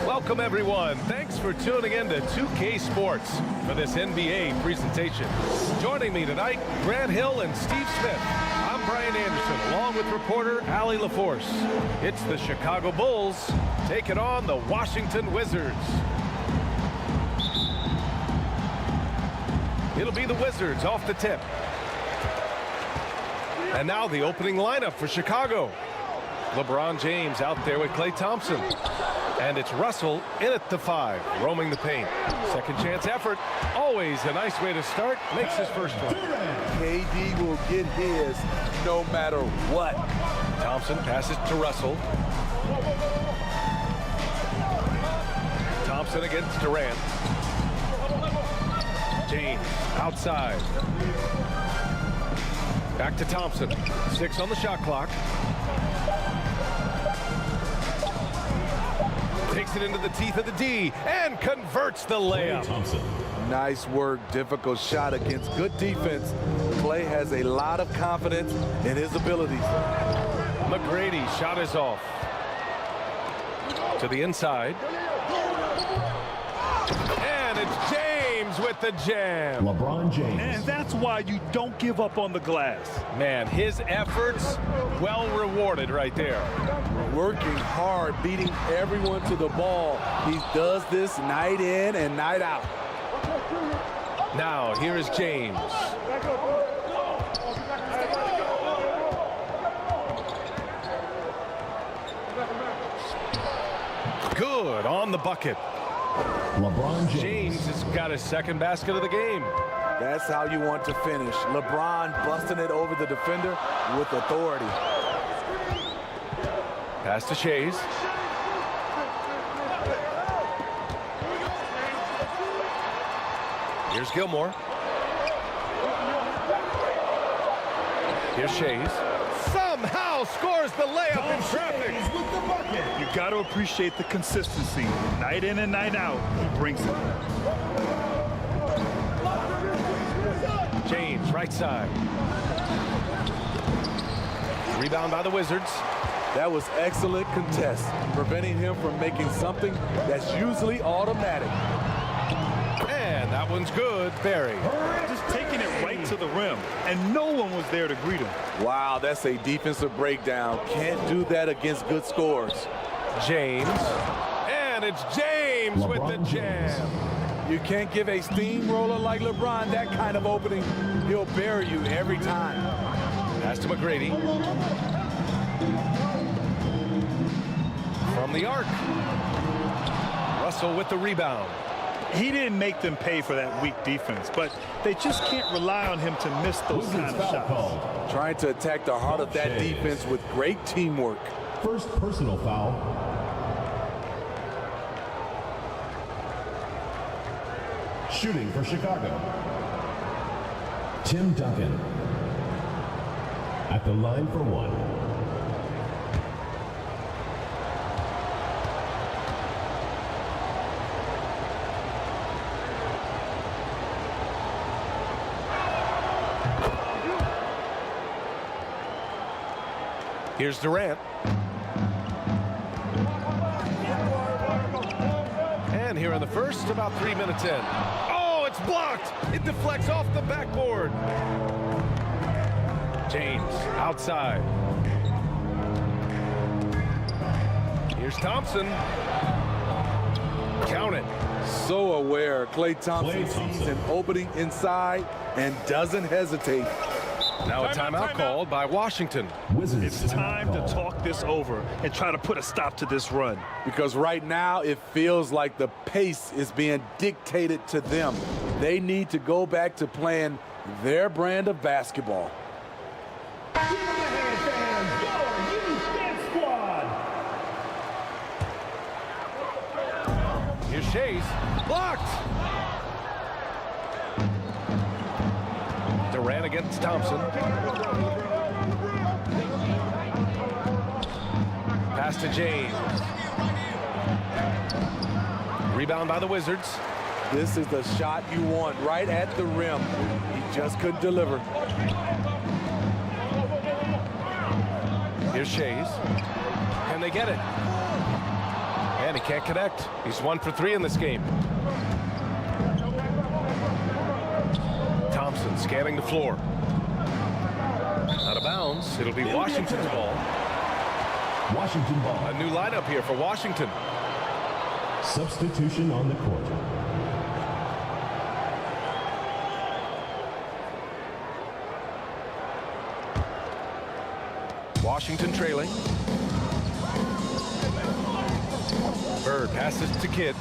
Welcome, everyone. Thanks for tuning in to 2K Sports for this NBA presentation. Joining me tonight, Grant Hill and Steve Smith. I'm Brian Anderson, along with reporter Allie LaForce. It's the Chicago Bulls taking on the Washington Wizards. It'll be the Wizards off the tip. And now the opening lineup for Chicago. LeBron James out there with Klay Thompson. And it's Russell in at the 5, roaming the paint. Second chance effort. Always a nice way to start. Makes his first one. KD will get his no matter what. Thompson passes to Russell. Thompson against Durant. James outside. Back to Thompson. 6 on the shot clock. Takes it into the teeth of the D and converts the layup. Nice work. Difficult shot against good defense. Klay has a lot of confidence in his abilities. McGrady shot is off. To the inside. And it's James with the jam. LeBron James. And that's why you don't give up on the glass. Man, his efforts well rewarded right there. Working hard, beating everyone to the ball. He does this night in and night out. Now, here is James. Good on the bucket. LeBron James has got his second basket of the game. That's how you want to finish. LeBron busting it over the defender with authority. Pass to Shays. Here's Gilmore. Here's Shays. Somehow scores the layup in traffic. You got to appreciate the consistency. Night in and night out, he brings it. James, right side. Rebound by the Wizards. That was excellent contest, preventing him from making something that's usually automatic. And that one's good. Barry. Just taking it right to the rim, and no one was there to greet him. Wow, that's a defensive breakdown. Can't do that against good scores. James. And it's James with the jam. You can't give a steamroller like LeBron that kind of opening. He'll bury you every time. Pass to McGrady. From the arc. Russell with the rebound. He didn't make them pay for that weak defense, but they just can't rely on him to miss those kind of shots. Trying to attack the heart of that defense with great teamwork. First personal foul. Shooting for Chicago. Tim Duncan. At the line for 1. Here's Durant. And here in the first, about 3 minutes in. Oh, it's blocked. It deflects off the backboard. James outside. Here's Thompson. Count it. So aware. Klay Thompson sees an opening inside and doesn't hesitate. Now a timeout called by Washington. It's time to talk this over and try to put a stop to this run. Because right now it feels like the pace is being dictated to them. They need to go back to playing their brand of basketball. Here's Shays. Blocked. Durant against Thompson. Pass to James. Rebound by the Wizards. This is the shot you want right at the rim. He just couldn't deliver. Here's Shays. Can they get it? And he can't connect. He's 1 for 3 in this game. Thompson scanning the floor. Out of bounds. It'll be Washington's ball. Washington ball. A new lineup here for Washington. Substitution on the court. Washington trailing. Bird passes to Kidd.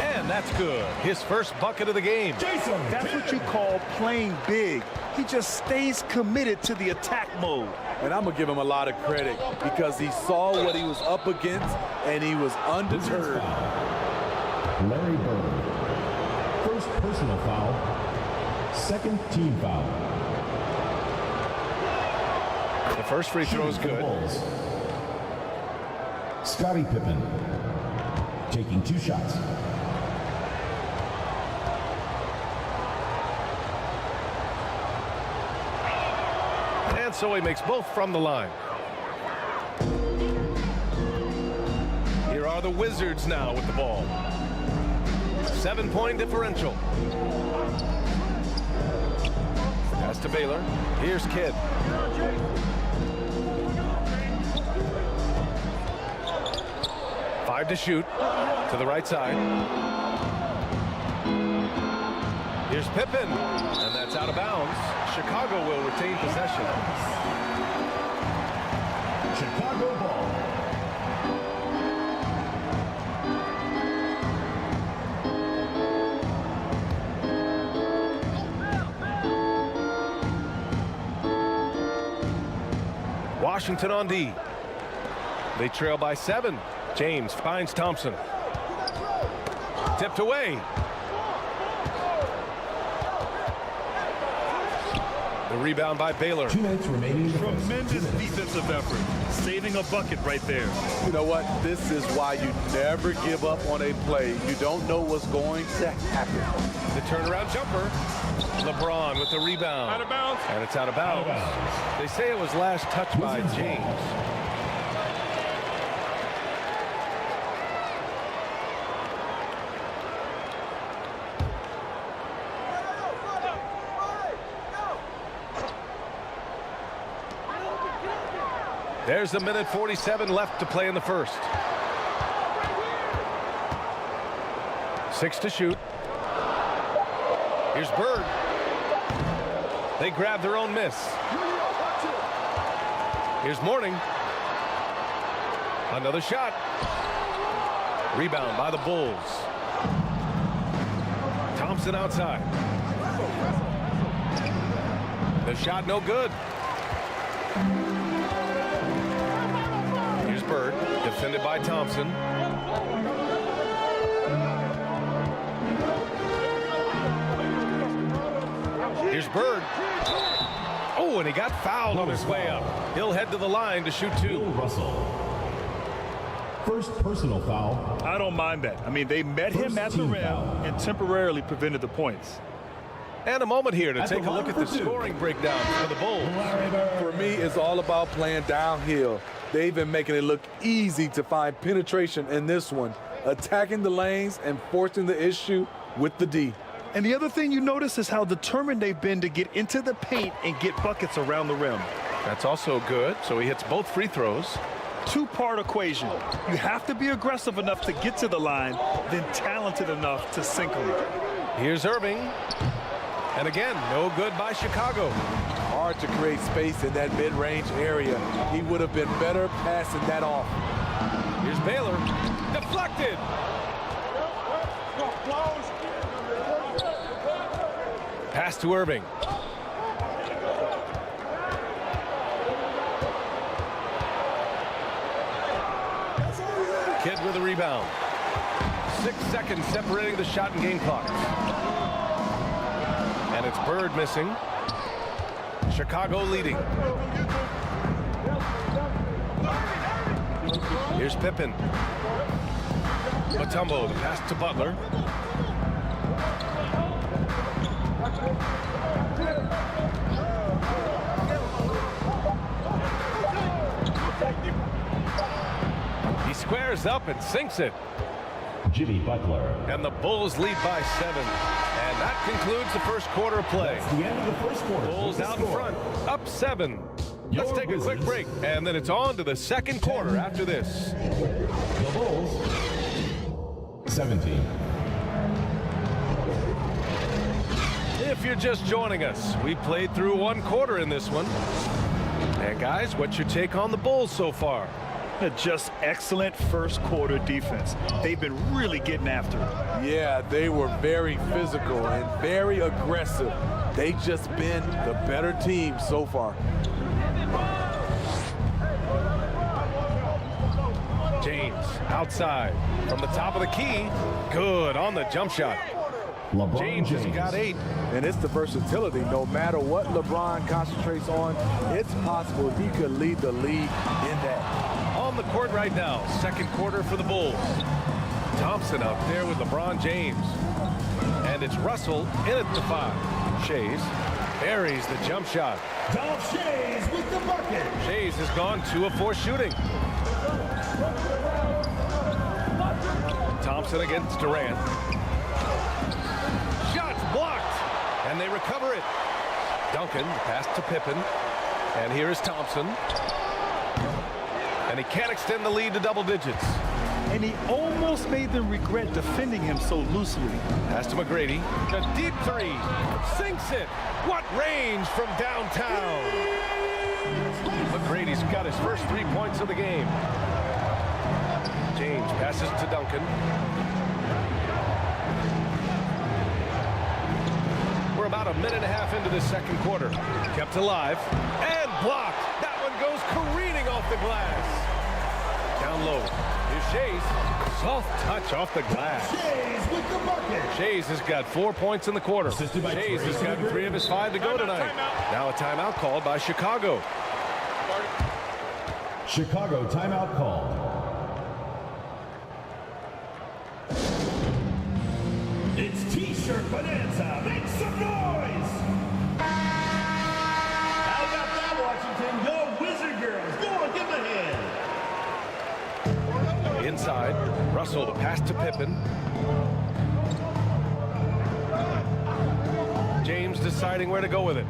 And that's good. His first bucket of the game. That's what you call playing big. He just stays committed to the attack mode. And I'm going to give him a lot of credit because he saw what he was up against and he was undeterred. Larry Bird. First personal foul. Second team foul. The first free throw is good. Scottie Pippen taking 2 shots. And so he makes both from the line. Here are the Wizards now with the ball. 7-point differential. Pass to Baylor. Here's Kidd. Five to shoot. To the right side. Here's Pippen. And that's out of bounds. Chicago will retain possession. Chicago ball. Washington on D. They trail by 7. James finds Thompson. Tipped away. The rebound by Baylor. 2 minutes remaining in the first. Tremendous defensive effort. Saving a bucket right there. You know what? This is why you never give up on a play. You don't know what's going to happen. The turnaround jumper. LeBron with the rebound. Out of bounds. And it's out of bounds. They say it was last touched by James. There's a minute 47 left to play in the first. 6 to shoot. Here's Bird. They grab their own miss. Here's Mourning. Another shot. Rebound by the Bulls. Thompson outside. The shot no good. Here's Bird, defended by Thompson. Here's Bird. Oh, and he got fouled on his way up. He'll head to the line to shoot 2. Bill Russell. First personal foul. I don't mind that. I mean, they met him at the rim and temporarily prevented the points. And a moment here to take a look at the scoring breakdown for the Bulls. For me, it's all about playing downhill. They've been making it look easy to find penetration in this one, attacking the lanes and forcing the issue with the D. And the other thing you notice is how determined they've been to get into the paint and get buckets around the rim. That's also good. So he hits both free throws. 2-part equation. You have to be aggressive enough to get to the line, then talented enough to sink them. Here's Irving. And again, no good by Chicago. Hard to create space in that mid-range area. He would have been better passing that off. Here's Baylor. Deflected. Pass to Irving. Kidd with a rebound. 6 seconds separating the shot and game clock. And it's Bird missing. Chicago leading. Here's Pippen. Mutombo, the pass to Butler. squares up and sinks it. Jimmy Butler. And the Bulls lead by 7. And that concludes the first quarter of play. That's the end of the first quarter. Bulls out in front, up 7. Let's take a quick break, and then it's on to the second quarter after this. The Bulls, 17. If you're just joining us, we played through one quarter in this one. And guys, what's your take on the Bulls so far? Just excellent first quarter defense. They've been really getting after it. Yeah, they were very physical and very aggressive. They just been the better team so far. James outside from the top of the key. Good on the jump shot. James has got 8. And it's the versatility. No matter what LeBron concentrates on, it's possible he could lead the league in that. On the court right now, second quarter for the Bulls. Thompson out there with LeBron James. And it's Russell in at the 5. Shays buries the jump shot. Dolph Shays with the bucket. Shays has gone 2 of 4 shooting. Thompson against Durant. Shots blocked, and they recover it. Duncan, pass to Pippen, and here is Thompson. And he can't extend the lead to double digits. And he almost made them regret defending him so loosely. Pass to McGrady. A deep 3. Sinks it. What range from downtown. McGrady's got his first 3 points of the game. James passes to Duncan. We're about a minute and a half into the second quarter. Kept alive and blocked. That one goes careening off the glass. Down low. Here's Shays. Soft touch off the glass. Shays with the bucket. Shays has got 4 points in the quarter. Shays has gotten 3 of his 5 to go tonight. Now a timeout called by Chicago. Chicago timeout called. It's T-shirt bonanza. Make some noise. How about that, Washington? Go Wizard Girls. Go on, give them a hand. Inside, Russell to pass to Pippen. James deciding where to go with it.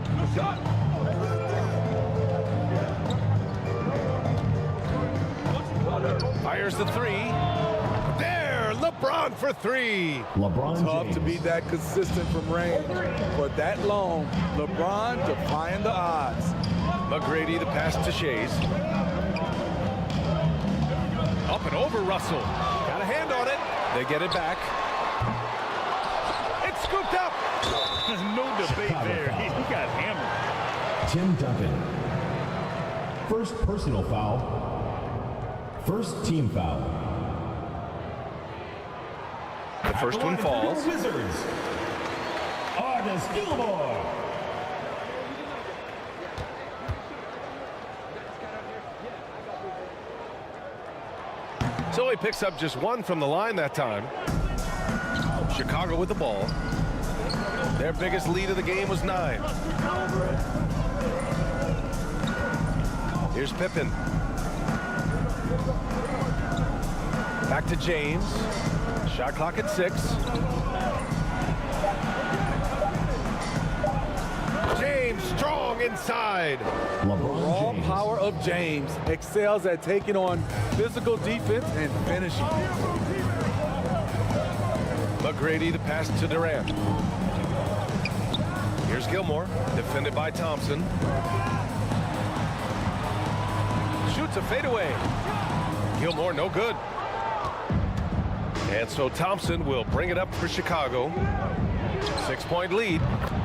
Fires the 3. There, LeBron for 3. LeBron Tough James. to be that consistent from range for that long. LeBron defying the odds. McGrady the pass to Shays. Up and over Russell. Got a hand on it. They get it back. It's scooped up. There's no debate there. He got hammered. Tim Duncan. First personal foul. First team foul. The first one falls. Wizards. Artis Gilmore. So he picks up just 1 from the line that time. Chicago with the ball. Their biggest lead of the game was 9. Here's Pippen. Back to James. Shot clock at 6. James strong inside. Raw James. power of James excels at taking on physical defense and finishing. McGrady the pass to Durant. Here's Gilmore, defended by Thompson. Shoots a fadeaway. Gilmore no good. And so Thompson will bring it up for Chicago. 6-point lead.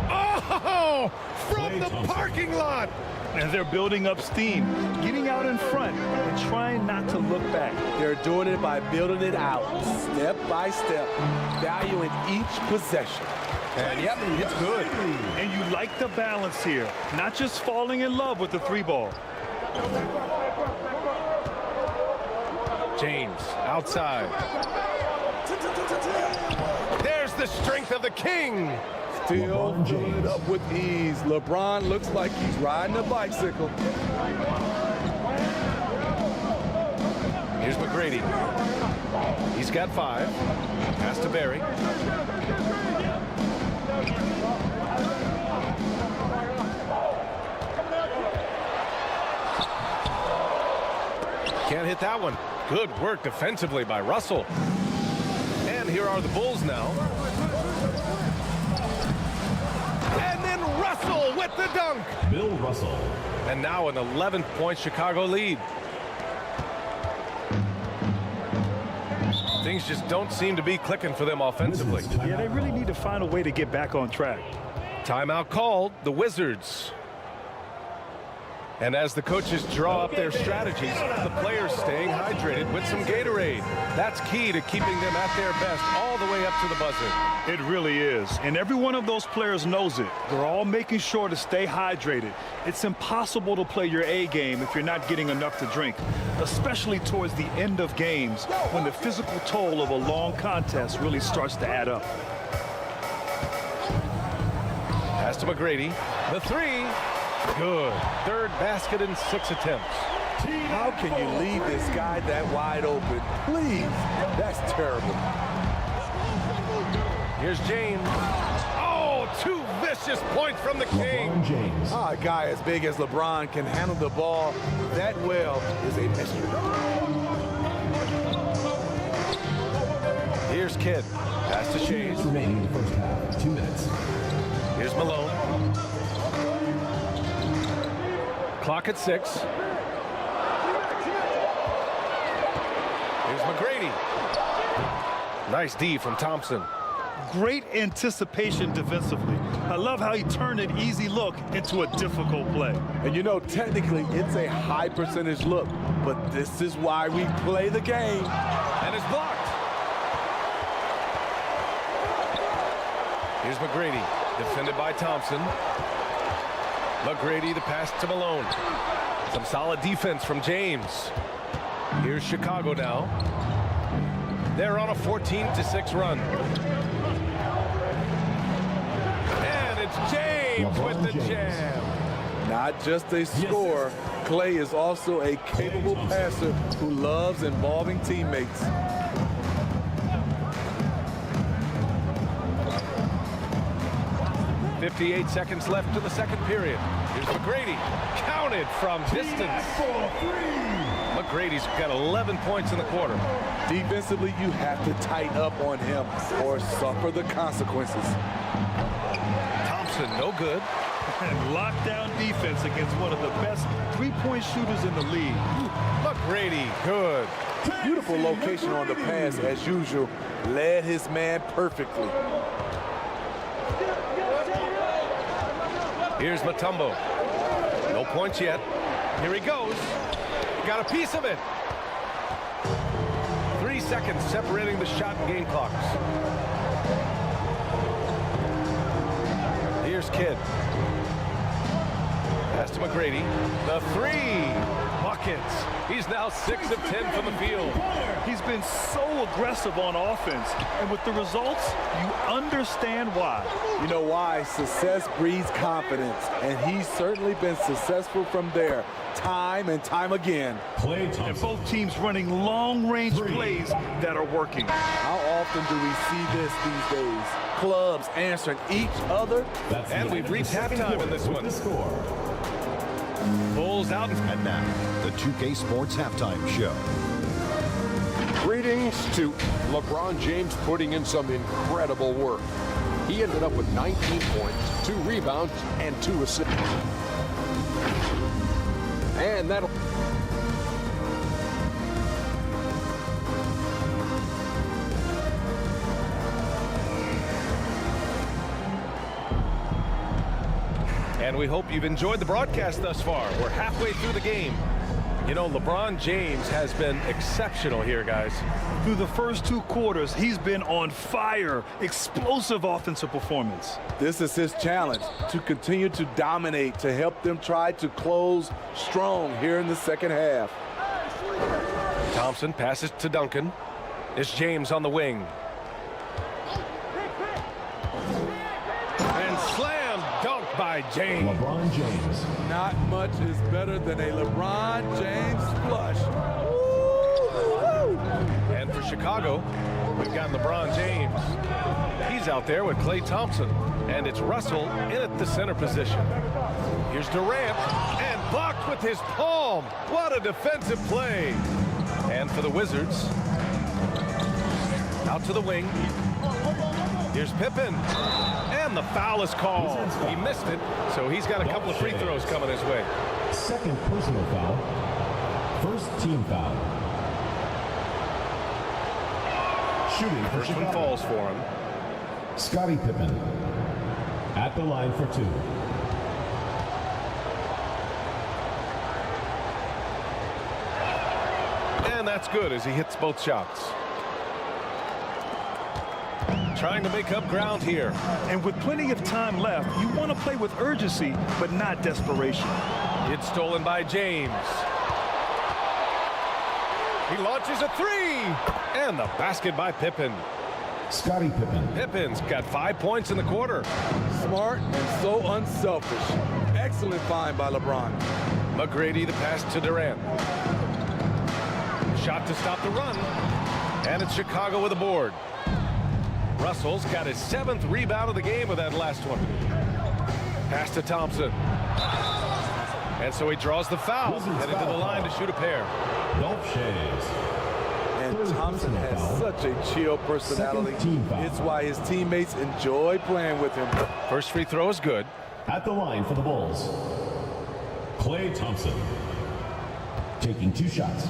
Oh, from the parking lot. And they're building up steam, getting out in front and trying not to look back. They're doing it by building it out, step by step, valuing each possession. And yep, it's good. And you like the balance here, not just falling in love with the 3-ball. James outside. There's the strength of the king. Still LeBron filling it James. up with ease. LeBron looks like he's riding a bicycle. Here's McGrady. He's got 5. Pass to Barry. Can't hit that one. Good work defensively by Russell. And here are the Bulls now. And then Russell with the dunk. Bill Russell. And now an 11-point Chicago lead. Things just don't seem to be clicking for them offensively. Yeah, they really need to find a way to get back on track. Timeout called, the Wizards. And as the coaches draw up their strategies, the players staying hydrated with some Gatorade. That's key to keeping them at their best all the way up to the buzzer. It really is. And every one of those players knows it. They're all making sure to stay hydrated. It's impossible to play your A game if you're not getting enough to drink, especially towards the end of games when the physical toll of a long contest really starts to add up. Pass to McGrady. The 3. Good. 3rd basket in 6 attempts. How can you leave this guy that wide open? Please. That's terrible. Here's James. Oh, 2 vicious points from the King. LeBron James. A guy as big as LeBron can handle the ball that well is a mystery. Here's Kidd. Pass to Shays. Remaining in the first half. 2 minutes. Here's Malone. Clock at 6. Here's McGrady. Nice D from Thompson. Great anticipation defensively. I love how he turned an easy look into a difficult play. And you know, technically, it's a high percentage look, but this is why we play the game. And it's blocked. Here's McGrady, defended by Thompson. McGrady, the pass to Malone. Some solid defense from James. Here's Chicago now. They're on a 14-6 run. And it's James with the jam. Not just a scorer, Clay is also a capable passer who loves involving teammates. .58 seconds left to the second period. Here's McGrady, counted from distance. McGrady's got 11 points in the quarter. Defensively, you have to tighten up on him or suffer the consequences. Thompson, no good. And lockdown defense against one of the best three-point shooters in the league. McGrady, good. Beautiful location on the pass, as usual. Led his man perfectly. Here's Mutombo. No points yet. Here he goes. Got a piece of it. 3 seconds separating the shot and game clocks. Here's Kidd. Pass to McGrady. The 3. Buckets. He's now 6 of 10 from the field. He's been so aggressive on offense, and with the results, you understand why. You know why? Success breeds confidence, and he's certainly been successful from there, time and time again. And both teams running long-range plays that are working. How often do we see this these days? Clubs answering each other. And we've reached halftime in this one. Bulls out. And now, the 2K Sports Halftime Show. Greetings to LeBron James putting in some incredible work. He ended up with 19 points, 2 rebounds, and 2 assists. And that'll... And we hope you've enjoyed the broadcast thus far. We're halfway through the game. You know, LeBron James has been exceptional here, guys. Through the first 2 quarters, he's been on fire. Explosive offensive performance. This is his challenge, to continue to dominate, to help them try to close strong here in the second half. Thompson passes to Duncan. It's James on the wing. And slam dunk by James. LeBron James. Not much is better than a LeBron James flush. Woo! Chicago, we've got LeBron James. He's out there with Klay Thompson. And it's Russell in at the center position. Here's Durant, and blocked with his palm. What a defensive play. And for the Wizards, out to the wing. Here's Pippen, and the foul is called. He missed it, so he's got a couple of free throws coming his way. Second personal foul. First team foul. Shooting for First one Chicago. falls for him. Scottie Pippen at the line for 2. And that's good as he hits both shots. Trying to make up ground here. And with plenty of time left, you want to play with urgency, but not desperation. It's stolen by James. He launches a 3. And the basket by Pippen. Scottie Pippen. Pippen's got 5 points in the quarter. Smart and so unselfish. Excellent find by LeBron. McGrady the pass to Durant. Shot to stop the run. And it's Chicago with a board. Russell's got his 7th rebound of the game with that last one. Pass to Thompson. And so he draws the foul. Headed to the line to shoot a pair. Dolph Shays. And Thompson has such a chill personality. It's why his teammates enjoy playing with him. First free throw is good. At the line for the Bulls, Klay Thompson. Taking 2 shots.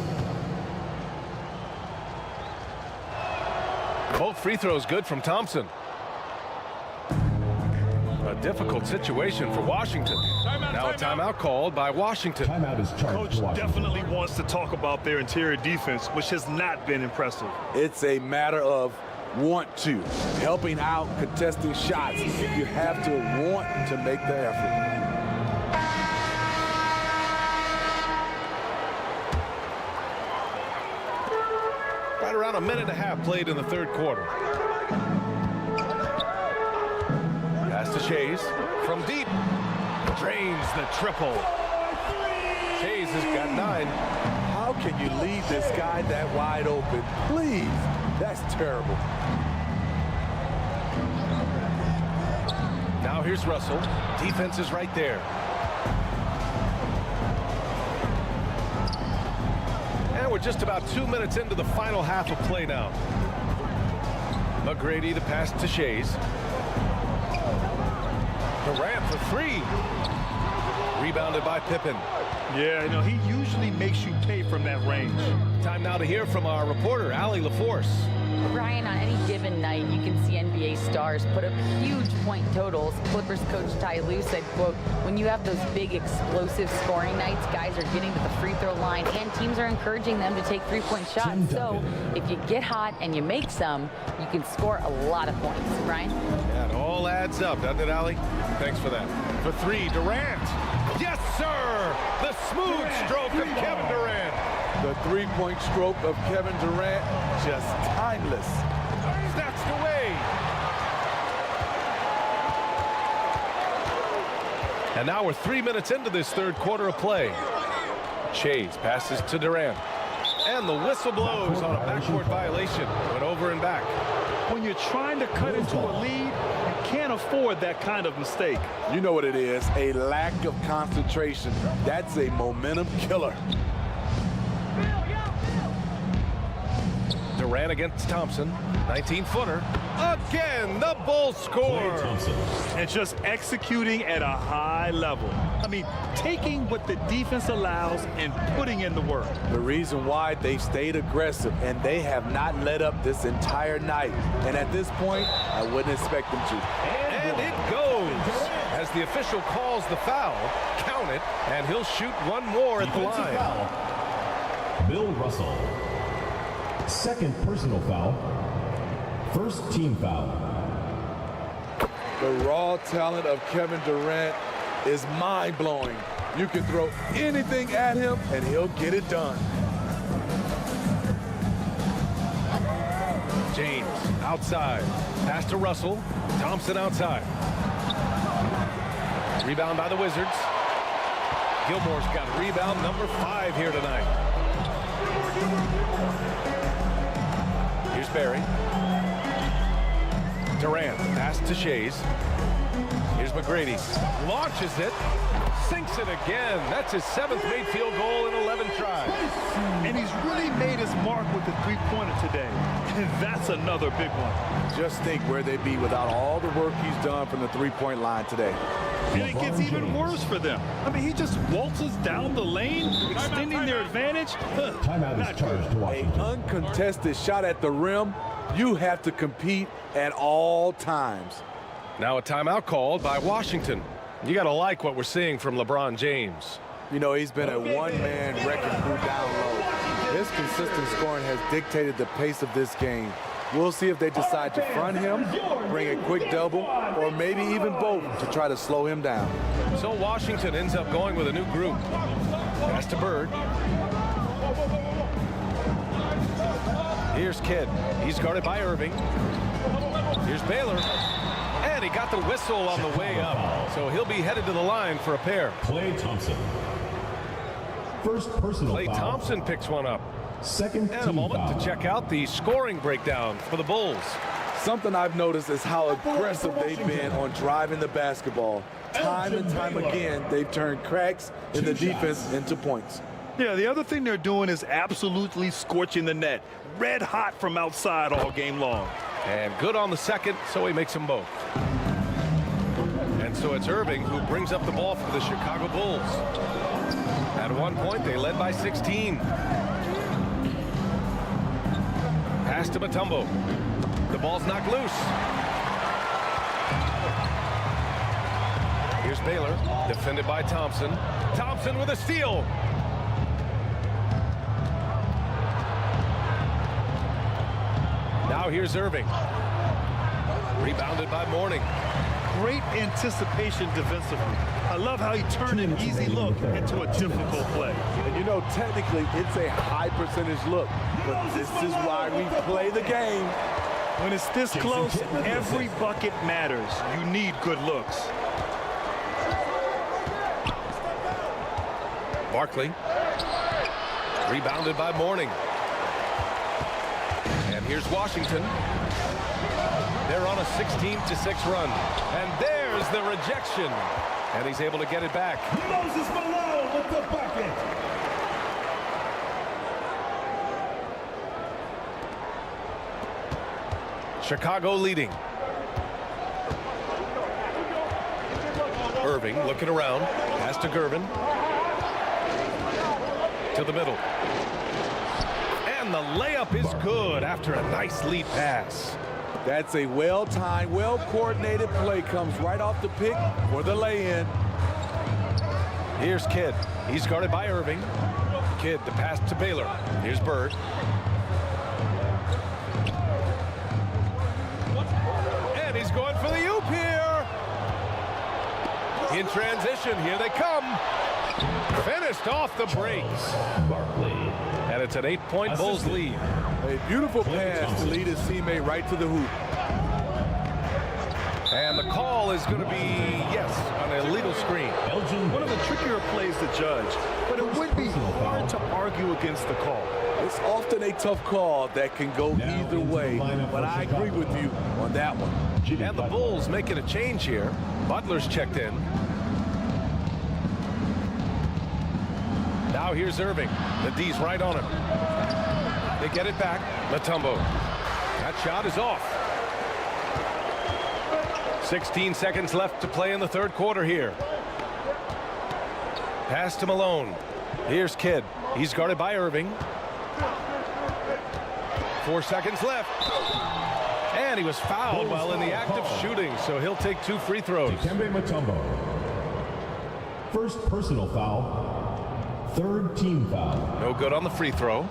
Both free throws good from Thompson. A difficult situation for Washington. Now a timeout called by Washington. Timeout is charged. Coach to Washington. definitely wants to talk about their interior defense, which has not been impressive. It's a matter of want to. Helping out, contesting shots. You have to want to make the effort. Right around a minute and a half played in the third quarter. Pass to Shays from deep. Drains the triple. Shays has got 9. How can you leave this guy that wide open? Please. That's terrible. Now here's Russell. Defense is right there. And we're just about 2 minutes into the final half of play now. McGrady the pass to Shays. Durant for 3. Rebounded by Pippen. Yeah, you know, he usually makes you pay from that range. Time now to hear from our reporter, Allie LaForce. Brian, on any given night, you can see NBA stars put up huge point totals. Clippers coach Ty Lue said, quote, when you have those big explosive scoring nights, guys are getting to the free throw line and teams are encouraging them to take 3-point shots. So if you get hot and you make some, you can score a lot of points. Brian? That all adds up, doesn't it, Allie? Thanks for that. For 3, Durant. Yes, sir! The smooth stroke of Kevin Durant. The 3-point stroke of Kevin Durant, just timeless. Snatched away. And now we're 3 minutes into this third quarter of play. Shays passes to Durant. And the whistle blows on a backcourt violation. Went over and back. When you're trying to cut into a lead, you can't afford that kind of mistake. You know what it is, a lack of concentration. That's a momentum killer. Durant against Thompson, 19-footer. Again, the Bulls score. And just executing at a high level. I mean, taking what the defense allows and putting in the work. The reason why they stayed aggressive, and they have not let up this entire night. And at this point, I wouldn't expect them to. And it goes. As the official calls the foul, count it, and he'll shoot one more at the line. Foul. Bill Russell. Second personal foul. First team foul. The raw talent of Kevin Durant is mind-blowing. You can throw anything at him, and he'll get it done. James outside. Pass to Russell. Thompson outside. Rebound by the Wizards. Gilmore's got rebound number 5 here tonight. Berry. Durant, pass to Shays. Here's McGrady, launches it, sinks it again. That's his 7th made field goal in 11 tries. And he's really made his mark with the three-pointer today. And that's another big one. Just think where they'd be without all the work he's done from the three-point line today. And it gets even worse for them. I mean, he just waltzes down the lane, extending their advantage. Timeout is charged to An Washington. uncontested shot at the rim, you have to compete at all times. Now a timeout called by Washington. You got to like what we're seeing from LeBron James. You know, he's been a one-man wrecking crew down low. His consistent scoring has dictated the pace of this game. We'll see if they decide to front him, bring a quick double, or maybe even both to try to slow him down. So Washington ends up going with a new group. Pass to Bird. Here's Kidd. He's guarded by Irving. Here's Baylor. And he got the whistle on the way up. So he'll be headed to the line for a pair. Klay Thompson. First personal Klay foul. Thompson picks one up. Second And a team moment foul. to check out the scoring breakdown for the Bulls. Something I've noticed is how aggressive they've been on driving the basketball. Time and time again, they've turned cracks in the defense into points. Yeah, the other thing they're doing is absolutely scorching the net. Red hot from outside all game long. And good on the second, so he makes them both. And so it's Irving who brings up the ball for the Chicago Bulls. At one point, they led by 16. Pass to Mutombo. The ball's knocked loose. Here's Baylor, defended by Thompson. Thompson with a steal. Now here's Irving. Rebounded by Mourning. Great anticipation defensively. I love how he turned an easy look into a difficult play. And you know, technically, it's a high percentage look, but this is why we play the game. When it's this close, every bucket matters. You need good looks. Barkley. Rebounded by Mourning. And here's Washington. They're on a 16-6 run. And there's the rejection. And he's able to get it back. Moses Malone with the bucket. Chicago leading. Irving looking around. Pass to Gervin. To the middle. And the layup is good after a nice lead pass. That's a well-timed, well-coordinated play. Comes right off the pick for the lay-in. Here's Kidd. He's guarded by Irving. Kidd, the pass to Baylor. Here's Bird. And he's going for the oop here. In transition, here they come. Finished off the brakes. And it's an 8-point Bulls lead. A beautiful pass to lead his teammate right to the hoop. And the call is going to be, yes, on an illegal screen. One of the trickier plays to judge, but it would be hard to argue against the call. It's often a tough call that can go either way, but I agree with you on that one. And the Bulls making a change here. Butler's checked in. Now here's Irving. The D's right on him. They get it back. Mutombo. That shot is off. 16 seconds left to play in the third quarter here. Pass to Malone. Here's Kidd. He's guarded by Irving. 4 seconds left. And he was fouled while in the act of shooting, so he'll take 2 free throws. Dikembe Mutombo. First personal foul. Third team foul. No good on the free throw.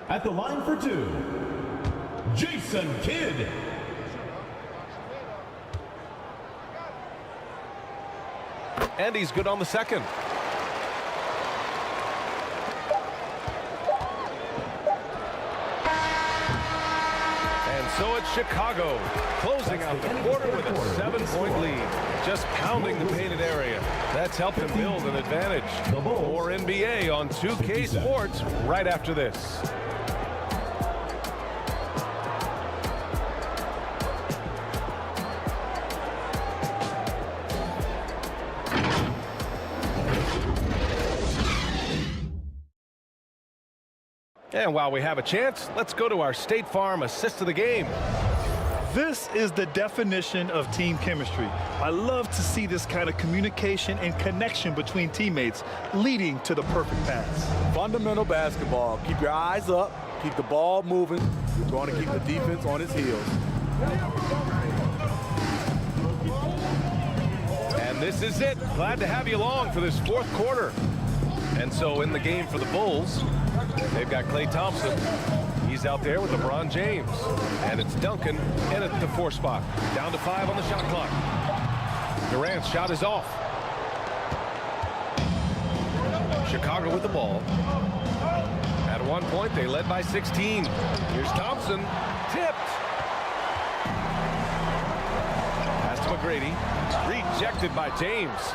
At the line for 2, Jason Kidd. And he's good on the second. And so it's Chicago closing out the quarter with a 7-point lead. Just pounding the painted area. That's helped them build an advantage. More NBA on 2K Sports right after this. And while we have a chance, let's go to our State Farm assist of the game. This is the definition of team chemistry. I love to see this kind of communication and connection between teammates leading to the perfect pass. Fundamental basketball. Keep your eyes up. Keep the ball moving. You're going to keep the defense on its heels. And this is it. Glad to have you along for this fourth quarter. And so in the game for the Bulls, they've got Klay Thompson. He's out there with LeBron James. And it's Duncan in at the 4 spot. Down to 5 on the shot clock. Durant's shot is off. Chicago with the ball. At one point, they led by 16. Here's Thompson. Tipped. Pass to McGrady. Rejected by James.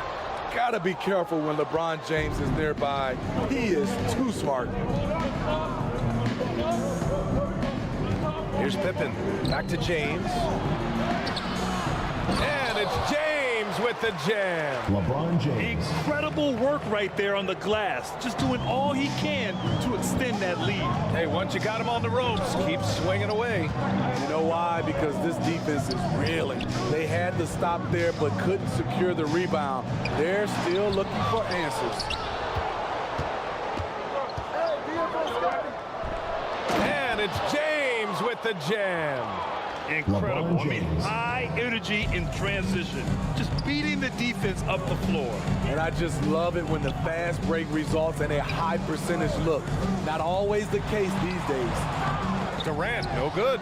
Gotta be careful when LeBron James is nearby. He is too smart. Here's Pippen. Back to James. And it's James with the jam. LeBron James. Incredible work right there on the glass. Just doing all he can to extend that lead. Hey, once you got him on the ropes, keep swinging away. You know why? Because this defense is reeling. They had to stop there but couldn't secure the rebound. They're still looking for answers. And it's James with the jam. Incredible. I mean, high energy in transition. Just beating the defense up the floor. And I just love it when the fast break results in a high percentage look. Not always the case these days. Durant, no good.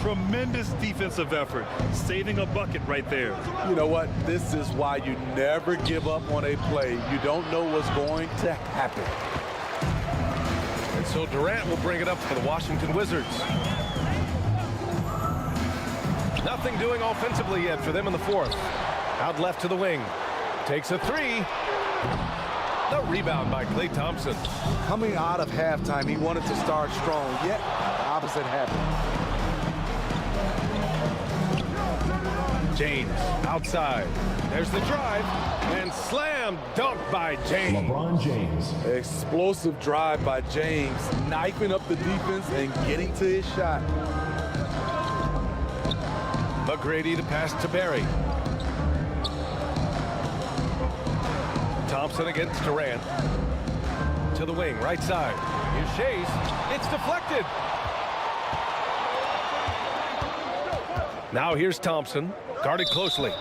Tremendous defensive effort. Saving a bucket right there. You know what? This is why you never give up on a play. You don't know what's going to happen. And so Durant will bring it up for the Washington Wizards. Nothing doing offensively yet for them in the fourth. Out left to the wing. Takes a 3. The rebound by Klay Thompson. Coming out of halftime, he wanted to start strong, yet the opposite happened. James outside. There's the drive. And slam dunk by James. LeBron James. Explosive drive by James, knifing up the defense and getting to his shot. McGrady to pass to Barry. Thompson against Durant. To the wing, right side. Here's Chase. It's deflected. Now here's Thompson, guarded closely.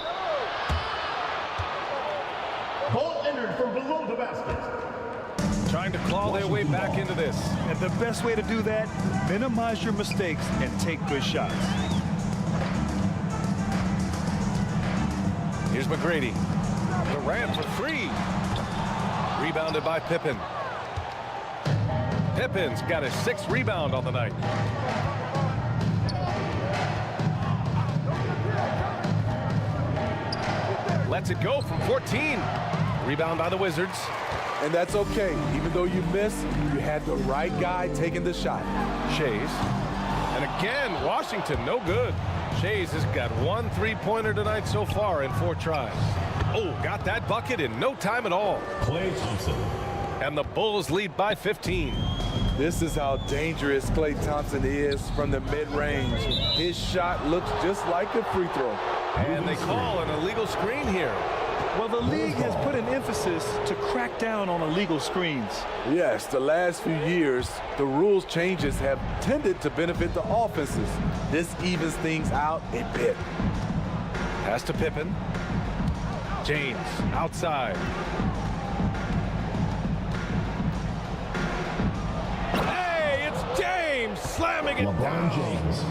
Ball entered from below the basket. Trying to claw their way back into this. And the best way to do that, minimize your mistakes and take good shots. Here's McGrady. Durant for 3. Rebounded by Pippen. Pippen's got his 6th rebound on the night. Lets it go from 14. Rebound by the Wizards. And that's okay. Even though you miss, you had the right guy taking the shot. Shays. And again, Washington, no good. Shays has got 1 3-pointer tonight so far in 4 tries. Oh, got that bucket in no time at all. Klay Thompson. And the Bulls lead by 15. This is how dangerous Klay Thompson is from the mid-range. His shot looks just like a free throw. And they call an illegal screen here. Well, the league has put an emphasis to crack down on illegal screens. Yes, the last few years, the rules changes have tended to benefit the offenses. This evens things out a bit. Pass to Pippen. James outside. Hey, it's James slamming it down. LeBron James.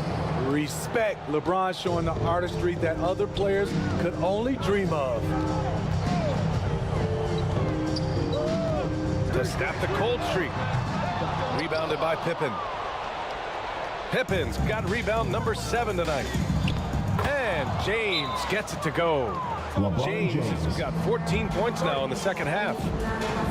Respect. LeBron showing the artistry that other players could only dream of. To snap the cold streak. Rebounded by Pippen. Pippen's got rebound number 7 tonight. And James gets it to go. LeBron James has got 14 points now in the second half.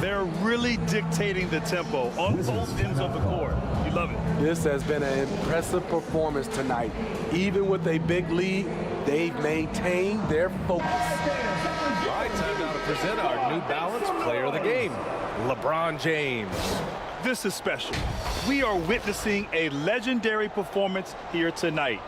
They're really dictating the tempo on both ends of the court. You love it. This has been an impressive performance tonight. Even with a big lead, they've maintained their focus. All right, time now to present our New Balance Player of the Game, LeBron James. This is special. We are witnessing a legendary performance here tonight.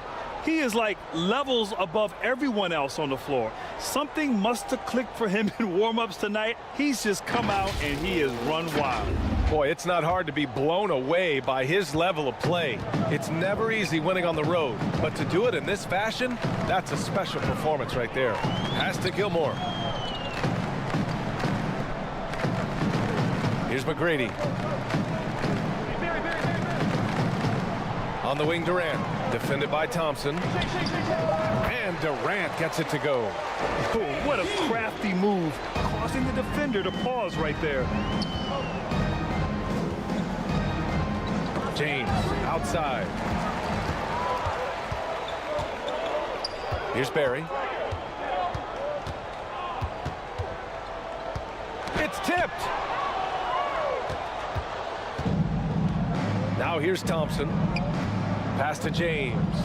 He is like levels above everyone else on the floor. Something must have clicked for him in warm-ups tonight. He's just come out and he has run wild. Boy, it's not hard to be blown away by his level of play. It's never easy winning on the road, but to do it in this fashion, that's a special performance right there. Pass to Gilmore. Here's McGrady. On the wing, Durant. Defended by Thompson. And Durant gets it to go. Oh, what a crafty move, causing the defender to pause right there. James outside. Here's Barry. It's tipped. Now here's Thompson. Pass to James.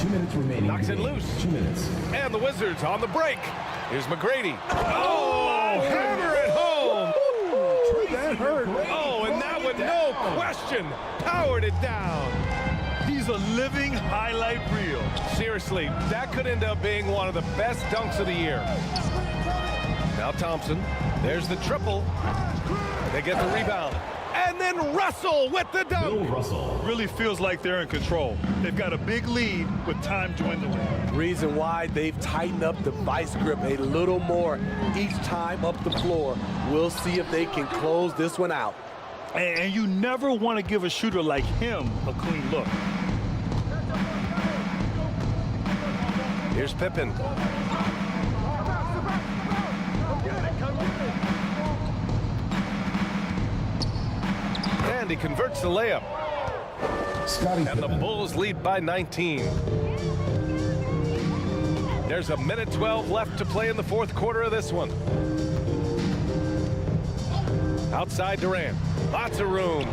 2 minutes remaining. Knocks it loose. 2 minutes. And the Wizards on the break. Here's McGrady. Oh, hammer it home. That hurt. Oh, and that one, no question, powered it down. He's a living highlight reel. Seriously, that could end up being one of the best dunks of the year. Now Thompson, there's the triple. They get the rebound. And then Russell with the Bill dunk. Russell. Really feels like they're in control. They've got a big lead with time dwindling. Reason why they've tightened up the vice grip a little more each time up the floor. We'll see if they can close this one out. And you never want to give a shooter like him a clean look. Here's Pippen. And he converts the layup. Scottie And the Pippen. Bulls lead by 19. There's a minute 12 left to play in the fourth quarter of this one. Outside Durant. Lots of room.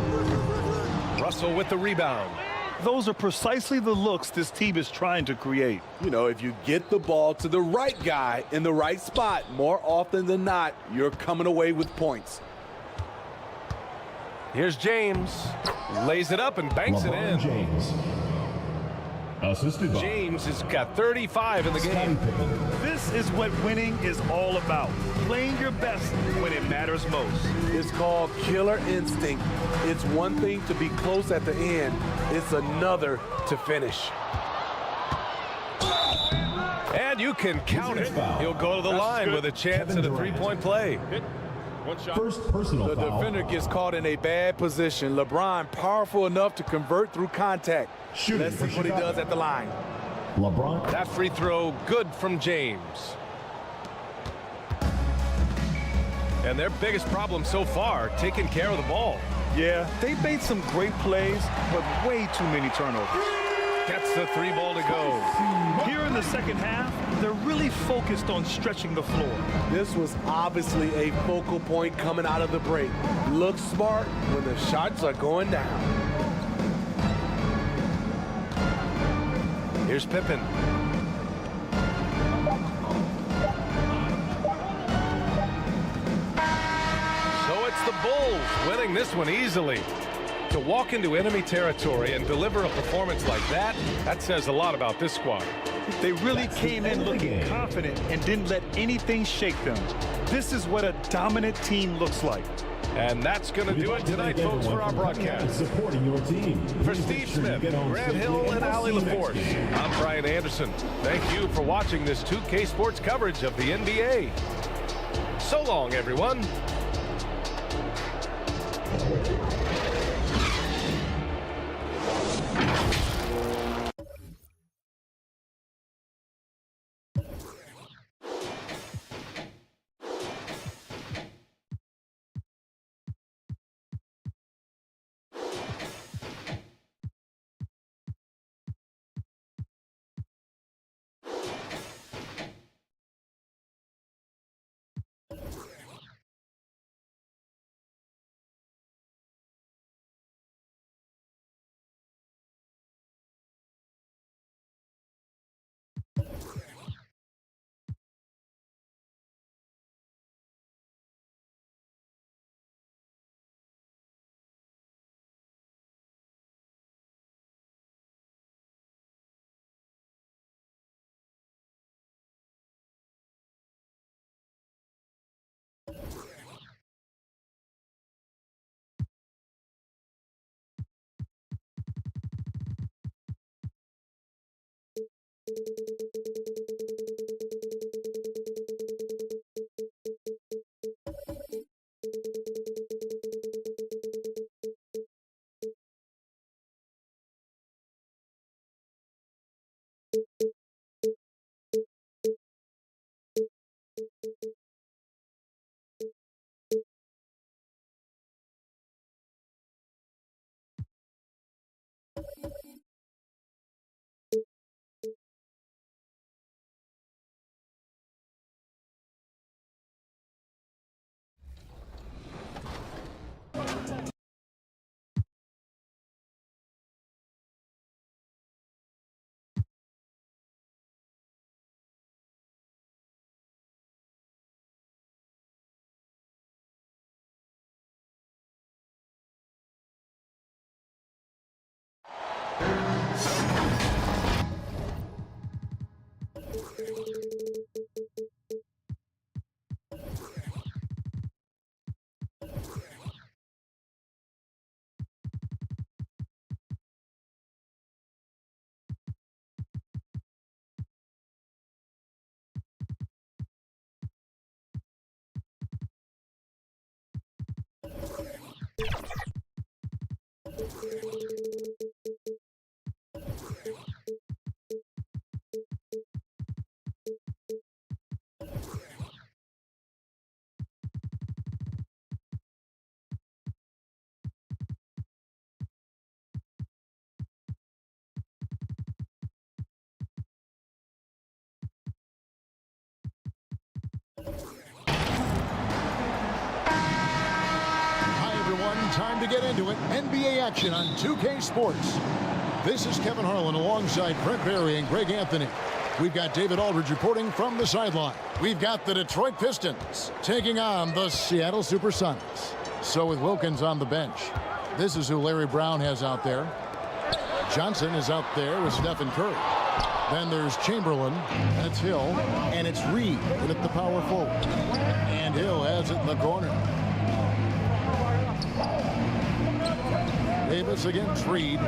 Russell with the rebound. Those are precisely the looks this team is trying to create. You know, if you get the ball to the right guy in the right spot, more often than not, you're coming away with points. Here's James. Lays it up and banks it LeBron in. James. Assisted by James has got 35 in the Scottie game. Pippen. This is what winning is all about. Playing your best when it matters most. It's called killer instinct. It's one thing to be close at the end. It's another to finish. And you can count it. Foul. He'll go to the line good. with a chance Kevin at a Durant. three-point play. One shot. First personal The foul. defender gets caught in a bad position. LeBron powerful enough to convert through contact. Shooting Let's see for what he Chicago. does at the line. LeBron. That free throw good from James. And their biggest problem so far, taking care of the ball. Yeah, they made some great plays, but way too many turnovers. Gets the three ball to go. Here in the second half, they're really focused on stretching the floor. This was obviously a focal point coming out of the break. Look smart when the shots are going down. Here's Pippen. So it's the Bulls winning this one easily. To walk into enemy territory and deliver a performance like that, that says a lot about this squad. They really came in looking confident and didn't let anything shake them. This is what a dominant team looks like. And that's going to do it tonight, folks, for our broadcast. Supporting your team. For Steve Smith, Grant Hill, and Ali LaForce, I'm Brian Anderson. Thank you for watching this 2K Sports coverage of the NBA. So long, everyone. Time to get into it. NBA action on 2K Sports. This is Kevin Harlan alongside Brent Barry and Greg Anthony. We've got David Aldridge reporting from the sideline. We've got the Detroit Pistons taking on the Seattle Supersonics. So with Wilkins on the bench, this is who Larry Brown has out there. Johnson is out there with Stephen Curry. Then there's Chamberlain, that's Hill, and it's Reed at the power forward. And Hill has it in the corner. Davis against Reed.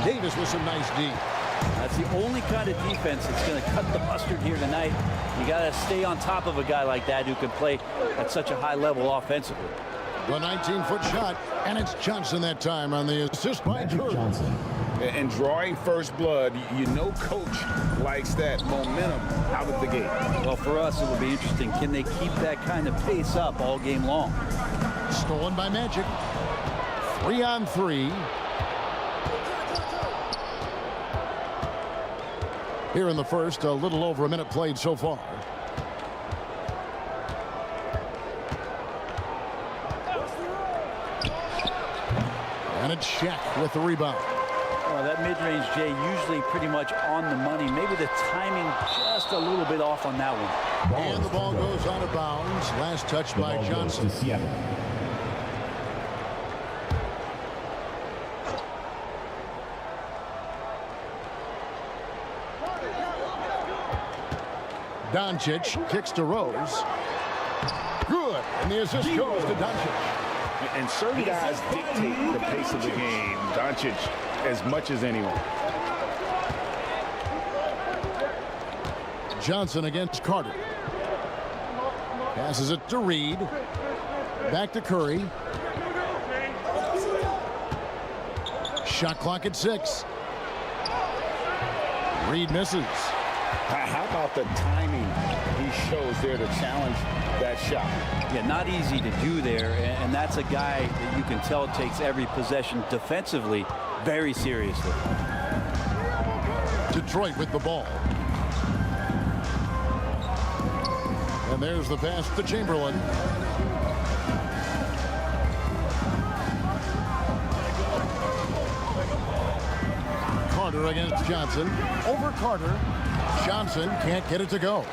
Davis with some nice D. That's the only kind of defense that's going to cut the mustard here tonight. You got to stay on top of a guy like that who can play at such a high level offensively. The 19-foot shot, and it's Johnson that time on the assist by Curry. And drawing first blood, you know coach likes that momentum out of the gate. Well, for us, it will be interesting. Can they keep that kind of pace up all game long? Stolen by Magic. 3-on-3. Here in the first, a little over a minute played so far. And it's Shaq with the rebound. Well, that mid-range, Jay, usually pretty much on the money. Maybe the timing just a little bit off on that one. And the ball goes out of bounds. Last touch by Johnson. Doncic kicks to Rose. Good. And the assist goes to Doncic. And certain guys dictate the pace of the game. Doncic as much as anyone. Johnson against Carter. Passes it to Reed. Back to Curry. Shot clock at 6. Reed misses. How about the timing he shows there to challenge that shot? Yeah, not easy to do there, and that's a guy that you can tell takes every possession defensively very seriously. Detroit with the ball. And there's the pass to Chamberlain. Carter against Johnson. Over Carter. Johnson can't get it to go.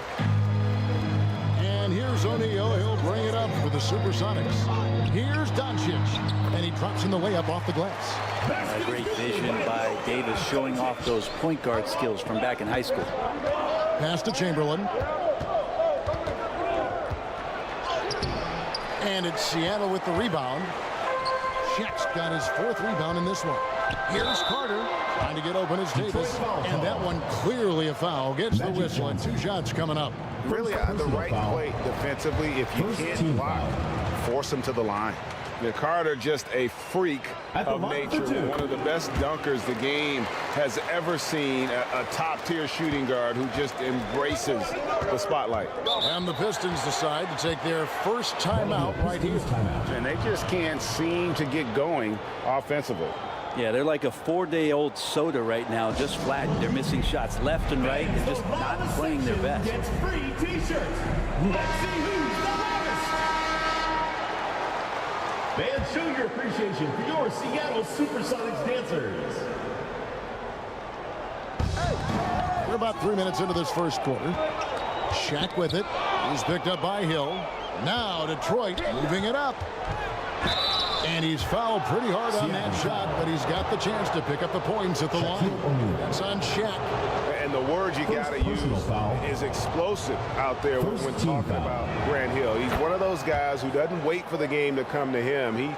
And here's O'Neal. He'll bring it up for the Supersonics. Here's Doncic. And he drops in the layup off the glass. A great vision by Davis showing off those point guard skills from back in high school. Pass to Chamberlain. And it's Seattle with the rebound. Sheck's got his 4th rebound in this one. Here's Carter trying to get open as Davis. And that one clearly a foul. Gets the whistle and 2 shots coming up. Really at the right play defensively. If you can't block, force him to the line. Carter just a freak of nature. One of the best dunkers the game has ever seen. A top-tier shooting guard who just embraces the spotlight. And the Pistons decide to take their first timeout right here. And they just can't seem to get going offensively. Yeah, they're like a 4-day-old soda right now, just flat. They're missing shots left and right and just not playing their best. Gets free T-shirts. Let's see who's the loudest. Fans, show your appreciation for your Seattle Supersonics dancers. We're about 3 minutes into this first quarter. Shaq with it. He's picked up by Hill. Now Detroit moving it up. And he's fouled pretty hard on that shot, but he's got the chance to pick up the points at the line. That's on Shaq. And the word you got to use is explosive out there when talking about Grant Hill. He's one of those guys who doesn't wait for the game to come to him. He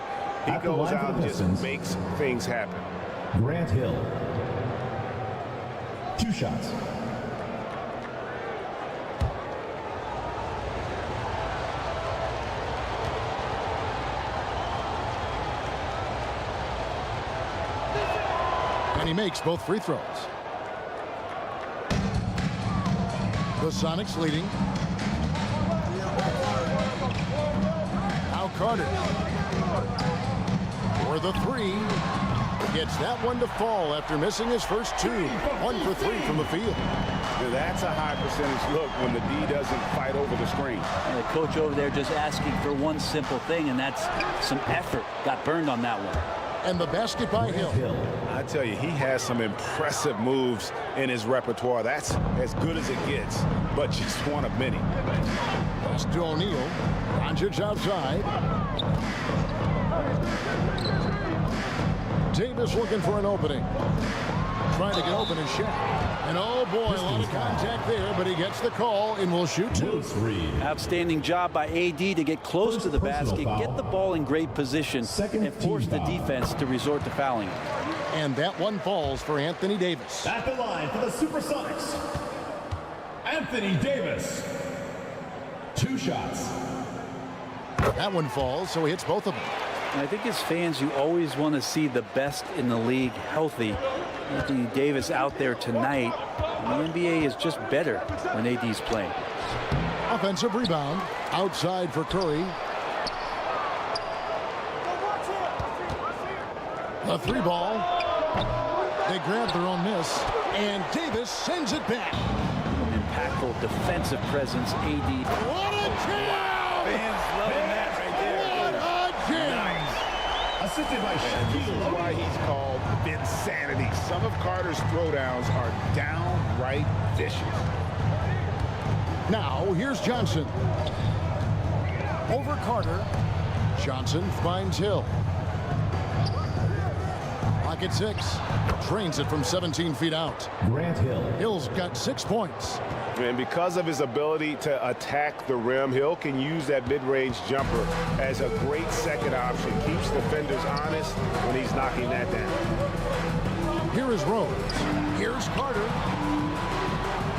goes out and just makes things happen. Grant Hill. 2 shots. And he makes both free throws. The Sonics leading. Now Carter. For the 3. Gets that one to fall after missing his first 2. 1 for 3 from the field. That's a high percentage look when the D doesn't fight over the screen. And the coach over there just asking for one simple thing, and that's some effort. Got burned on that one. And the basket by Hill. I tell you, he has some impressive moves in his repertoire. That's as good as it gets, but just one of many. Pass to O'Neal. Doncic outside. Davis looking for an opening. Trying to get open is Shaq. And oh boy, a lot of contact there, but he gets the call and will shoot 2. Outstanding job by AD to get close to the basket, get the ball in great position, and force the defense to resort to fouling. And that one falls for Anthony Davis. At the line for the Supersonics, Anthony Davis. 2 shots. That one falls, so he hits both of them. And I think as fans, you always want to see the best in the league healthy. Anthony Davis out there tonight. And the NBA is just better when AD's playing. Offensive rebound. Outside for Curry. The 3 ball. They grab their own miss. And Davis sends it back. Impactful defensive presence, AD. What a jam! Fans loving that right there. What a jam! Assisted by This is why he's called Vinsanity. Some of Carter's throwdowns are downright vicious. Now, here's Johnson. Over Carter. Johnson finds Hill. Clock at 6. Trains it from 17 feet out. Grant Hill. Hill's got 6 points. And because of his ability to attack the rim, Hill can use that mid-range jumper as a great second option. Keeps defenders honest when he's knocking that down. Here is Rose. Here's Carter.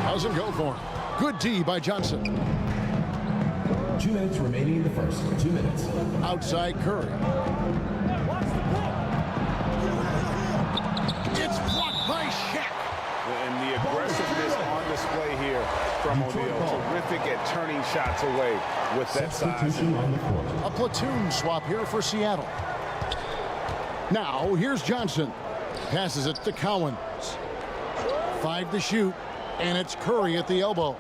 Doesn't go for him. Good D by Johnson. 2 minutes remaining in the first. 2 minutes. Outside Curry. It's blocked by Shaq. And the aggressiveness on display here from O'Neal. Terrific at turning shots away with that size. A platoon swap here for Seattle. Now, here's Johnson. Passes it to Cowens. 5 to shoot, and it's Curry at the elbow.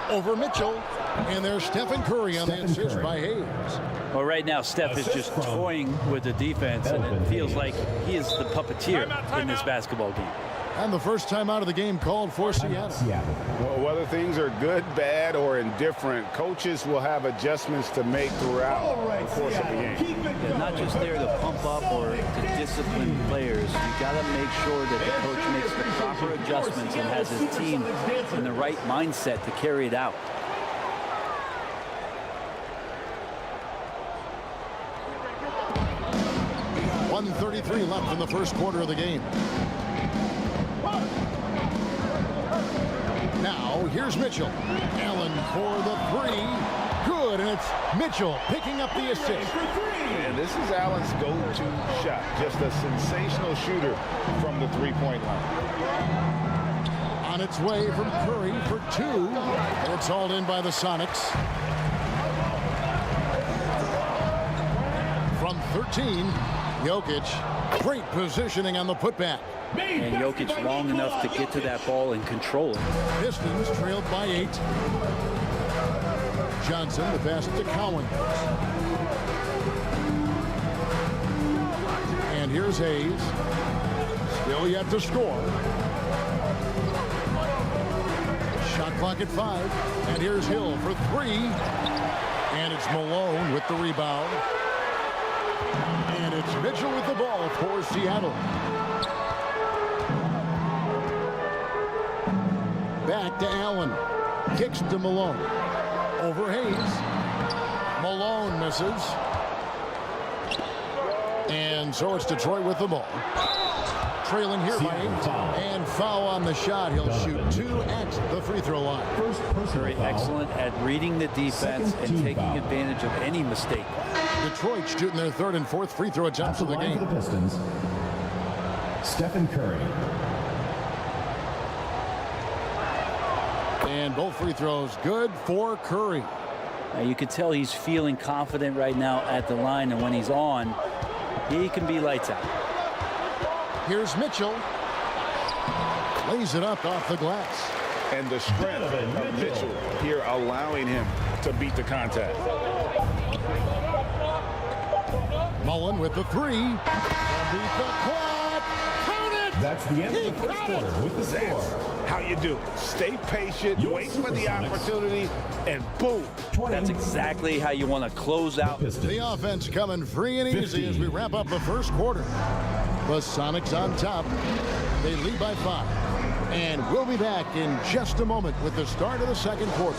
Over Mitchell, and there's Stephen Curry on the assist by Hayes. Well, right now, Steph is just toying with the defense, and it feels like he is the puppeteer in this basketball game. And the first time out of the game called for Seattle. Well, whether things are good, bad, or indifferent, coaches will have adjustments to make throughout the course of the game. They're not just there to pump up or to discipline players. You got to make sure that the coach makes the proper adjustments and has his team in the right mindset to carry it out. 1:33 left in the first quarter of the game. Now, here's Mitchell. Allen for the three. Good, and it's Mitchell picking up the assist. And this is Allen's go-to shot. Just a sensational shooter from the three-point line. On its way from Curry for two. And it's hauled in by the Sonics. From 13, Jokic. Great positioning on the putback. And Jokic long enough to get to that ball and control it. Pistons trailed by 8. Johnson, the pass to Cowan. And here's Hayes. Still yet to score. Shot clock at 5. And here's Hill for 3. And it's Malone with the rebound. And it's Mitchell with the ball for Seattle. Back to Allen. Kicks to Malone. Over Hayes. Malone misses. And so it's Detroit with the ball. Trailing here by 8. And foul on the shot. He'll shoot 2 at the free throw line. Very excellent at reading the defense and taking advantage of any mistake. Detroit shooting their 3rd and 4th free throw attempts of the game. For the Pistons, Stephen Curry. And both free throws good for Curry. Now you can tell he's feeling confident right now at the line, and when he's on, he can be lights out. Here's Mitchell. Lays it up off the glass. And the strength of Mitchell here allowing him to beat the contact. Mullen with the 3. Beat the clock. Count it. That's the end of the first quarter with the score. How you do? Stay patient, wait for the opportunity, and boom. That's exactly how you want to close out. The offense coming free and easy as we wrap up the first quarter. The Sonics on top. They lead by 5. And we'll be back in just a moment with the start of the second quarter.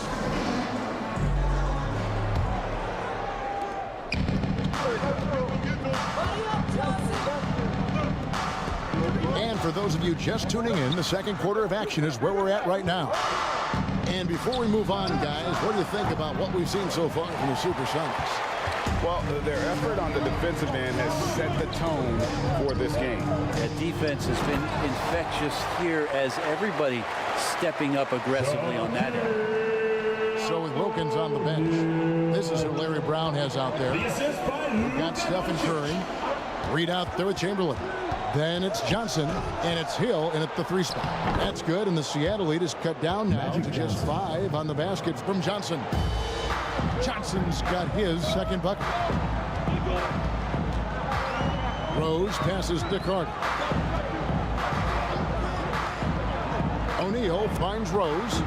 And for those of you just tuning in, the second quarter of action is where we're at right now. And before we move on, guys, what do you think about what we've seen so far from the Supersonics? Well, their effort on the defensive end has set the tone for this game. That defense has been infectious here as everybody stepping up aggressively on that end. So with Wilkins on the bench, this is who Larry Brown has out there. We've got Stephen Curry. Reed out there with Chamberlain. Then it's Johnson, and it's Hill in at the 3 spot. That's good, and the Seattle lead is cut down now to just 5 on the basket from Johnson. Johnson's got his second bucket. Rose passes to Carter. O'Neal finds Rose.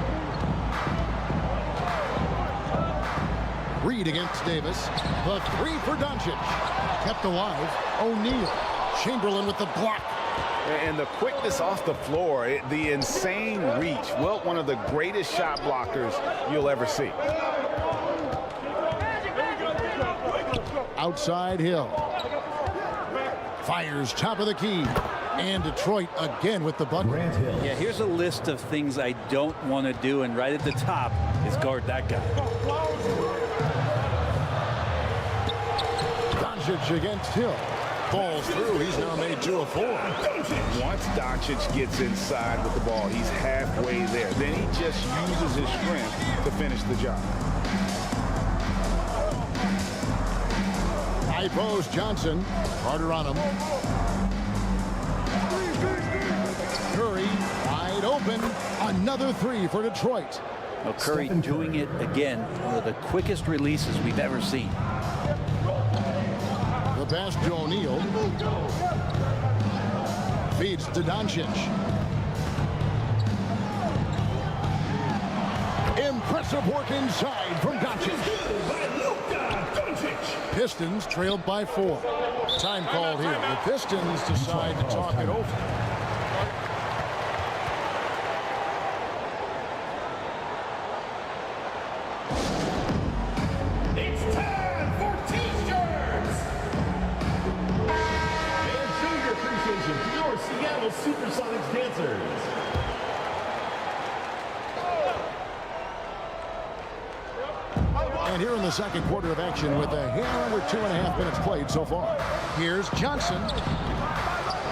Reed against Davis. The 3 for Doncic. Kept alive. O'Neal. Chamberlain with the block. And the quickness off the floor, the insane reach. Well, one of the greatest shot blockers you'll ever see. Outside Hill. Fires top of the key. And Detroit again with the bucket. Yeah, here's a list of things I don't want to do, and right at the top is guard that guy. Doncic against Hill. Falls through. He's now made 2 of 4. Once Doncic gets inside with the ball, he's halfway there. Then he just uses his strength to finish the job. High post Johnson. Carter on him. Curry wide open. Another 3 for Detroit. Now Curry doing it again. One of the quickest releases we've ever seen. The pass to O'Neal. Feeds to Doncic. Impressive work inside from Doncic. Pistons trailed by 4. Time called here. The Pistons decide to talk it over. And here in the second quarter of action with a hair under 2.5 minutes played so far. Here's Johnson.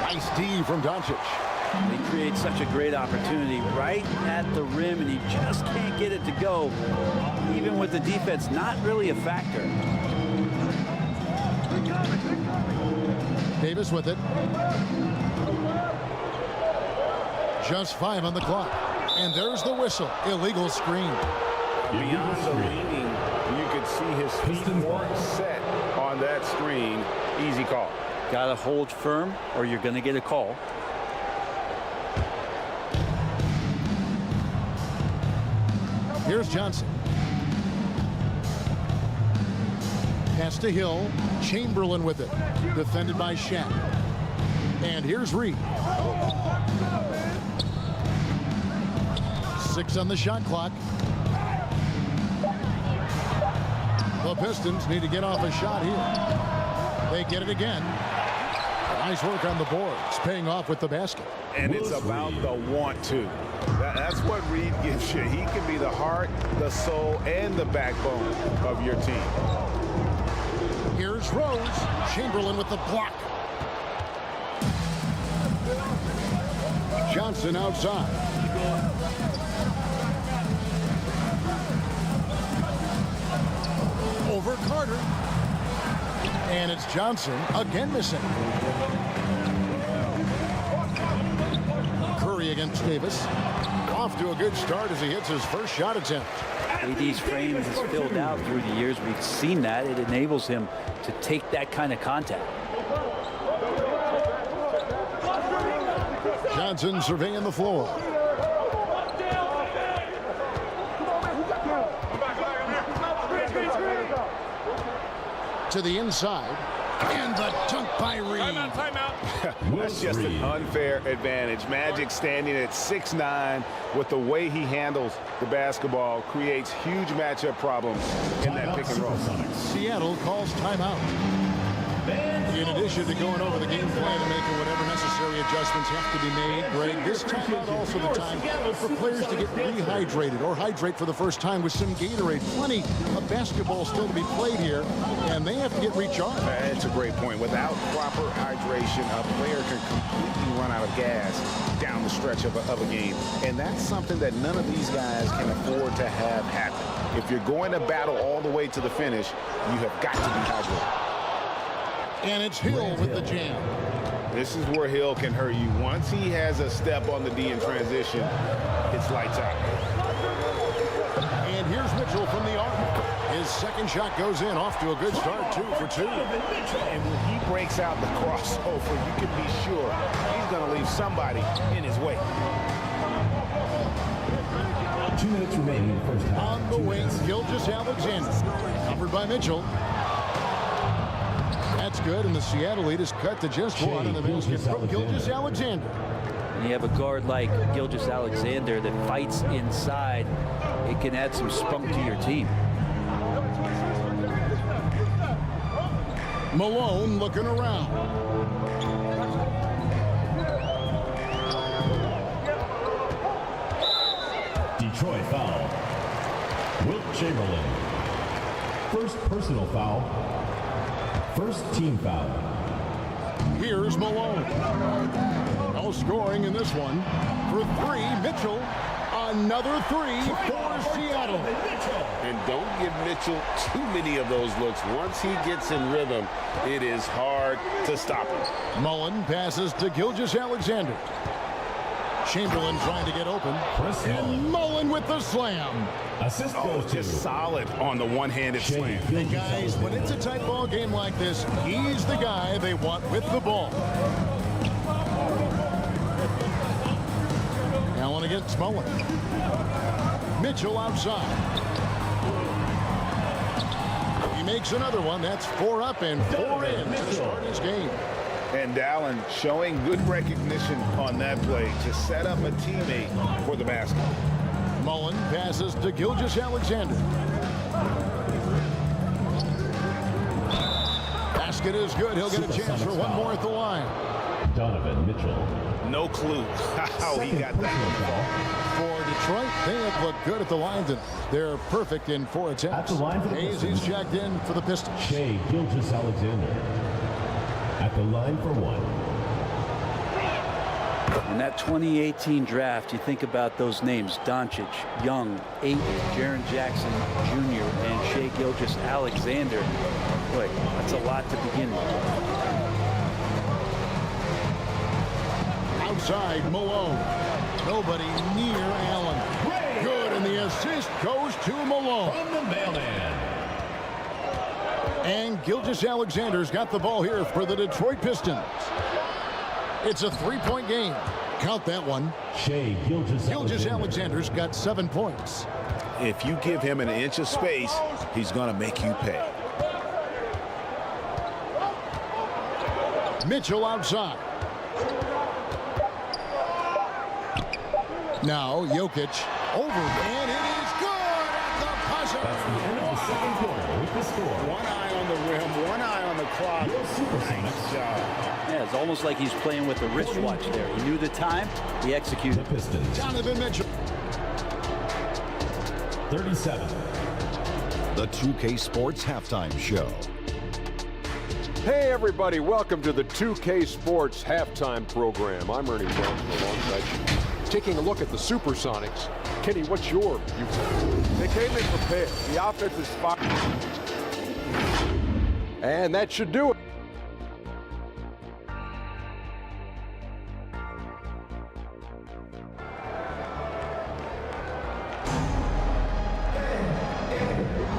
Nice D from Doncic. He creates such a great opportunity right at the rim, and he just can't get it to go. Even with the defense not really a factor. Davis with it. Just 5 on the clock. And there's the whistle. Illegal screen. Beyond the leaning, you could see his feet weren't set on that screen. Easy call. Got to hold firm or you're going to get a call. Here's Johnson. Pass to Hill. Chamberlain with it. Defended by Shaq. And here's Reed. 6 on the shot clock. The Pistons need to get off a shot here. They get it again. Nice work on the boards, paying off with the basket. And it's about the want to. That's what Reed gives you. He can be the heart, the soul, and the backbone of your team. Here's Rose. Chamberlain with the block. Johnson outside. Over Carter. And it's Johnson again missing. Curry against Davis. Off to a good start as he hits his first shot attempt. AD's frame is filled out through the years. We've seen that. It enables him to take that kind of contact. Johnson surveying the floor. To the inside. And the dunk by Reed. That's just an unfair advantage. Magic standing at 6'9", with the way he handles the basketball, creates huge matchup problems in that pick and roll. Seattle calls timeout. In addition to going over the game plan and making whatever necessary adjustments have to be made, Greg, this timeout also the time for players to get rehydrated or hydrate for the first time with some Gatorade. Plenty of basketball still to be played here, and they have to get recharged. That's a great point. Without proper hydration, a player can completely run out of gas down the stretch of a game. And that's something that none of these guys can afford to have happen. If you're going to battle all the way to the finish, you have got to be hydrated. And it's Hill with the jam. This is where Hill can hurt you. Once he has a step on the D in transition, it's lights out. And here's Mitchell from the arc. His second shot goes in, off to a good start, 2 for 2. And when he breaks out the crossover, you can be sure he's going to leave somebody in his way. 2 minutes remaining in the first half. On the wing, Gilgeous-Alexander. Covered by Mitchell. That's good, and the Seattle lead is cut to just 1 on the basket from Gilgeous-Alexander. And you have a guard like Gilgeous-Alexander that fights inside. It can add some spunk to your team. Malone looking around. Detroit foul. Wilt Chamberlain. First personal foul. First team foul. Here's Malone. No scoring in this one. For 3, Mitchell. Another 3 for Seattle. And don't give Mitchell too many of those looks. Once he gets in rhythm, it is hard to stop him. Mullen passes to Gilgeous-Alexander. Chamberlain trying to get open. And Mullen with the slam. Assist goes to just solid on the one-handed slam. Hey guys, when it's a tight ball game like this, he's the guy they want with the ball. Allen against Mullen. Mitchell outside. He makes another one. That's 4 up and 4 in to start his game. And Allen showing good recognition on that play to set up a teammate for the basket. Mullen passes to Gilgeous-Alexander. Basket is good. He'll get a chance for one more at the line. Donovan Mitchell. No clue how he got that ball. For Detroit, they have looked good at the line tonight. They're perfect in 4 attempts. At the line for the Hayes Pistons, is checked in for the Pistons. Shai Gilgeous-Alexander. At the line for 1. In that 2018 draft, you think about those names: Doncic, Young, Ayton, Jaren Jackson Jr., and Shai Gilgeous-Alexander. Boy, that's a lot to begin with. Outside, Malone. Nobody near Allen. Good, and the assist goes to Malone. From the mailman. And Gilgeous-Alexander's got the ball here for the Detroit Pistons. It's a 3-point game. Count that one. Shai Gilgeous-Alexander's got 7 points. If you give him an inch of space, he's going to make you pay. Mitchell outside. Now Jokic over, and it is good at the buzzer. That's the end of the second quarter with the score. One eye on the rim, one eye on the clock. Nice job. Yeah, it's almost like he's playing with a wristwatch there. He knew the time, he executed. The Pistons. Donovan Mitchell. 37. The 2K Sports Halftime Show. Hey everybody, welcome to the 2K Sports Halftime Program. I'm Ernie Johnson alongside you. Taking a look at the Supersonics. Kenny, what's your view? They came in prepared. The offense is fine. And that should do it.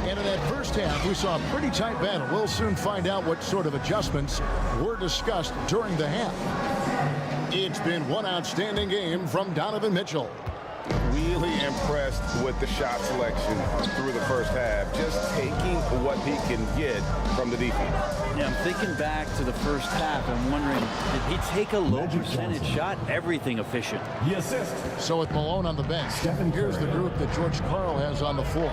And in that first half, we saw a pretty tight battle. We'll soon find out what sort of adjustments were discussed during the half. It's been one outstanding game from Donovan Mitchell. Really impressed with the shot selection through the first half. Just taking what he can get from the defense. Yeah, I'm thinking back to the first half. I'm wondering, did he take a low percentage shot? Everything efficient. The assist. So with Malone on the bench, here's the group that George Karl has on the floor.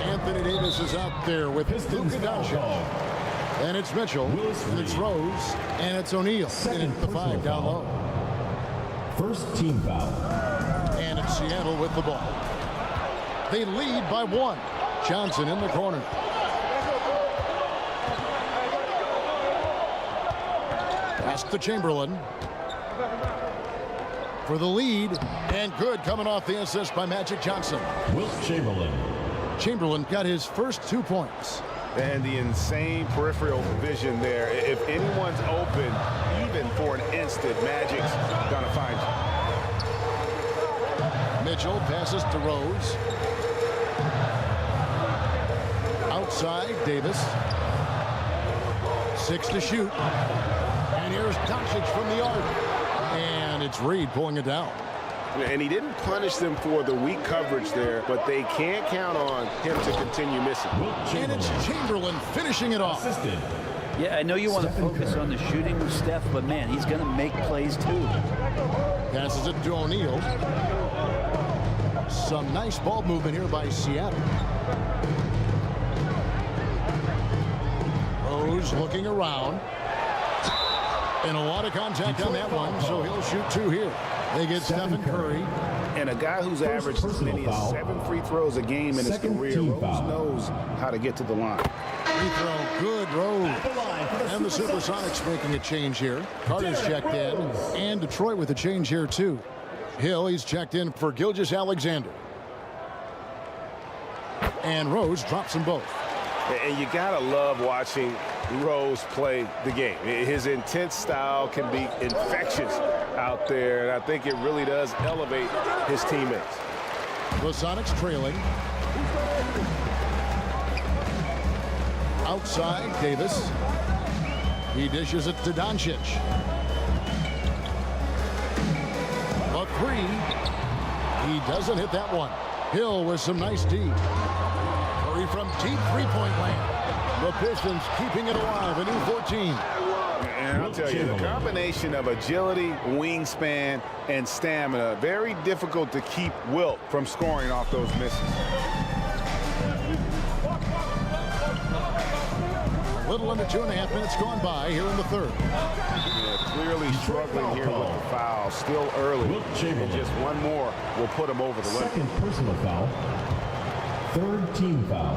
Anthony Davis is out there with Luka Doncic. And it's Mitchell, and it's Rose, and it's O'Neal. And it's the 5 down low. First team foul. And it's Seattle with the ball. They lead by 1. Johnson in the corner. Pass to Chamberlain. For the lead. And good coming off the assist by Magic Johnson. Wilt Chamberlain. Chamberlain got his first 2 points. And the insane peripheral vision there. If anyone's open, even for an instant, Magic's gonna find you. Mitchell passes to Rose. Outside, Davis. 6 to shoot. And here's Doncic from the arc. And it's Reed pulling it down. And he didn't punish them for the weak coverage there, but they can't count on him to continue missing. And it's Chamberlain finishing it off. Assisted. Yeah, I know you want to focus on the shooting with Steph, but man, he's going to make plays too. Passes it to O'Neal. Some nice ball movement here by Seattle. Rose looking around. And a lot of contact on that one, so he'll shoot 2 here. They get Stephen Curry. And a guy who's averaged as many as 7 free throws a game in his career, Rose knows how to get to the line. Free throw, good, Rose. And the Supersonics making a change here. Carter's checked in, and Detroit with a change here too. Hill, he's checked in for Gilgeous-Alexander. And Rose drops them both. And you gotta love watching Rose play the game. His intense style can be infectious out there, and I think it really does elevate his teammates. The Sonics trailing. Outside, Davis. He dishes it to Doncic. A 3. He doesn't hit that one. Hill with some nice D. Curry from deep 3-point land. The Pistons keeping it alive, a new 14. And I'll tell you, the combination of agility, wingspan, and stamina, very difficult to keep Wilt from scoring off those misses. Little under 2.5 minutes gone by here in the third. Yeah, clearly struggling here with the foul. Still early. And just one more will put him over the limit. Second personal foul. Third team foul.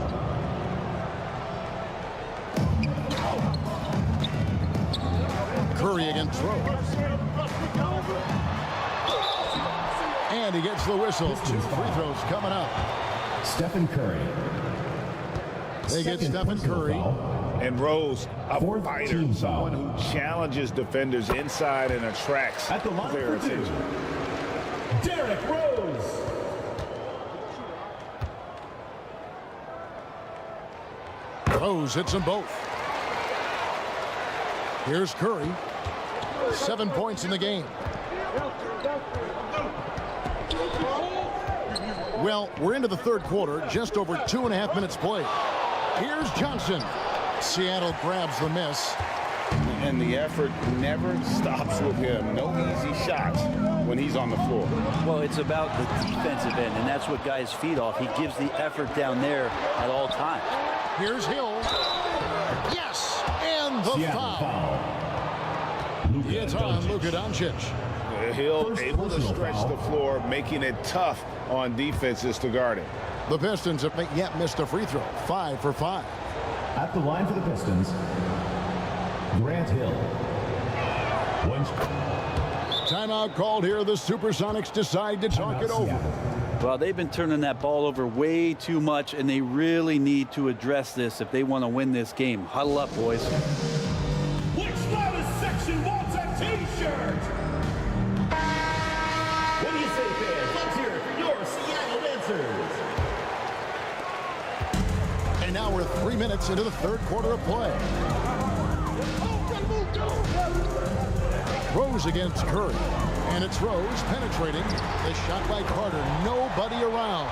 Curry against Rose. And he gets the whistle. 2 free throws coming up. Stephen Curry. They get Stephen Curry. And Rose, a Fourth fighter, team someone foul. who challenges defenders inside and attracts At the line their for 2. attention. Derrick Rose. Rose hits them both. Here's Curry. 7 points in the game. Well, we're into the third quarter, just over 2.5 minutes played. Here's Johnson. Seattle grabs the miss. And the effort never stops with him. No easy shots when he's on the floor. Well, it's about the defensive end, and that's what guys feed off. He gives the effort down there at all times. Here's Hill. Yes, and the Seattle foul. It's on Luka Doncic. Hill First able to personal stretch foul. the floor, making it tough on defenses to guard him. The Pistons have not yet missed a free throw. 5 for 5. At the line for the Pistons, Grant Hill. Timeout called here. The Supersonics decide to talk it over. Well, they've been turning that ball over way too much, and they really need to address this if they want to win this game. Huddle up, boys. Which loudest section wants a T-shirt? What do you say, fans? Let's hear it for your Seattle dancers. And now we're 3 minutes into the third quarter of play. Rose against Curry. And it's Rose penetrating. The shot by Carter. Nobody around.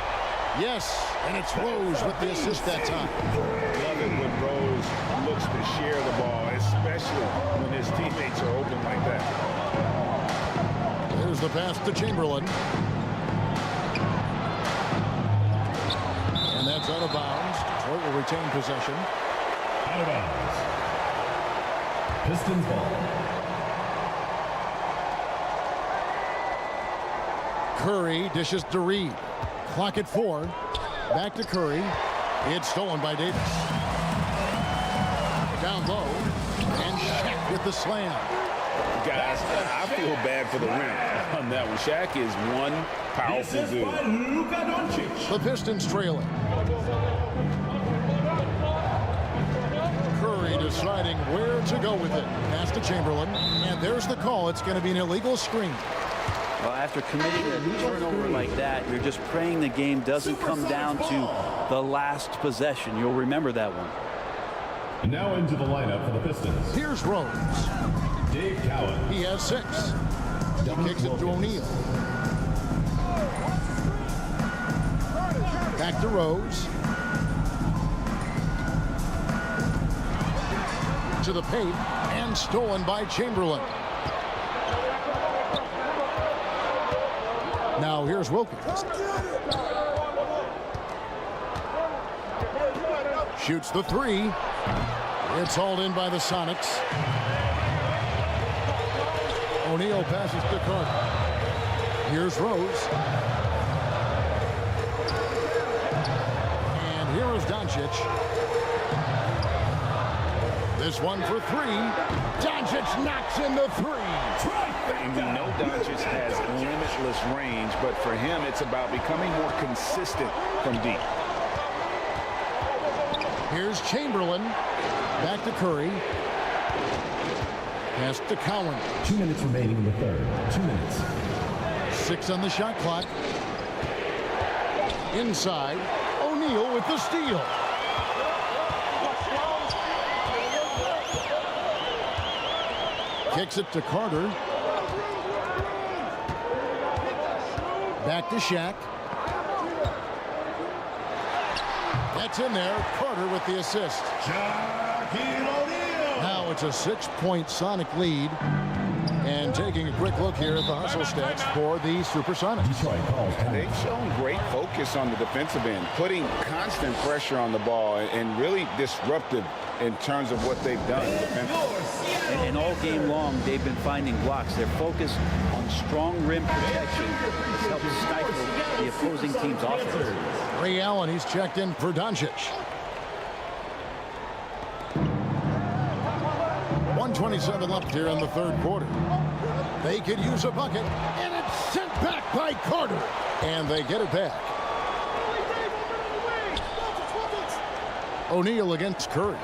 Yes, and it's Rose with the assist that time. Love it when Rose looks to share the ball, especially when his teammates are open like that. There's the pass to Chamberlain. And that's out of bounds. Detroit will retain possession. Out of bounds. Pistons ball. Curry dishes to Reed. Clock at 4. Back to Curry. It's stolen by Davis. Down low. And Shaq with the slam. Guys, I feel bad for the rim on that one. Shaq is one powerful dude. The Pistons trailing. Curry deciding where to go with it. Pass to Chamberlain. And there's the call. It's going to be an illegal screen. Well, after committing a turnover like that, you're just praying the game doesn't come down to the last possession. You'll remember that one. And now into the lineup for the Pistons. Here's Rose. Dave Cowan. He has 6. He kicks it to O'Neal. Back to Rose. To the paint. And stolen by Chamberlain. Now here's Wilkins. Shoots the 3. It's hauled in by the Sonics. O'Neal passes to Carter. Here's Rose. And here is Doncic. This one for 3. Doncic knocks in the 3. And we know Doncic has limitless range, but for him, it's about becoming more consistent from deep. Here's Chamberlain. Back to Curry. Pass to Cowan. 2 minutes remaining in the third. 2 minutes. 6 on the shot clock. Inside. O'Neal with the steal. Kicks it to Carter. Back to Shaq. That's in there. Carter with the assist. Now it's a 6-point Sonic lead. And taking a quick look here at the hustle stats for the Supersonics. They've shown great focus on the defensive end, putting constant pressure on the ball and really disruptive in terms of what they've done defensively. And all game long, they've been finding blocks. They're focused on strong rim protection. It's helped stifle the opposing team's offense. Ray Allen, he's checked in for Doncic. 1:27 left here in the third quarter. They could use a bucket, and it's sent back by Carter. And they get it back. O'Neal against Curry.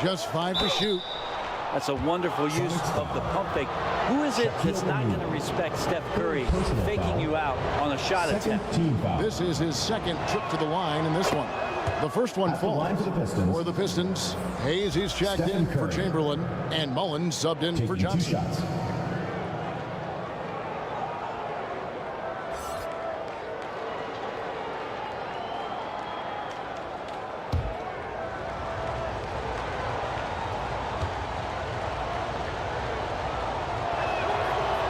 Just 5 to shoot. That's a wonderful use of the pump fake. Who is it that's not going to respect Steph Curry faking you out on a shot attempt? This is his second trip to the line in this one. The first one falls for the Pistons. Hayes, he's checked in for Chamberlain, and Mullins subbed in for Johnson.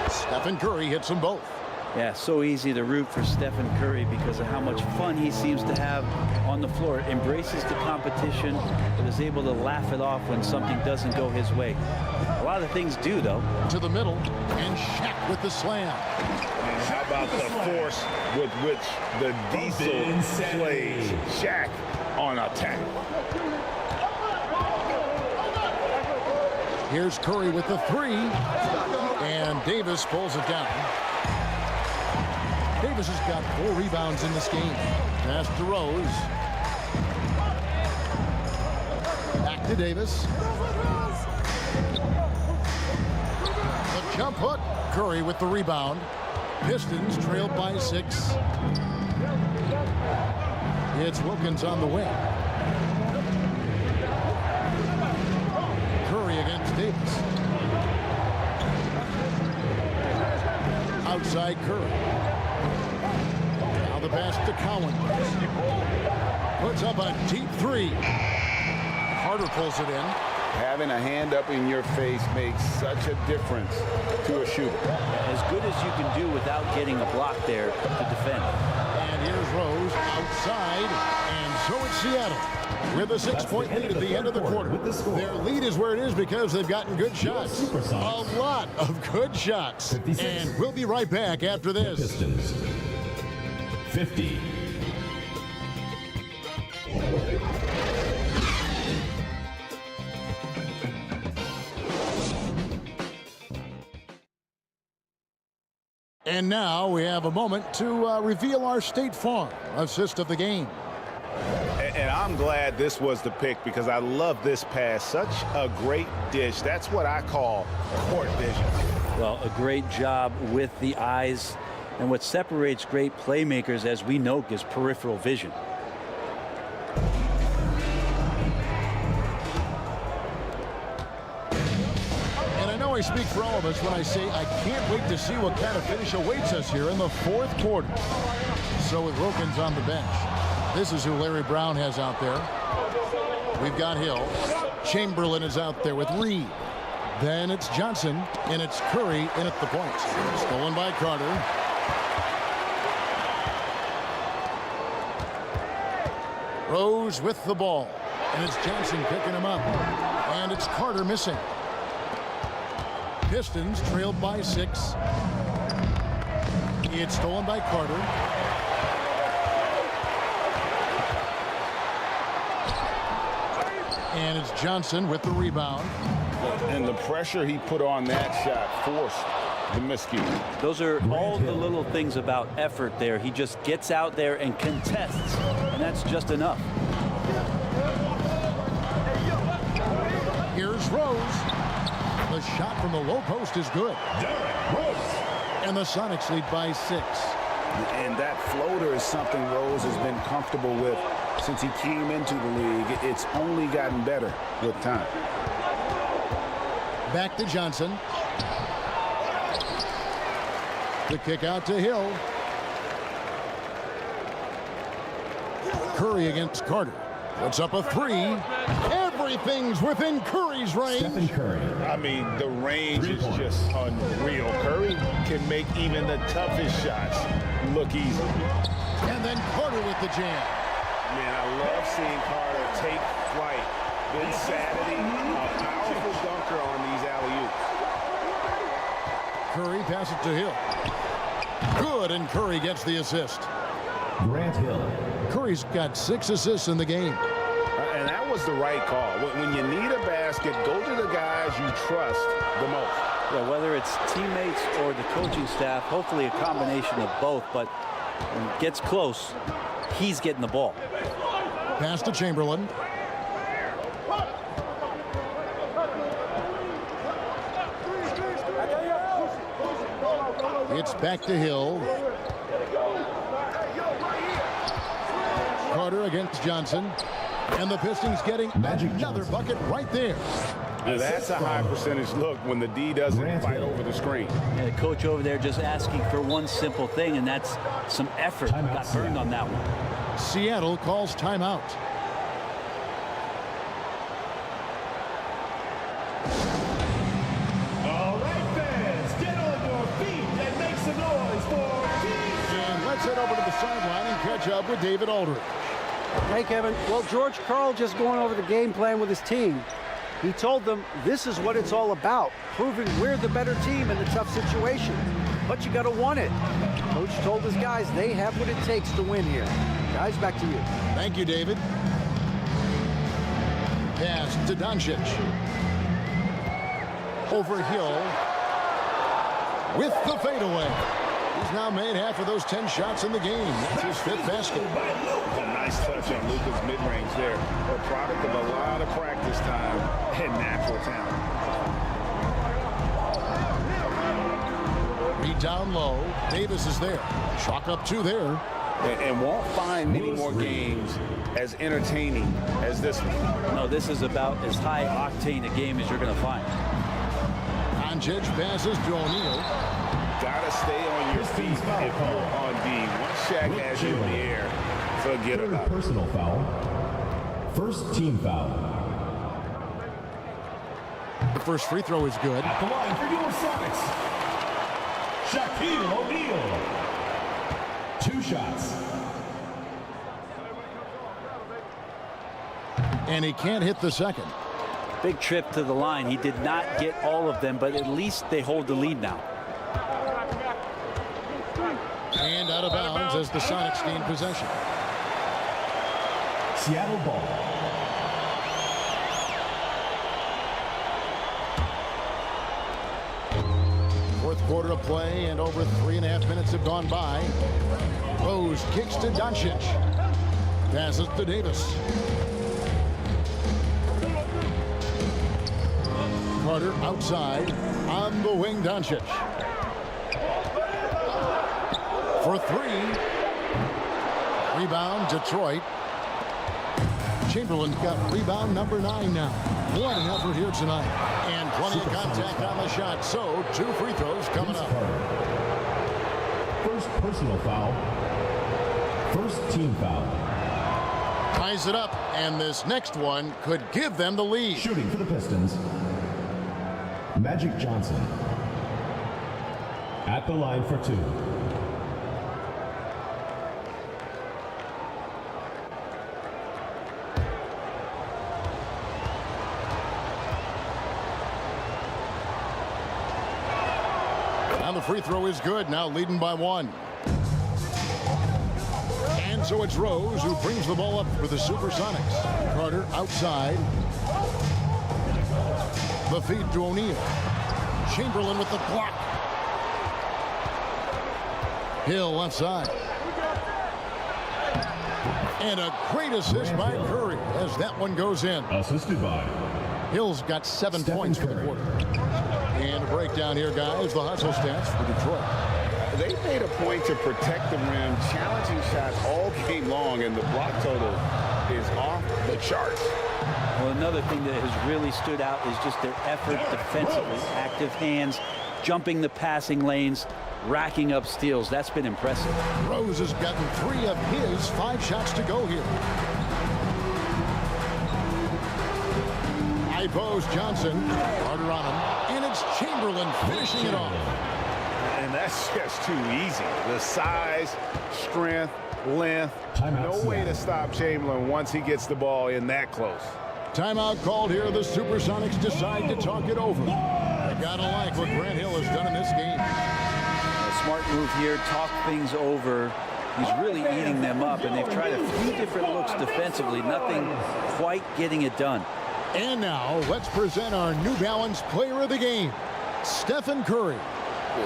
Stephen Curry hits them both. Yeah, so easy to root for Stephen Curry because of how much fun he seems to have on the floor. Embraces the competition, but is able to laugh it off when something doesn't go his way. A lot of things do, though. To the middle, and Shaq with the slam. And how about the force with which the Diesel plays Shaq on attack? Here's Curry with the three, and Davis pulls it down. Davis has got 4 rebounds in this game. Pass to Rose. Back to Davis. The jump hook. Curry with the rebound. Pistons trailed by 6. It's Wilkins on the wing. Curry against Davis. Outside Curry. The pass to Cowan. Puts up a deep 3. Carter pulls it in. Having a hand up in your face makes such a difference to a shooter. As good as you can do without getting a block there to defend. And here's Rose outside. And so it's Seattle with a 6-point lead at the end of the quarter. Their lead is where it is because they've gotten good shots. A lot of good shots. And we'll be right back after this. 50. And now we have a moment to reveal our State Farm assist of the game. And I'm glad this was the pick because I love this pass. Such a great dish. That's what I call court vision. Well, a great job with the eyes. And what separates great playmakers, as we know, is peripheral vision. And I know I speak for all of us when I say I can't wait to see what kind of finish awaits us here in the fourth quarter. So with Wilkins on the bench, this is who Larry Brown has out there. We've got Hill. Chamberlain is out there with Reed. Then it's Johnson, and it's Curry in at the point. Stolen by Carter. Rose with the ball, and it's Johnson picking him up, and it's Carter missing. Pistons trailed by 6. It's stolen by Carter. And it's Johnson with the rebound. And the pressure he put on that shot forced the miscue. Those are all the little things about effort there. He just gets out there and contests, and that's just enough. Here's Rose. The shot from the low post is good. And the Sonics lead by 6. And that floater is something Rose has been comfortable with since he came into the league. It's only gotten better with time. Back to Johnson. The kick out to Hill. Curry against Carter. Puts up a 3. Everything's within Curry's range. Stephen Curry. I mean, the range is just unreal. Curry can make even the toughest shots look easy. And then Carter with the jam. Man, I love seeing Carter take flight. Good Saturday, a powerful dunker on these alley-oops. Curry passes to Hill. Good, and Curry gets the assist. Grant Hill. Curry's got 6 assists in the game. And that was the right call. When you need a basket, go to the guys you trust the most. Yeah, whether it's teammates or the coaching staff, hopefully a combination of both, but when it gets close, he's getting the ball. Pass to Chamberlain. It's back to Hill. Carter against Johnson. And the Pistons getting another bucket right there. Now that's a high percentage look when the D doesn't fight over the screen. And the coach over there just asking for one simple thing, and that's some effort. Got burned on that one. Seattle calls timeout. All right, fans, get on your feet and make some noise for And let's head over to the sideline and catch up with David Aldridge. Hey, Kevin. Well, George Karl just going over the game plan with his team. He told them this is what it's all about, proving we're the better team in the tough situation. But you got to want it. Coach told his guys they have what it takes to win here. Guys, back to you. Thank you, David. Pass to Doncic. Over Hill. With the fadeaway. He's now made half of those 10 shots in the game. That's his 5th basket. A nice touch on Luka's mid-range there. A product of a lot of practice time and natural talent. Beat down low. Davis is there. Chalk up 2 there. And won't find many more games as entertaining as this one. No, this is about as high octane a game as you're going to find. Doncic passes to O'Neal. Gotta stay on your feet if you're on D. Once Shaq has you in the air, forget about it. Personal foul. First team foul. The first free throw is good. At the line for your Sonics, Shaquille O'Neal. 2 shots. And he can't hit the second. Big trip to the line. He did not get all of them, but at least they hold the lead now. And out of bounds as the Sonics gain possession. Seattle ball. Fourth quarter of play, and over 3.5 minutes have gone by. Rose kicks to Doncic. Passes to Davis. Carter outside. On the wing, Doncic. For 3. Rebound, Detroit. Chamberlain got rebound number 9 now. What an effort here tonight. And plenty of contact on the shot. So 2 free throws coming up. First personal foul. First team foul. Ties it up, and this next one could give them the lead. Shooting for the Pistons, Magic Johnson. At the line for 2. And the free throw is good, now leading by 1. And so it's Rose who brings the ball up for the Supersonics. Carter outside. The feed to O'Neal. Chamberlain with the block. Hill left side. And a great assist by Curry as that one goes in. Assisted by Hill's got 7 points for the quarter. And a breakdown here, guys. The hustle stats for Detroit. They made a point to protect the rim, challenging shots all game long, and the block total is off the charts. Well, another thing that has really stood out is just their effort defensively. Active hands, jumping the passing lanes, racking up steals. That's been impressive. Rose has gotten 3 of his 5 shots to go here. goes Johnson. Carter on him. And it's Chamberlain finishing it off. And that's just too easy. The size, strength, length. No way to stop Chamberlain once he gets the ball in that close. Timeout called here. The Supersonics decide to talk it over. They gotta like what Grant Hill has done in this game. A smart move here, talk things over. He's really eating them up, and they've tried a few different looks defensively. Nothing quite getting it done. And now, let's present our New Balance Player of the Game, Stephen Curry.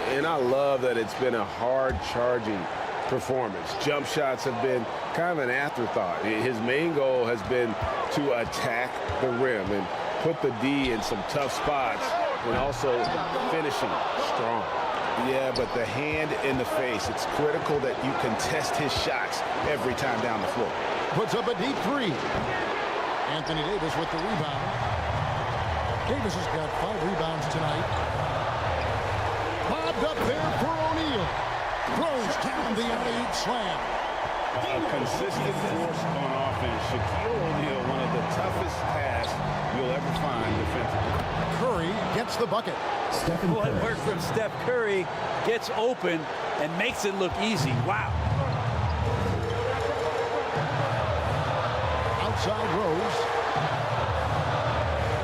And I love that it's been a hard-charging performance. Jump shots have been kind of an afterthought. His main goal has been to attack the rim and put the D in some tough spots and also finishing strong. Yeah, but the hand in the face, it's critical that you contest his shots every time down the floor. Puts up a deep three. Anthony Davis with the rebound. Davis has got 5 rebounds tonight. Bobbed up there for O'Neal. Throws down the alley-oop slam. A consistent force on offense. Shaquille O'Neal, one of the toughest tasks you'll ever find defensively. Curry gets the bucket. What work from Steph Curry, gets open and makes it look easy. Wow. Outside Rose.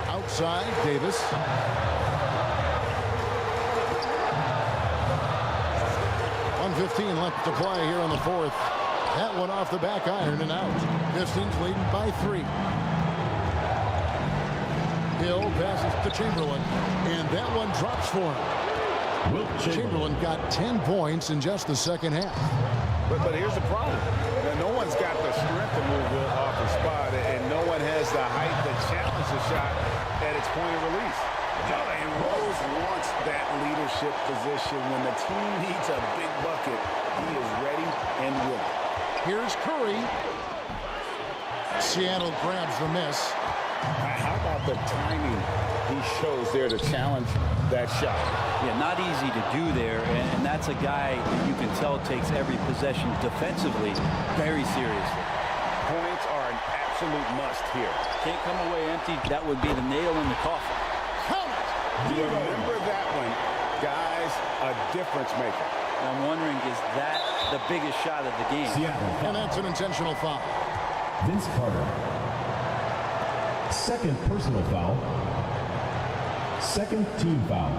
Outside Davis. .115 left to play here in the fourth. That one off the back iron and out. Pistons leading by 3. Hill passes to Chamberlain, and that one drops for him. Chamberlain got 10 points in just the second half. But here's the problem. No one's got the strength to move Will off the spot, and no one has the height to challenge the shot at its point of release. And Rose wants that leadership position. When the team needs a big bucket, he is ready and willing. Here's Curry. Seattle grabs the miss. How about the timing he shows there to challenge that shot? Yeah, not easy to do there, and that's a guy you can tell takes every possession defensively very seriously. Points are an absolute must here. Can't come away empty. That would be the nail in the coffin. Remember that one, guys, a difference maker. I'm wondering, is that the biggest shot of the game? And that's an intentional foul. Vince Carter. Second personal foul. Second team foul.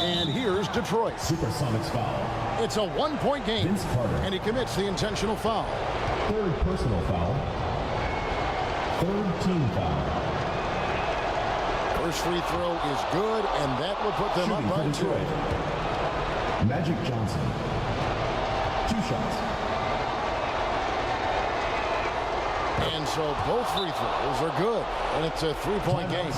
And here's Detroit. Supersonics foul. It's a 1-point game. Vince Carter. And he commits the intentional foul. Third personal foul. Third team foul. First free throw is good, and that will put them up by 2. Magic Johnson. 2 shots. And so both free throws are good, and it's a 3-point game.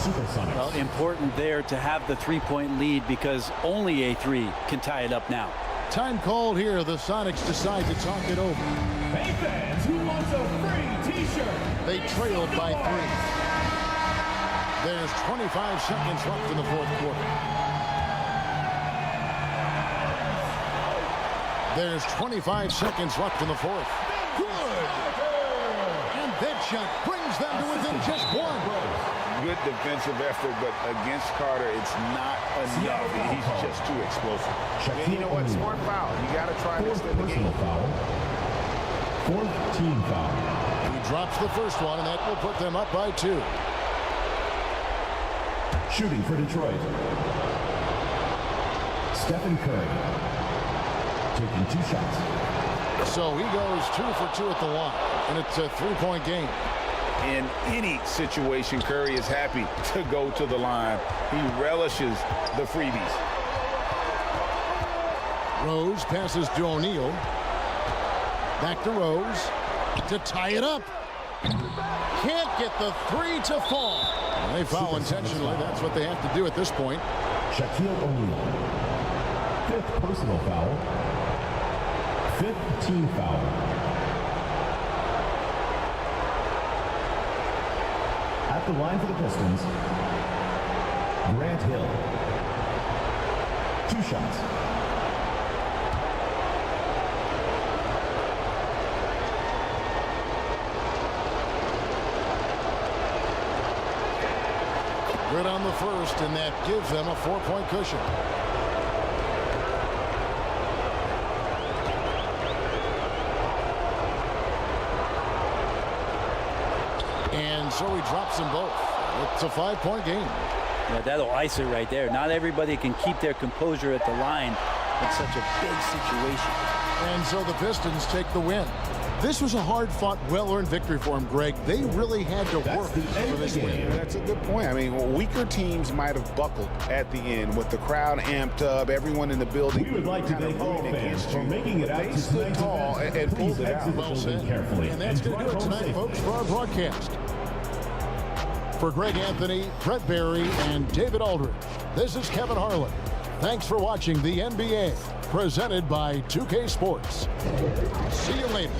Well, important there to have the 3-point lead because only a 3 can tie it up now. Time called here. The Sonics decide to talk it over. Hey fans, who wants a free t-shirt? They trailed by 3. There's 25 seconds left in the fourth quarter. There's 25 seconds left in the fourth. Good! And that shot brings them to within just 1. Good defensive effort, but against Carter, it's not enough. He's just too explosive. And you know what? Smart foul. You got to try and extend the game. Foul. Fourth team foul. He drops the first one, and that will put them up by 2. Shooting for Detroit. Stephen Curry. Taking 2 shots. So he goes 2 for 2 at the line, and it's a 3-point game. In any situation, Curry is happy to go to the line. He relishes the freebies. Rose passes to O'Neal. Back to Rose to tie it up. Can't get the 3 to fall. And they foul intentionally. That's what they have to do at this point. Shaquille O'Neal. 5th personal foul. 5th team foul. At the line for the Pistons, Grant Hill. 2 shots. Good on the first, and that gives them a 4-point cushion. And so he drops them both. It's a 5-point game. Yeah, that'll ice it right there. Not everybody can keep their composure at the line in such a big situation. And so the Pistons take the win. This was a hard-fought, well-earned victory for him, Greg. They really had to work for this win. That's a good point. I mean, weaker teams might have buckled at the end with the crowd amped up, everyone in the building. We would like to thank all fans for making it out to stood tall and pulled it out. Well said. And that's going to do it tonight, folks, for our broadcast. For Greg Anthony, Brett Barry, and David Aldridge, this is Kevin Harlan. Thanks for watching the NBA, presented by 2K Sports. See you later.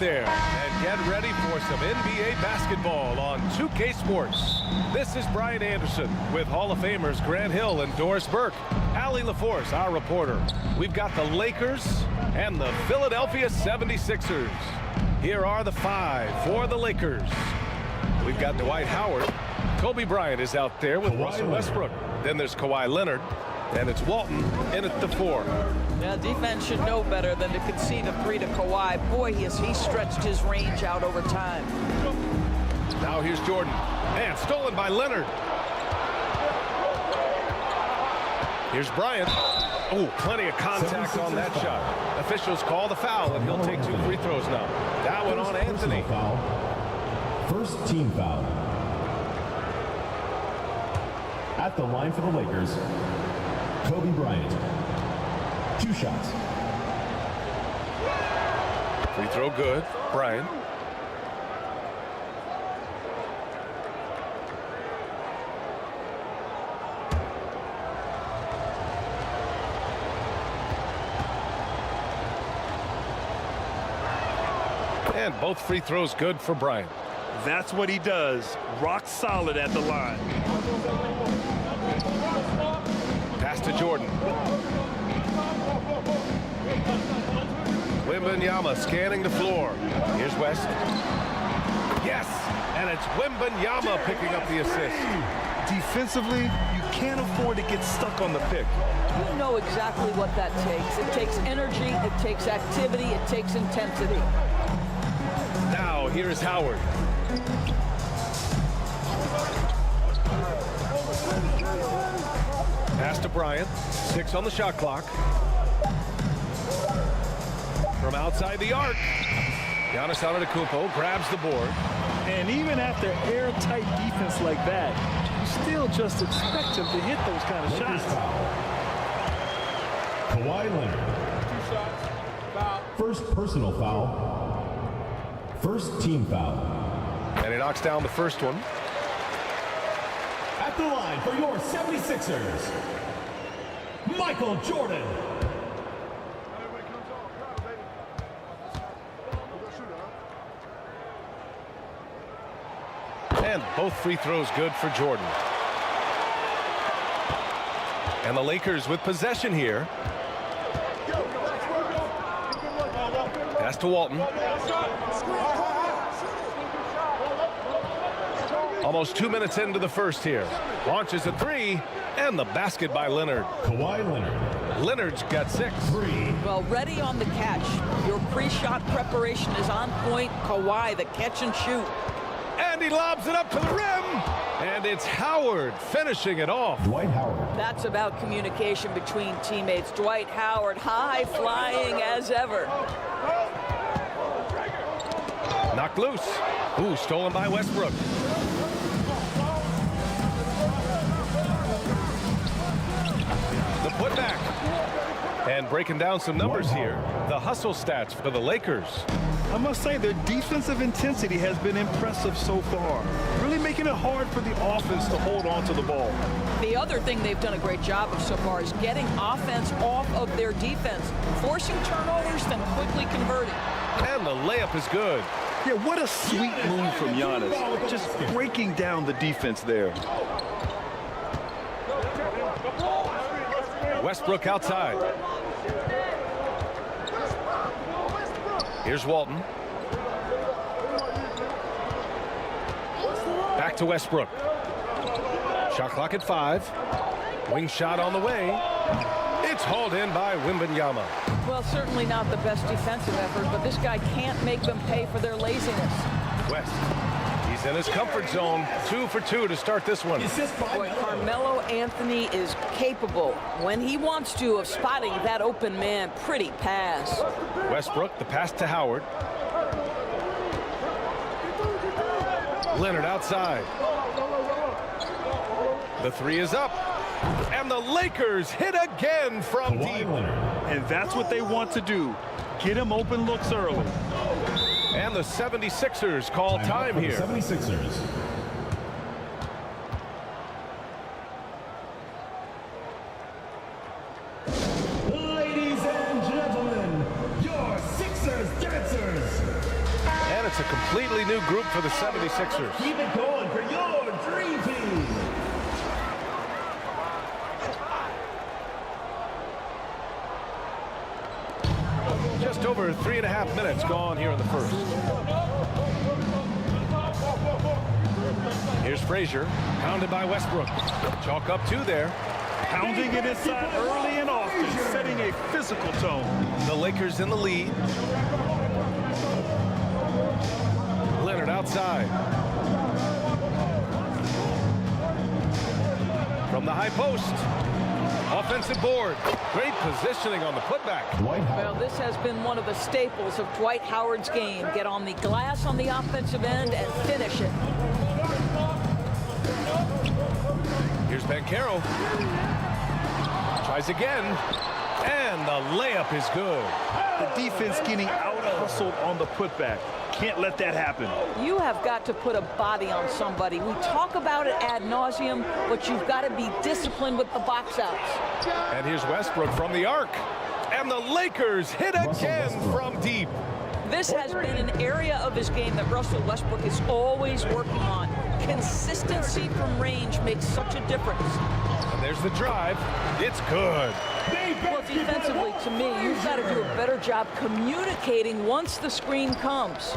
there and get ready for some NBA basketball on 2K Sports. This is Brian Anderson with Hall of Famers Grant Hill and Doris Burke. Allie LaForce, our reporter. We've got the Lakers and the Philadelphia 76ers. Here are the 5 for the Lakers. We've got Dwight Howard. Kobe Bryant is out there with Russell Westbrook. Then there's Kawhi Leonard. And it's Walton in at the 4. Yeah, defense should know better than to concede a 3 to Kawhi. Boy, he stretched his range out over time. Now here's Jordan. And stolen by Leonard. Here's Bryant. Oh, plenty of contact on that shot. Officials call the foul, and he'll take 2 free throws now. That one on Anthony. First team foul. At the line for the Lakers, Kobe Bryant. 2 shots. Free throw good. Bryant. And both free throws good for Bryant. That's what he does. Rock solid at the line. Pass to Jordan. Wembanyama scanning the floor. Here's West. Yes! And it's Wembanyama picking up the assist. Defensively, you can't afford to get stuck on the pick. You know exactly what that takes. It takes energy, it takes activity, it takes intensity. Now, here's Howard. Pass to Bryant. 6 on the shot clock. From outside the arc, Giannis Antetokounmpo grabs the board. And even after airtight defense like that, you still just expect him to hit those kind of shots. Kawhi Leonard. First personal foul. First team foul. And he knocks down the first one. At the line for your 76ers, Michael Jordan. And both free throws good for Jordan. And the Lakers with possession here. Pass to Walton. Almost 2 minutes into the first here. Launches a 3, and the basket by Leonard. Kawhi Leonard. Leonard's got 6. Well, ready on the catch. Your pre-shot preparation is on point. Kawhi, the catch and shoot. And he lobs it up to the rim. And it's Howard finishing it off. Dwight Howard. That's about communication between teammates. Dwight Howard, high flying as ever. Knocked loose. Ooh, stolen by Westbrook. The putback. And breaking down some numbers here. The hustle stats for the Lakers. I must say their defensive intensity has been impressive so far. Really making it hard for the offense to hold on to the ball. The other thing they've done a great job of so far is getting offense off of their defense, forcing turnovers, then quickly converting. And the layup is good. Yeah, what a sweet move from Giannis. Just breaking down the defense there. Westbrook outside. Here's Walton. Back to Westbrook. Shot clock at 5. Wing shot on the way. It's hauled in by Wembanyama. Well, certainly not the best defensive effort, but this guy can't make them pay for their laziness. West. He's in his comfort zone. 2 for 2 to start this one. Boy, Carmelo Anthony is capable, when he wants to, of spotting that open man. Pretty pass. Westbrook, the pass to Howard. Leonard outside. The 3 is up. And the Lakers hit again from deep. And that's what they want to do. Get him open looks early. And the 76ers call time here. 76ers. Ladies and gentlemen, your Sixers dancers. group for the 76ers. Keep it going for your dream team. Just over 3.5 minutes gone here in the first. Here's Frazier, pounded by Westbrook. Chalk up 2 there. Pounding it inside early and often, setting a physical tone. The Lakers in the lead. Leonard outside. From the high post. Offensive board. Great positioning on the putback. Well, this has been one of the staples of Dwight Howard's game. Get on the glass on the offensive end and finish it. Here's Banchero. Tries again. And the layup is good. The defense getting out-hustled on the putback. Can't let that happen. You have got to put a body on somebody. We talk about it ad nauseum, but you've got to be disciplined with the box outs. And here's Westbrook from the arc. And the Lakers hit again from deep. This has been an area of his game that Russell Westbrook is always working on. Consistency from range makes such a difference. And there's the drive. It's good. Well, defensively, to me, you've got to do a better job communicating once the screen comes.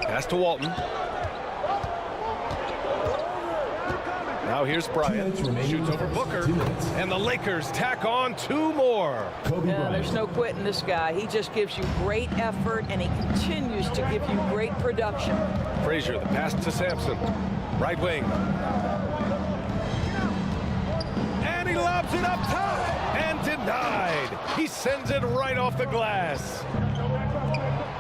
Pass to Walton. Now here's Bryant. Shoots over Booker. And the Lakers tack on 2 more. Yeah, there's no quitting this guy. He just gives you great effort, and he continues to give you great production. Frazier, the pass to Sampson. Right wing. And he lobs it up top. And denied. He sends it right off the glass.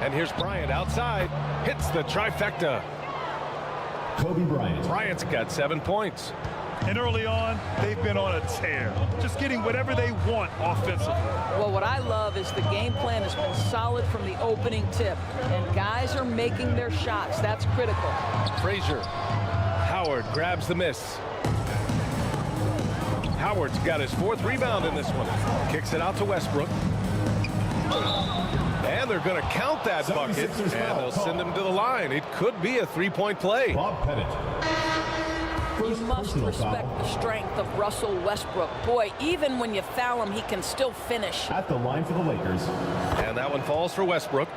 And here's Bryant outside. Hits the trifecta. Kobe Bryant. Bryant's got 7 points. And early on, they've been on a tear. Just getting whatever they want offensively. Well, what I love is the game plan has been solid from the opening tip. And guys are making their shots. That's critical. Frazier. Howard grabs the miss. Howard's got his 4th rebound in this one. Kicks it out to Westbrook. And they're going to count that bucket, and they'll send him to the line. It could be a 3-point play. Bob Pettit. You must respect the strength of Russell Westbrook. Boy, even when you foul him, he can still finish. At the line for the Lakers. And that one falls for Westbrook.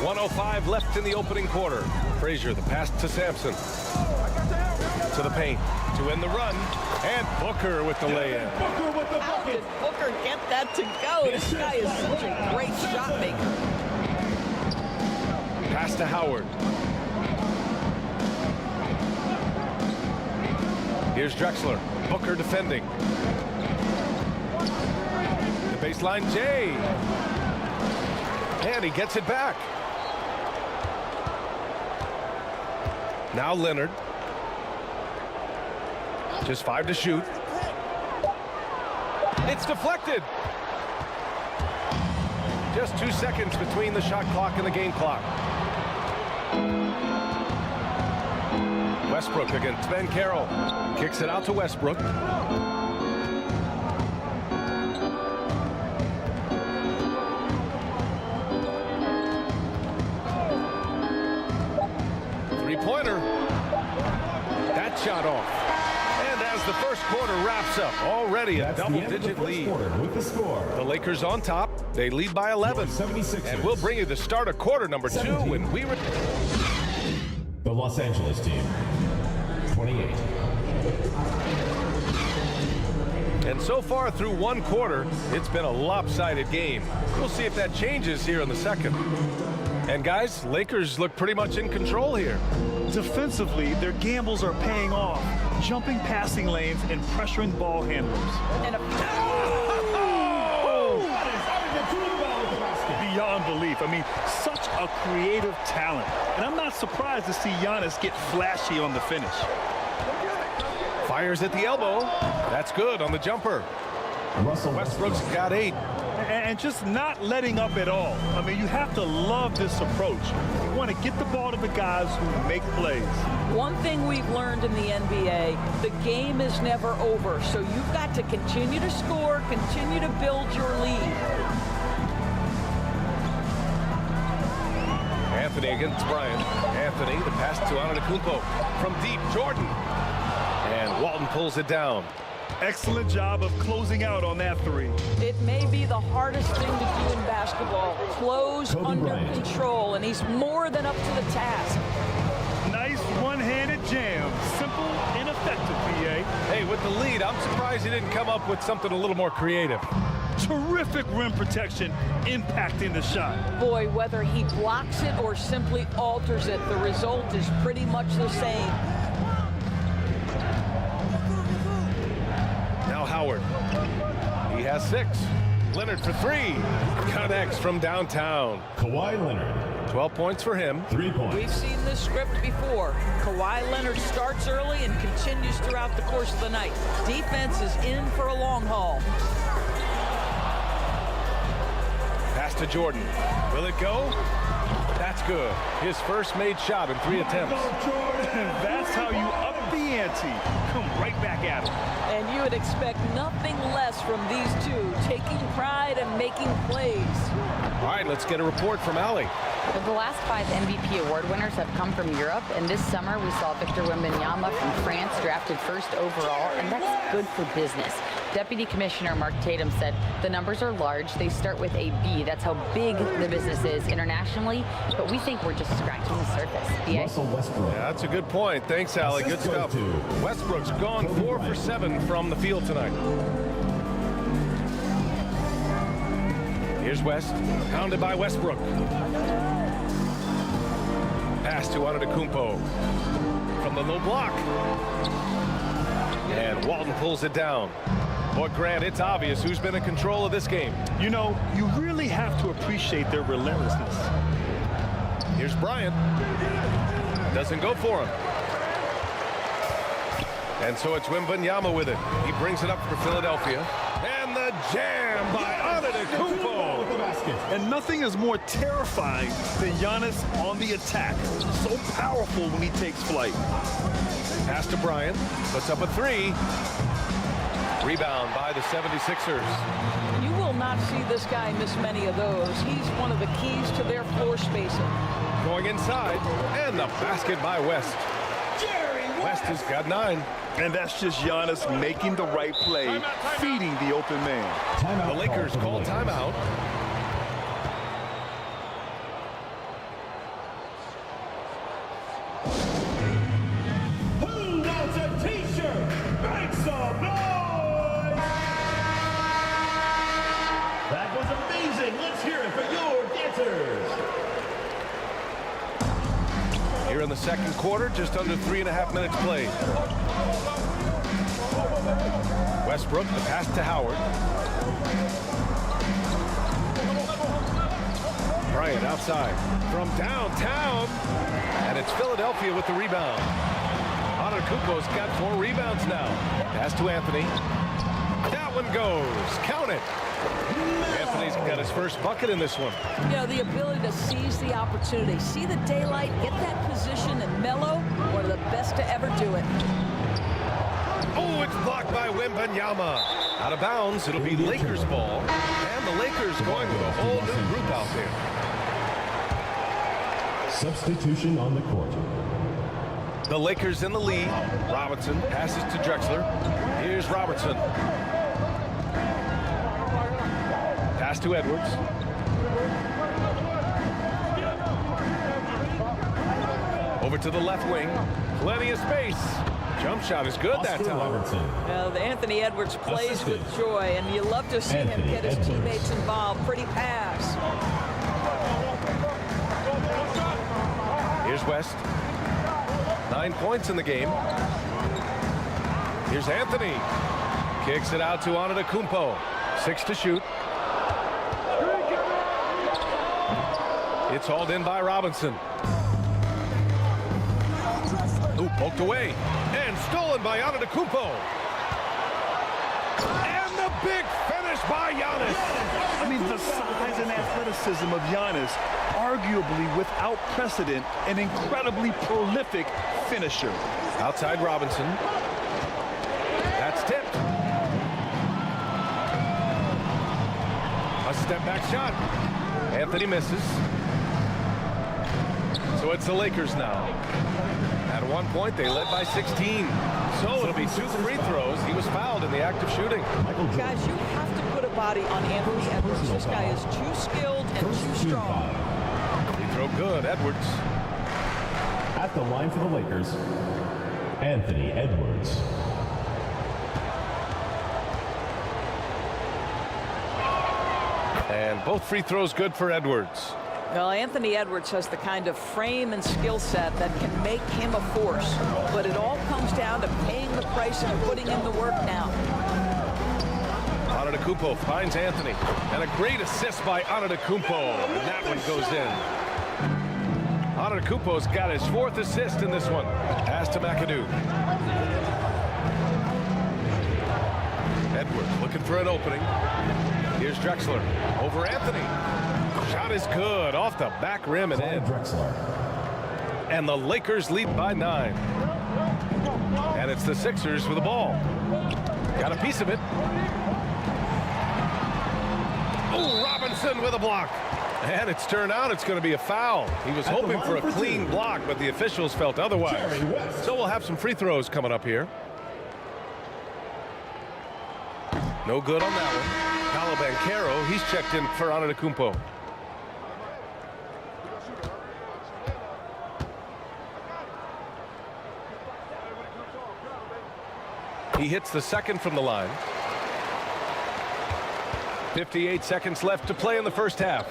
.105 left in the opening quarter. Frazier, the pass to Sampson. To the paint to end the run. And Booker with the lay-in. Booker with the How bucket. did Booker get that to go? This guy is such a great shot maker. Pass to Howard. Here's Drexler. Booker defending. The baseline Jay. And he gets it back. Now Leonard. Just 5 to shoot. It's deflected. Just 2 seconds between the shot clock and the game clock. Westbrook against Banchero. Kicks it out to Westbrook. Three-pointer. That shot off. And as the first quarter wraps up, already a double-digit lead. With the score. The Lakers on top. They lead by 11. 76ers. And we'll bring you the start of quarter number 2 when we The Los Angeles team. 28. And so far through 1 quarter, it's been a lopsided game. We'll see if that changes here in the second. And guys, Lakers look pretty much in control here. Defensively, their gambles are paying off. Jumping passing lanes and pressuring ball handlers. And Beyond belief. I mean, such a creative talent. And I'm not surprised to see Giannis get flashy on the finish. Fires at the elbow. That's good on the jumper. Russell Westbrook's got 8. and just not letting up at all. I mean, you have to love this approach. You want to get the ball to the guys who make plays. One thing we've learned in the NBA, the game is never over. So you've got to continue to score, continue to build your lead. Anthony against Bryant. Anthony, the pass to Antetokounmpo. From deep, Jordan. And Walton pulls it down. Excellent job of closing out on that three. It may be the hardest thing to do in basketball. Close under control, and he's more than up to the task. Nice one-handed jam. Simple and effective, PA. Hey, with the lead, I'm surprised he didn't come up with something a little more creative. Terrific rim protection impacting the shot. Boy, whether he blocks it or simply alters it, the result is pretty much the same. Now Howard. He has 6. Leonard for 3. Connects from downtown. Kawhi Leonard. 12 points for him. 3 points. We've seen this script before. Kawhi Leonard starts early and continues throughout the course of the night. Defense is in for a long haul. Pass to Jordan. Will it go? That's good. His first made shot in 3 attempts. And that's how you up the ante. Come right back at him. And you would expect nothing less from these two, taking pride and making plays. All right, let's get a report from Allie. Well, the last 5 MVP award winners have come from Europe, and this summer we saw Victor Wembanyama from France drafted 1st overall, and that's good for business. Deputy Commissioner Mark Tatum said the numbers are large. They start with a B. That's how big the business is internationally, but we think we're just scratching the surface. Russell Westbrook. Yeah, that's a good point. Thanks, Allie. Good stuff. Westbrook's gone 4 for 7 from the field tonight. Here's West, pounded by Westbrook. Pass to Antetokounmpo from the low block. And Walton pulls it down. Boy, Grant, it's obvious who's been in control of this game. You know, you really have to appreciate their relentlessness. Here's Bryant. Doesn't go for him. And so it's Wembanyama with it. He brings it up for Philadelphia. And the jam by Antetokounmpo. And nothing is more terrifying than Giannis on the attack. So powerful when he takes flight. Pass to Bryant. Puts up a 3. Rebound by the 76ers. You will not see this guy miss many of those. He's one of the keys to their floor spacing. Going inside. And the basket by West. West has got 9. And that's just Giannis making the right play, feeding the open man. The Lakers call timeout. Who wants a t-shirt? Make some noise! That was amazing. Let's hear it for your dancers. Here in the second quarter, just under 3.5 minutes played. Westbrook, the pass to Howard. Bryant outside from downtown. And it's Philadelphia with the rebound. Antetokounmpo's got 4 rebounds now. Pass to Anthony. That one goes. Count it. Anthony's got his first bucket in this one. You know, the ability to seize the opportunity, see the daylight, get that position, and mellow, one of the best to ever do it. Oh, it's blocked by Wembanyama. Out of bounds, it'll be Lakers ball. And the Lakers going with a whole new group out there. Substitution on the court. The Lakers in the lead. Robinson passes to Drexler. Here's Robertson. Pass to Edwards. Over to the left wing. Plenty of space. Jump shot is good that time. Well, Anthony Edwards plays with joy, and you love to see him get his teammates involved. Pretty pass. Here's West. 9 points in the game. Here's Anthony. Kicks it out to Antetokounmpo. 6 to shoot. It's hauled in by Robinson. Ooh, poked away. And stolen by Antetokounmpo. And the big finish by Giannis. mean, the size and athleticism of Giannis, arguably without precedent, an incredibly prolific finisher. Outside Robinson. That's tipped. A step back shot. Anthony misses. So it's the Lakers now. At one point, they led by 16. So it'll be 2 free throws. He was fouled in the act of shooting. Guys, you have to put a body on Anthony Edwards. This guy is too skilled and too strong. Free throw good, Edwards. At the line for the Lakers, Anthony Edwards. And both free throws good for Edwards. Well, Anthony Edwards has the kind of frame and skill set that can make him a force. But it all comes down to paying the price and putting in the work now. Antetokounmpo finds Anthony. And a great assist by Antetokounmpo. And that one goes in. Antetokounmpo's got his 4th assist in this one. Pass to MCADOO. Edwards looking for an opening. Here's Drexler over Anthony. Shot is good off the back rim and in. Drexler. And the Lakers lead by 9. And it's the Sixers with the ball. Got a piece of it. Oh, Robinson with a block. And it's turned out it's going to be a foul. He was hoping for a clean block, but the officials felt otherwise. So we'll have some free throws coming up here. No good on that one. Banchero, he's checked in for Antetokounmpo. He hits the second from the line. 58 seconds left to play in the first half.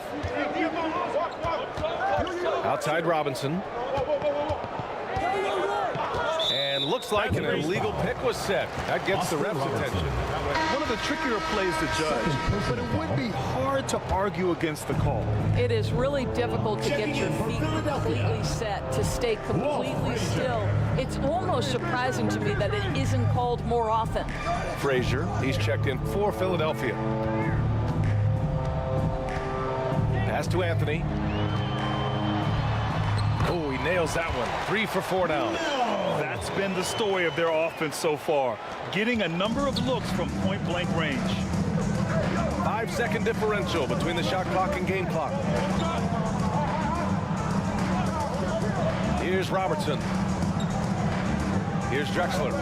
Outside Robinson. And looks like an illegal pick was set. That gets the ref's attention. One of the trickier plays to judge, but it would be hard to argue against the call. It is really difficult to get your feet completely set, to stay completely still. It's almost surprising to me that it isn't called more often. Frazier, he's checked in for Philadelphia. Pass to Anthony. Oh, he nails that one. 3 for 4 now. That's been the story of their offense so far, getting a number of looks from point-blank range. 5-second differential between the shot clock and game clock. Here's Robertson. Here's Drexler.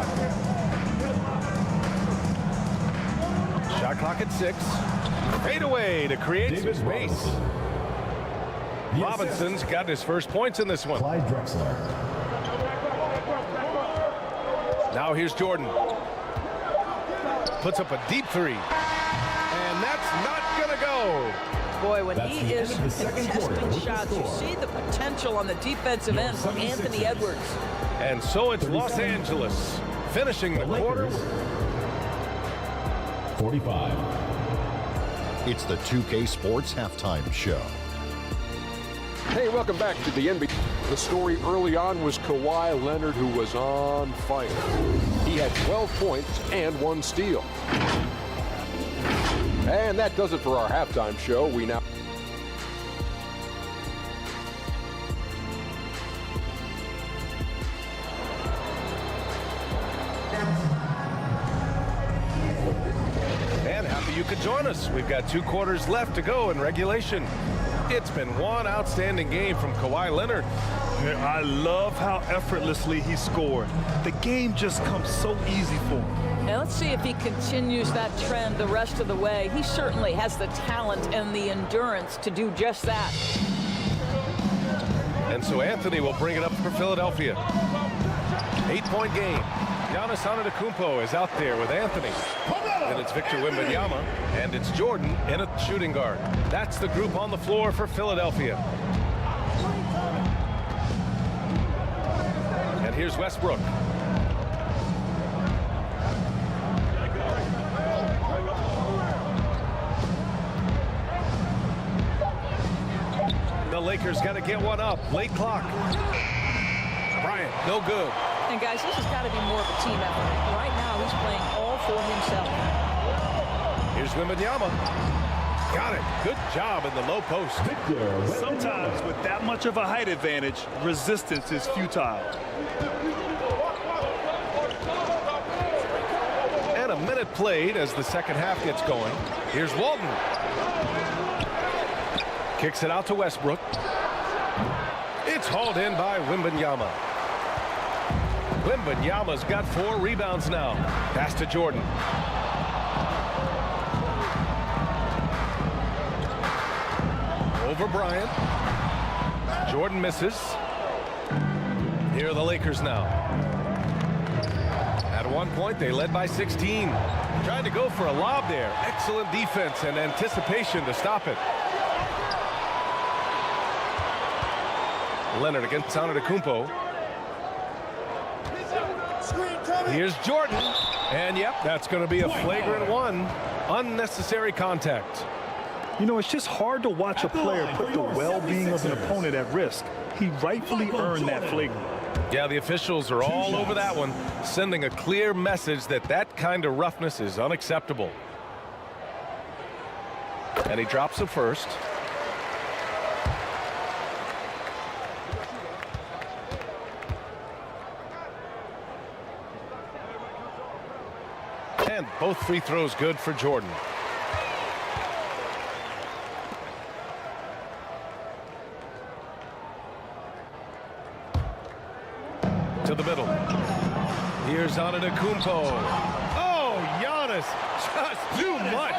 Shot clock at 6. Fade away to create some space. Robinson's got his first points in this one. Clyde Drexler. Now here's Jordan. Puts up a deep 3. And that's not going to go. Boy, when he is contesting shots, you see the potential on the defensive end from Anthony Edwards. And so it's Los Angeles finishing the quarter. 45. It's the 2K Sports Halftime Show. Hey, welcome back to the NBA. The story early on was Kawhi Leonard, who was on fire. He had 12 points and 1 steal. And that does it for our halftime show. We now... And happy you could join us. We've got 2 quarters left to go in regulation. It's been one outstanding game from Kawhi Leonard. I love how effortlessly he scored. The game just comes so easy for him. Now let's see if he continues that trend the rest of the way. He certainly has the talent and the endurance to do just that. And so Anthony will bring it up for Philadelphia. 8-point game. Giannis Antetokounmpo is out there with Anthony. And it's Victor Wembanyama, and it's Jordan in a shooting guard. That's the group on the floor for Philadelphia. And here's Westbrook. The Lakers got to get one up. Late clock. Bryant, no good. And guys, this has got to be more of a team effort. Right now, he's playing all for himself. Here's Wembanyama. Got it. Good job in the low post. Sometimes with that much of a height advantage, resistance is futile. And a minute played as the second half gets going. Here's Walton. Kicks it out to Westbrook. It's hauled in by Wembanyama. Wembanyama's got 4 rebounds now. Pass to Jordan. Over Bryant. Jordan misses. Here are the Lakers now. At one point, they led by 16. Trying to go for a lob there. Excellent defense and anticipation to stop it. Leonard against Antetokounmpo. Here's Jordan. And, yep, that's going to be a flagrant one. Unnecessary contact. You know, it's just hard to watch a player put the well-being of an opponent at risk. He rightfully earned that flagrant. Yeah, the officials are all over that one, sending a clear message that that kind of roughness is unacceptable. And he drops it first. And both free throws good for Jordan. To the middle. Here's Antetokounmpo. Oh, Giannis, just too much.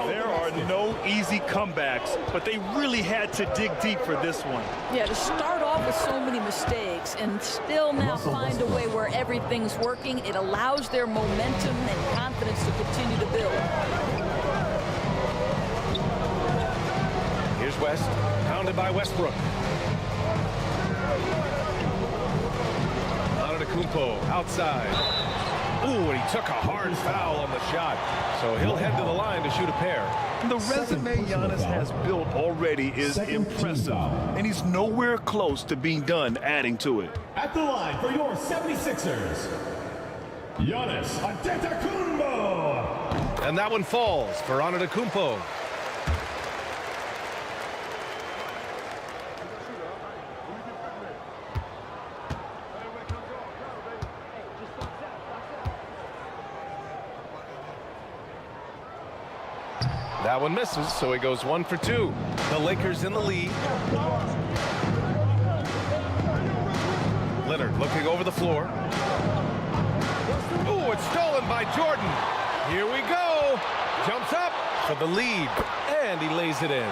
There are no easy comebacks, but they really had to dig deep for this one. Yeah, to start off with so many mistakes and still now find a way where everything's working, it allows their momentum and confidence to continue to build. Here's West, pounded by Westbrook. Antetokounmpo outside. Ooh, and he took a hard foul on the shot. So he'll head to the line to shoot a pair. The resume Giannis has built already is impressive, and he's nowhere close to being done adding to it. At the line for your 76ers, Giannis Antetokounmpo. And that one falls for Antetokounmpo. That one misses, so he goes 1 for 2. The Lakers in the lead. Leonard looking over the floor. Ooh, it's stolen by Jordan. Here we go. Jumps up for the lead, and he lays it in.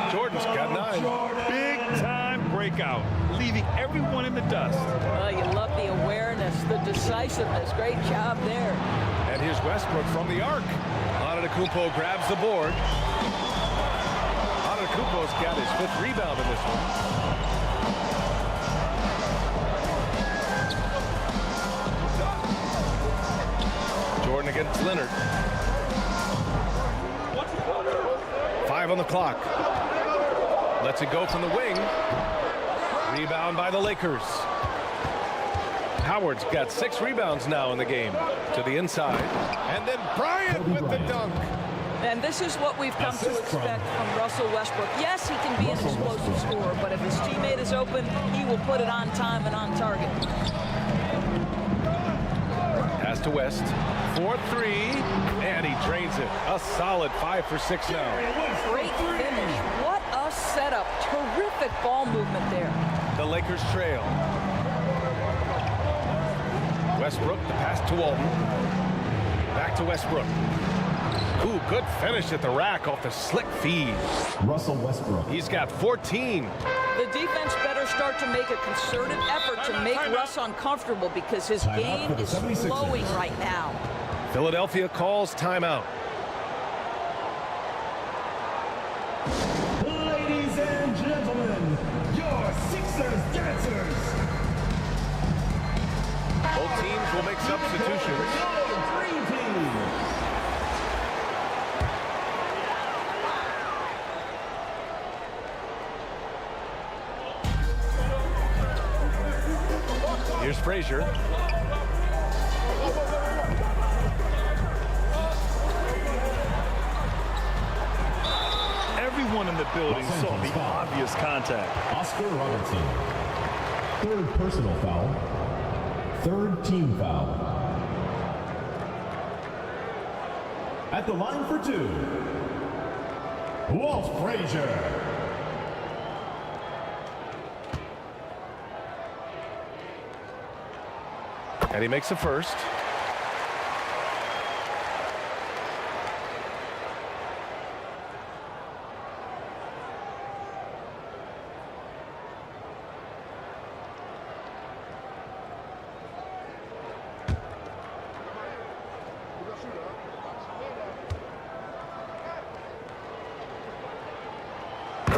Jordan's got 9. Big time breakout, leaving everyone in the dust. Oh, you love the awareness, the decisiveness. Great job there. And here's Westbrook from the arc. Antetokounmpo grabs the board. Antetokounmpo's got his 5th rebound in this one. Jordan against Leonard. 5 on the clock. Lets it go from the wing. Rebound by the Lakers. Howard's got 6 rebounds now in the game. To the inside. And then Bryant with the dunk. And this is what we've come to expect from Russell Westbrook. Yes, he can be an explosive scorer, but if his teammate is open, he will put it on time and on target. Pass to West. 4-3. And he drains it. A solid 5 for 6 now. Great finish. What a setup. Terrific ball movement there. The Lakers trail. Westbrook, the pass to Walton. Back to Westbrook. Ooh, good finish at the rack off the slick feed. Russell Westbrook. He's got 14. The defense better start to make a concerted effort to make Russ uncomfortable because his game is flowing right now. Philadelphia calls timeout. Ladies and gentlemen, your Sixers dancers. Both teams will make substitutions. Green team. Here's Frazier. Everyone in the building saw the obvious contact. Oscar Robertson. Third personal foul. Third team foul. At the line for two, Walt Frazier. And he makes the first.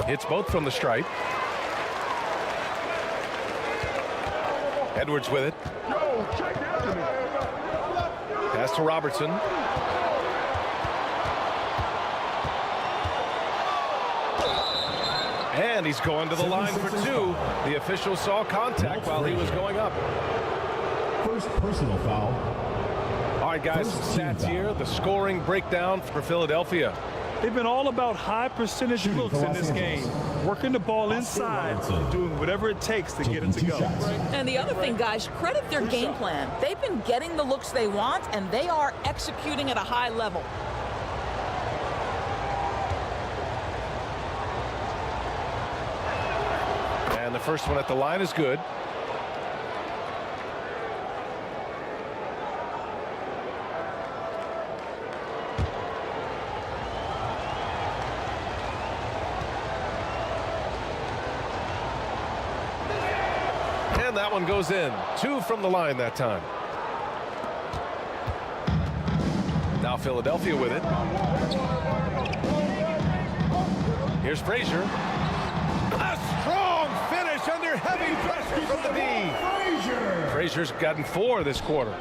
Hits both from the stripe. Edwards with it. Pass to Robertson. And he's going to the line for two. The official saw contact while he was going up. First personal foul. All right, guys, some stats here. The scoring breakdown for Philadelphia. They've been all about high percentage looks in this game, working the ball inside and doing whatever it takes to get it to go. And the other thing, guys, credit their game plan. They've been getting the looks they want, and they are executing at a high level. And the first one at the line is good. And that one goes in. Two from the line that time. Now Philadelphia with it. Here's Frazier. A strong finish under heavy pressure from the D. Frazier's gotten 4 this quarter.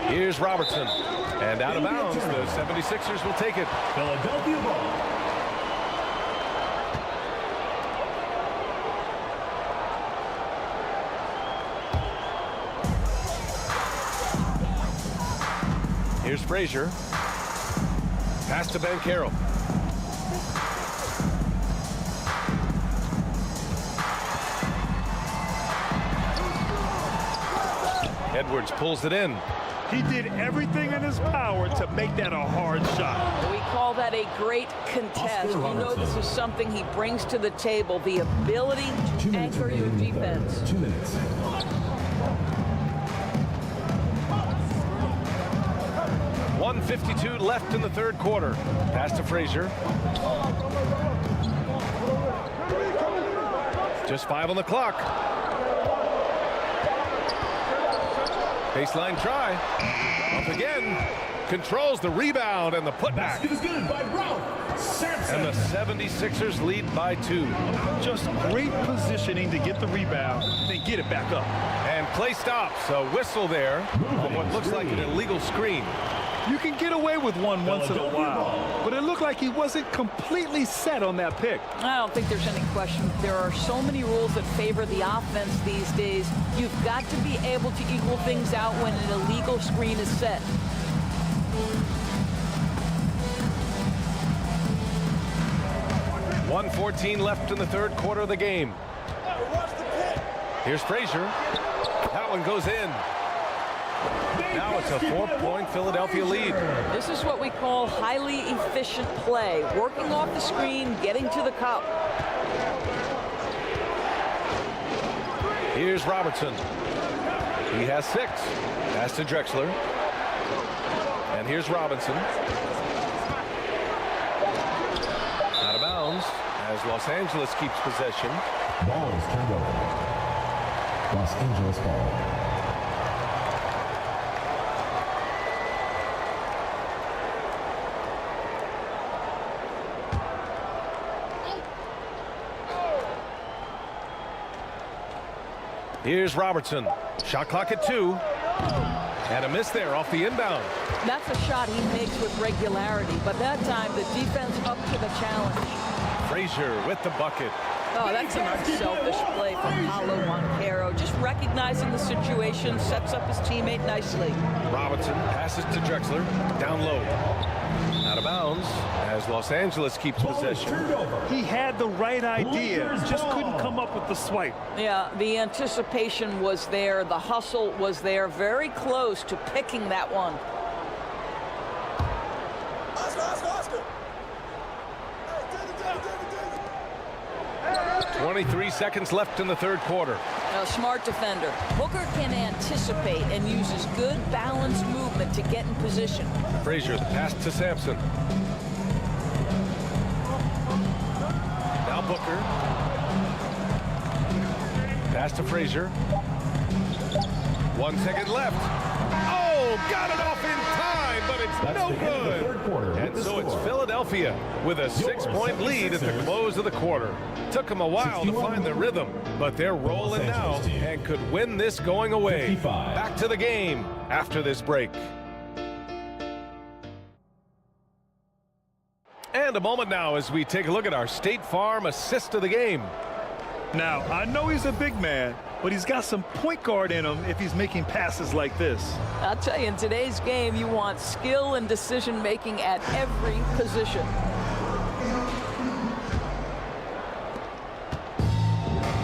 Here's Robertson. And out of bounds, the 76ers will take it. Philadelphia ball. Here's Frazier. Pass to Banchero. Edwards pulls it in. He did everything in his power to make that a hard shot. We call that a great contest. You know this is something he brings to the table, the ability to anchor your defense. 2 minutes. .152 left in the third quarter. Pass to Frazier. Just 5 on the clock. Baseline try. Up again. Controls the rebound and the putback. Basket is good by Ralph Sampson. And the 76ers lead by 2. Just great positioning to get the rebound, then get it back up. And play stops. A whistle there on what looks like an illegal screen. You can get away with one once in a while, but it looked like he wasn't completely set on that pick. I don't think there's any question. There are so many rules that favor the offense these days. You've got to be able to equal things out when an illegal screen is set. .114 left in the third quarter of the game. Here's Frazier. That one goes in. Now it's a 4-point Philadelphia lead. This is what we call highly efficient play. Working off the screen, getting to the cup. Here's Robertson. He has 6. Pass to Drexler. And here's Robinson. Out of bounds as Los Angeles keeps possession. Ball is turned over. Los Angeles ball. Here's Robertson. Shot clock at 2. And a miss there off the inbound. That's a shot he makes with regularity, but that time the defense up to the challenge. Frazier with the bucket. Oh, that's an unselfish play from Paolo Banchero. Just recognizing the situation, sets up his teammate nicely. Robinson passes to Drexler, down low. Out of bounds as Los Angeles keeps possession. He had the right idea, just couldn't come up with the swipe. Yeah, the anticipation was there, the hustle was there, very close to picking that one. 23 seconds left in the third quarter. A smart defender. Booker can anticipate and uses good balanced movement to get in position. Frazier, the pass to Sampson. Now Booker. Pass to Frazier. 1 second left. Oh, got it off in time, but it's no good. And so it's Philadelphia with a 6-point lead at the close of the quarter. Took them a while to find their rhythm, but they're rolling now and could win this going away. Back to the game after this break. And a moment now as we take a look at our State Farm assist of the game. Now, I know he's a big man, but he's got some point guard in him if he's making passes like this. I'll tell you, in today's game, you want skill and decision-making at every position.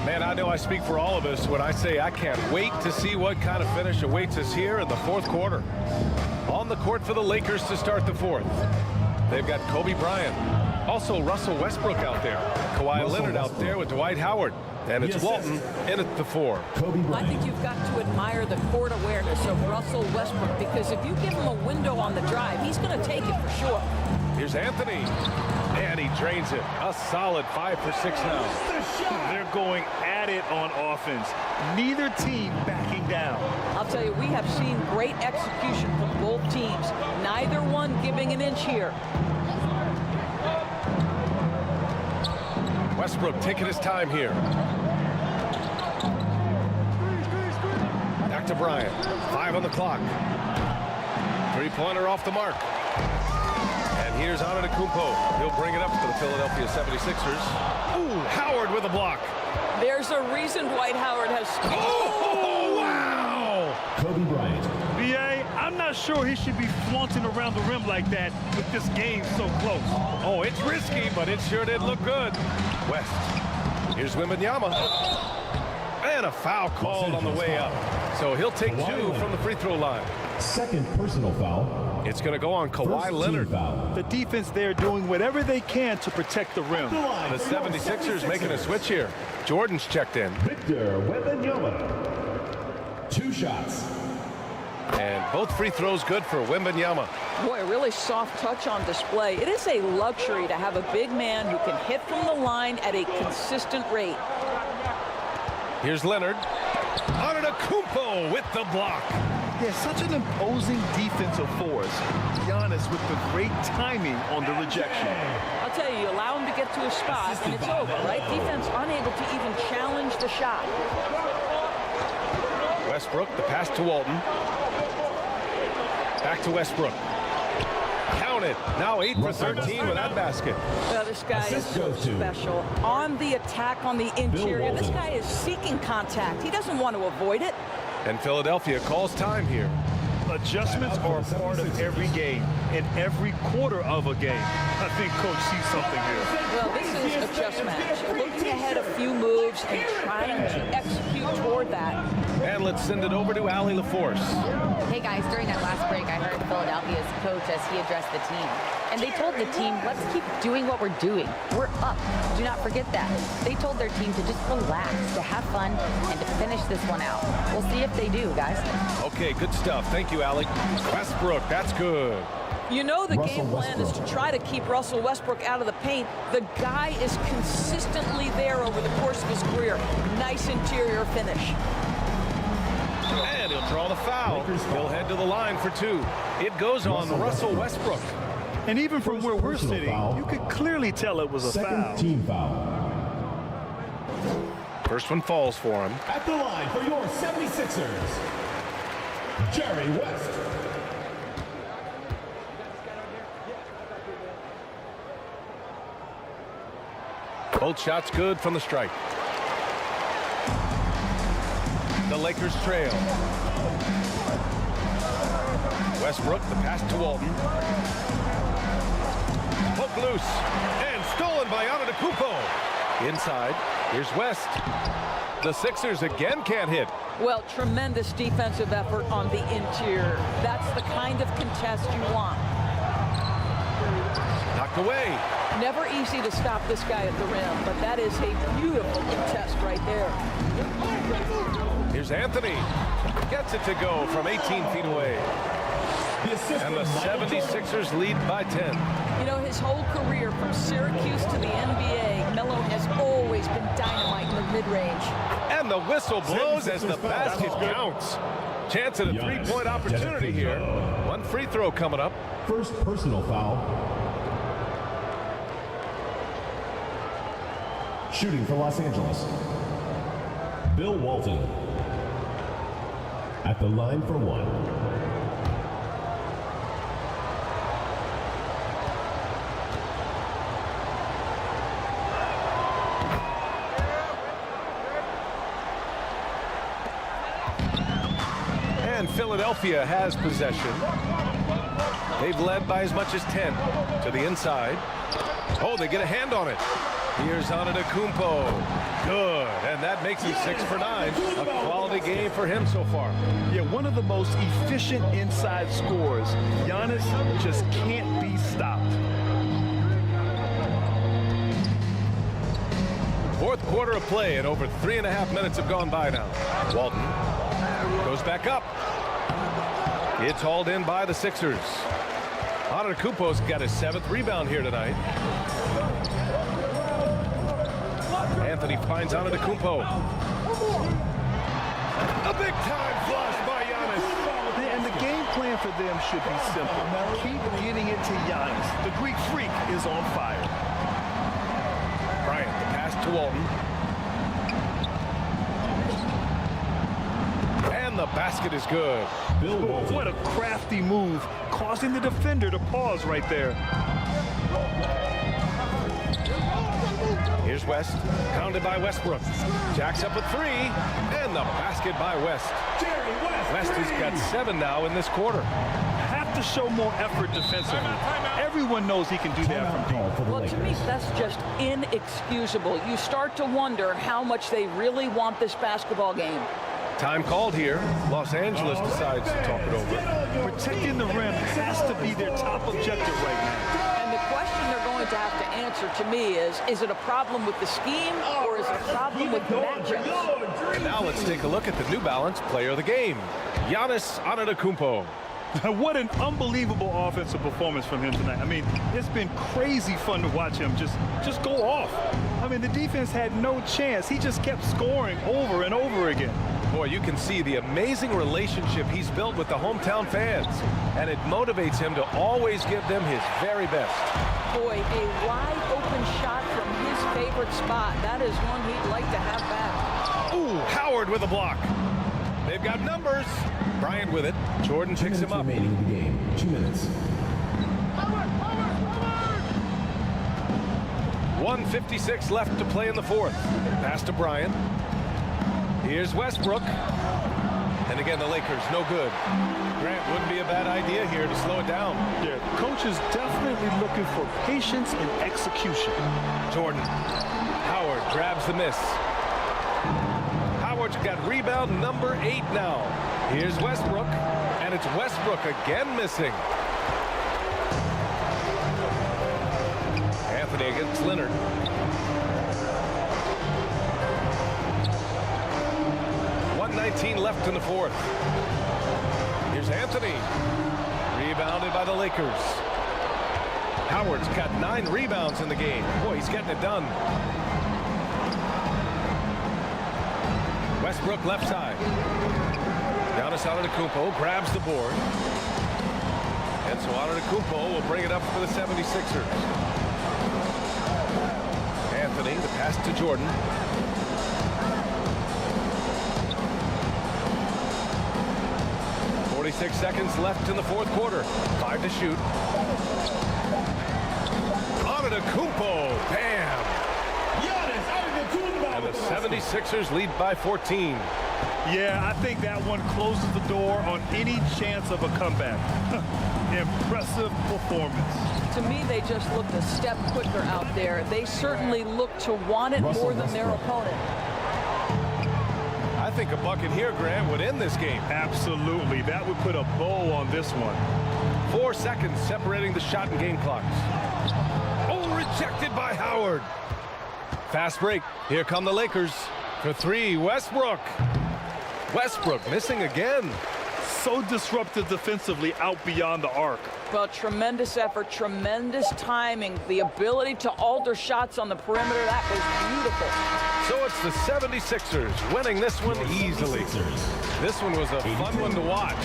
Man, I know I speak for all of us when I say I can't wait to see what kind of finish awaits us here in the fourth quarter. On the court for the Lakers to start the fourth. They've got Kobe Bryant. Also Russell Westbrook out there. Kawhi Leonard out there with Dwight Howard. And it's Walton in at the 4. I think you've got to admire the court awareness of Russell Westbrook, because if you give him a window on the drive, he's going to take it for sure. Here's Anthony. And he drains it. A solid 5 for 6 now. They're going at it on offense. Neither team backing down. I'll tell you, we have seen great execution from both teams. Neither one giving an inch here. Westbrook taking his time here. Back to Bryant. 5 on the clock. Three-pointer off the mark. And here's ANTETOKOUNMPO. He'll bring it up for the Philadelphia 76ers. Ooh, Howard with a block. There's a reason Dwight Howard has... Oh, wow! Kobe Bryant. B.A., I'm not sure he should be flaunting around the rim like that with this game so close. Oh, it's risky, but it sure did look good. West. Here's Wembanyama. And a foul called on the way up. So he'll take 2 from the free throw line. Second personal foul. It's going to go on Kawhi Leonard. The defense there doing whatever they can to protect the rim. The 76ers making a switch here. Jordan's checked in. Victor Wembanyama. 2 shots. And both free throws good for Wembanyama. Boy, a really soft touch on display. It is a luxury to have a big man who can hit from the line at a consistent rate. Here's Leonard. ANTETOKOUNMPO with the block. Yeah, such an imposing defensive force. Giannis with the great timing on the rejection. I'll tell you, you allow him to get to a spot and it's over, right? Defense unable to even challenge the shot. Westbrook, the pass to Walton. Back to Westbrook. Count it. Now 8 for 13 with that basket. Well, this guy is so special. On the attack on the interior, this guy is seeking contact. He doesn't want to avoid it. And Philadelphia calls time here. Adjustments are a part of every game, in every quarter of a game. I think Coach sees something here. Well, this is a chess match. Looking ahead a few moves and trying to execute toward that. And let's send it over to Allie LaForce. Hey guys, during that last break, I heard Philadelphia's coach as he addressed the team. And they told the team, let's keep doing what we're doing. We're up. Do not forget that. They told their team to just relax, to have fun, and to finish this one out. We'll see if they do, guys. Okay, good stuff. Thank you, Allie. Westbrook, that's good. You know the game plan is to try to keep Russell Westbrook out of the paint. The guy is consistently there over the course of his career. Nice interior finish. And he'll draw the foul. He'll head to the line for 2. It goes on Russell Westbrook. And even from where we're sitting, you could clearly tell it was a foul. Second team foul. First one falls for him. At the line for your 76ers, Jerry West. Both shots good from the strike. The Lakers trail. Westbrook, the pass to Walton. Poke loose and stolen by ANTETOKOUNMPO. Inside, here's West. The Sixers again can't hit. Well, tremendous defensive effort on the interior. That's the kind of contest you want. Knocked away. Never easy to stop this guy at the rim, but that is a beautiful contest right there. Here's Anthony. Gets it to go from 18 feet away. And the 76ers lead by 10. You know, his whole career from Syracuse to the NBA, Melo has always been dynamite in the mid-range. And the whistle blows as the basket counts. Chance at a three-point opportunity here. One free throw coming up. First personal foul. Shooting for Los Angeles, Bill Walton. At the line for one. And Philadelphia has possession. They've led by as much as 10 to the inside. Oh, they get a hand on it. Here's ANTETOKOUNMPO. Good, and that makes it 6 for 9. A quality game for him so far. Yeah, one of the most efficient inside scorers. Giannis just can't be stopped. Fourth quarter of play, and over 3.5 minutes have gone by now. Walton goes back up. It's hauled in by the Sixers. ANTETOKOUNMPO's got his 7th rebound here tonight. Anthony finds ANTETOKOUNMPO. A big-time flush by Giannis. And the game plan for them should be simple. Keep getting it to Giannis. The Greek freak is on fire. Bryant, the pass to Walton. And the basket is good. Bill Walton. What a crafty move, causing the defender to pause right there. Here's West, pounded by Westbrook. Jacks up a 3, and the basket by West. West has got 7 now in this quarter. Have to show more effort defensively. Everyone knows he can do that from deep. Well, to me, that's just inexcusable. You start to wonder how much they really want this basketball game. Time called here. Los Angeles decides to talk it over. Protecting the rim has to be their top objective right now. And the question they're going to have to answer to me is it a problem with the scheme or is it a problem with matchups? And now let's take a look at the New Balance player of the game, Giannis ANTETOKOUNMPO. What an unbelievable offensive performance from him tonight. I mean, it's been crazy fun to watch him just go off. I mean, the defense had no chance. He just kept scoring over and over again. Boy, you can see the amazing relationship he's built with the hometown fans, and it motivates him to always give them his very best. Boy, a wide open shot from his favorite spot. That is one he'd like to have back. Ooh, Howard with a block. They've got numbers. Bryant with it. Jordan picks him up. Remaining in the game. 2 minutes. 1:56 left to play in the fourth. Pass to Bryant. Here's Westbrook. And again, the Lakers, no good. Grant, wouldn't be a bad idea here to slow it down. Yeah, coach is definitely looking for patience and execution. Jordan. Howard grabs the miss. Howard's got rebound number 8 now. Here's Westbrook. And it's Westbrook again missing. Anthony against Leonard. Left in the fourth. Here's Anthony. Rebounded by the Lakers. Howard's got 9 rebounds in the game. Boy, he's getting it done. Westbrook left side. Giannis ANTETOKOUNMPO grabs the board. And so ANTETOKOUNMPO will bring it up for the 76ers. Anthony, the pass to Jordan. 46 seconds left in the fourth quarter. 5 to shoot. ANTETOKOUNMPO, bam! And the 76ers lead by 14. Yeah, I think that one closes the door on any chance of a comeback. Impressive performance. To me, they just looked a step quicker out there. They certainly look to want it more than their opponent. I think a bucket here, Graham, would end this game. Absolutely. That would put a bow on this one. 4 seconds separating the shot and game clocks. Oh, rejected by Howard. Fast break. Here come the Lakers. For 3, Westbrook. Westbrook missing again. So disruptive defensively out beyond the arc. Well, tremendous effort, tremendous timing, the ability to alter shots on the perimeter. That was beautiful. So it's the 76ers winning this one easily. This one was a fun one to watch.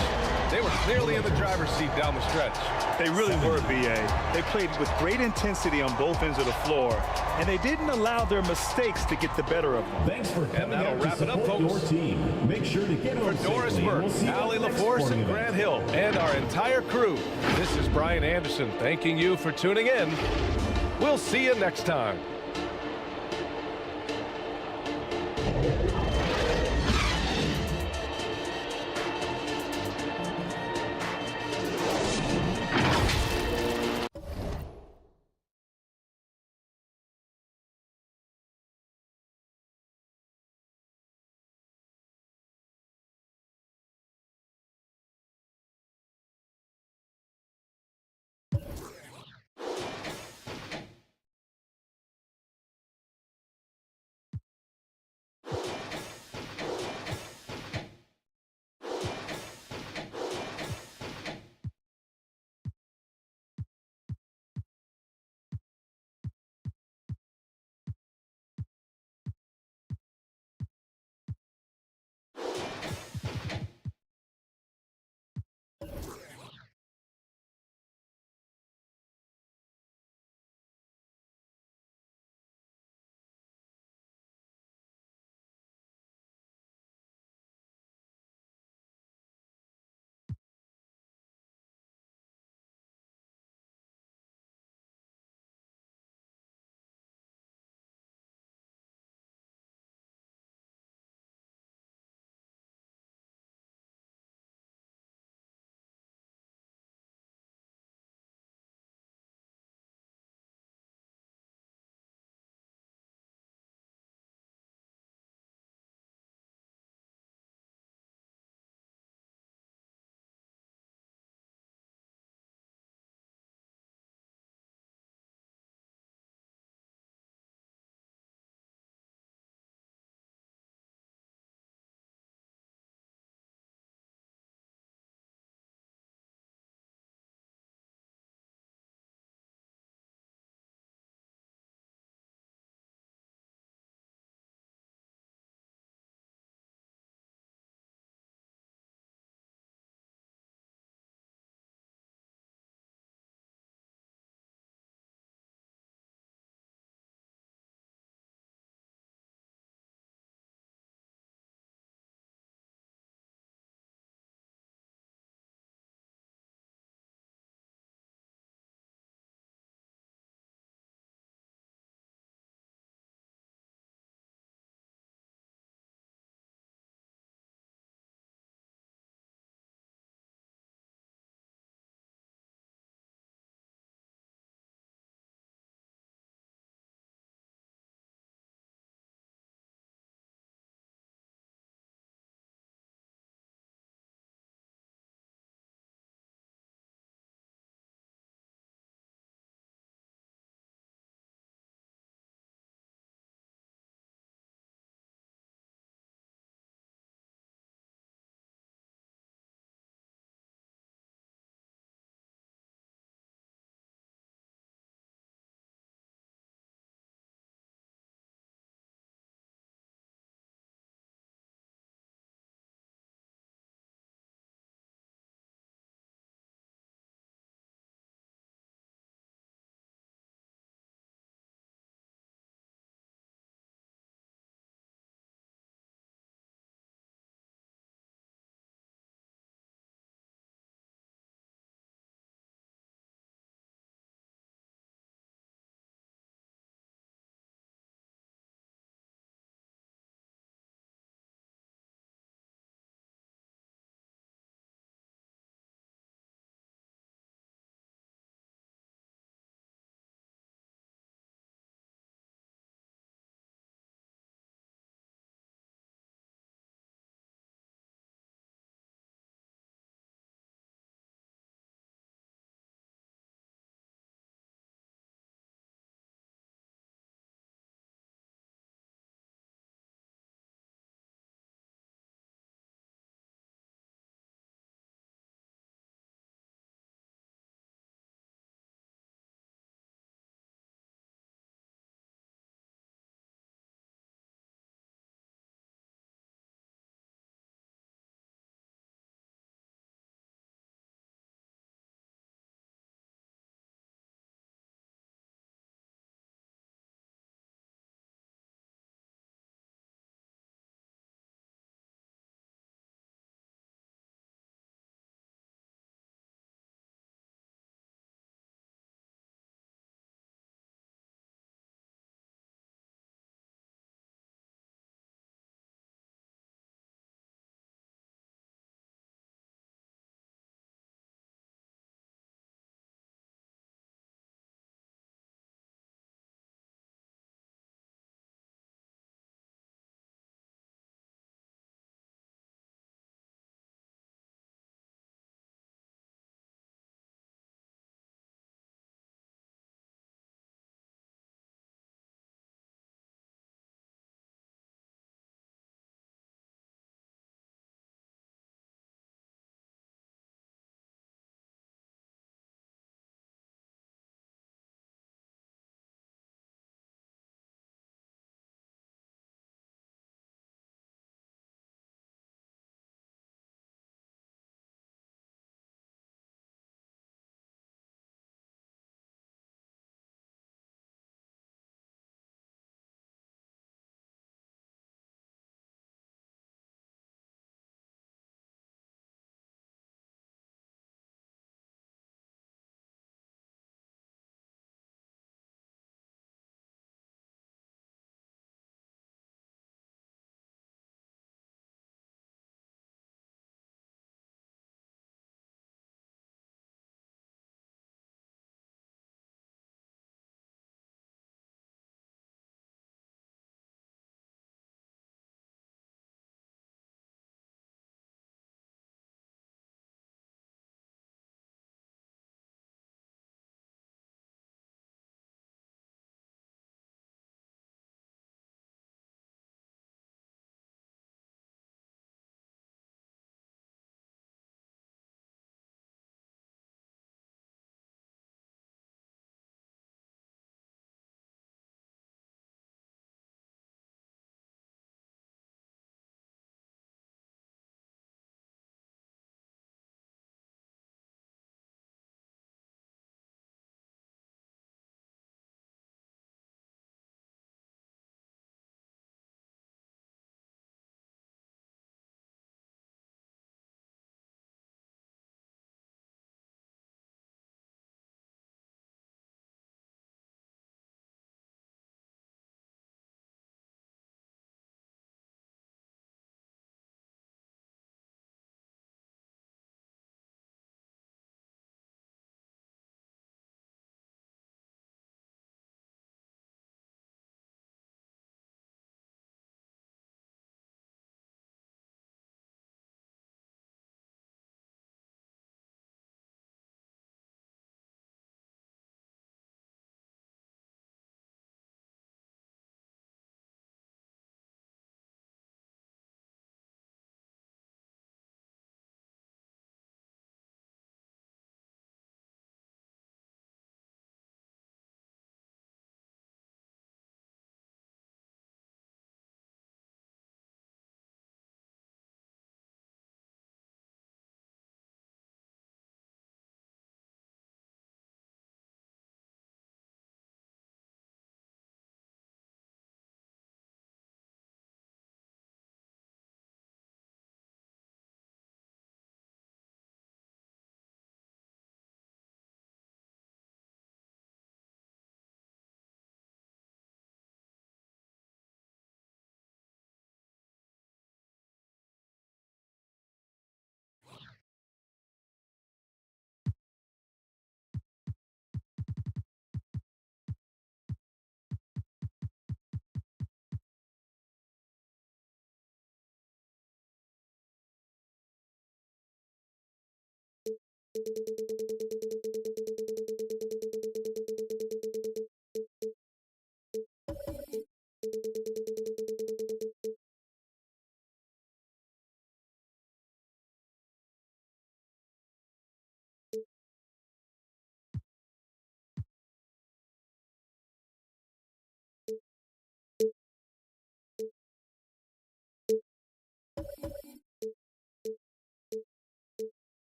They were clearly in the driver's seat down the stretch. They really were, B.A. They played with great intensity on both ends of the floor, and they didn't allow their mistakes to get the better of them. Thanks for coming that'll out wrap to it up, support folks. your team. Make sure to get For home Doris safely, and Burke, we'll see you Allie at the next LaForce, sporting and event. Grant Hill, and our entire crew, this is Brian Anderson thanking you for tuning in. We'll see you next time.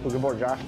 Looking forward, Josh.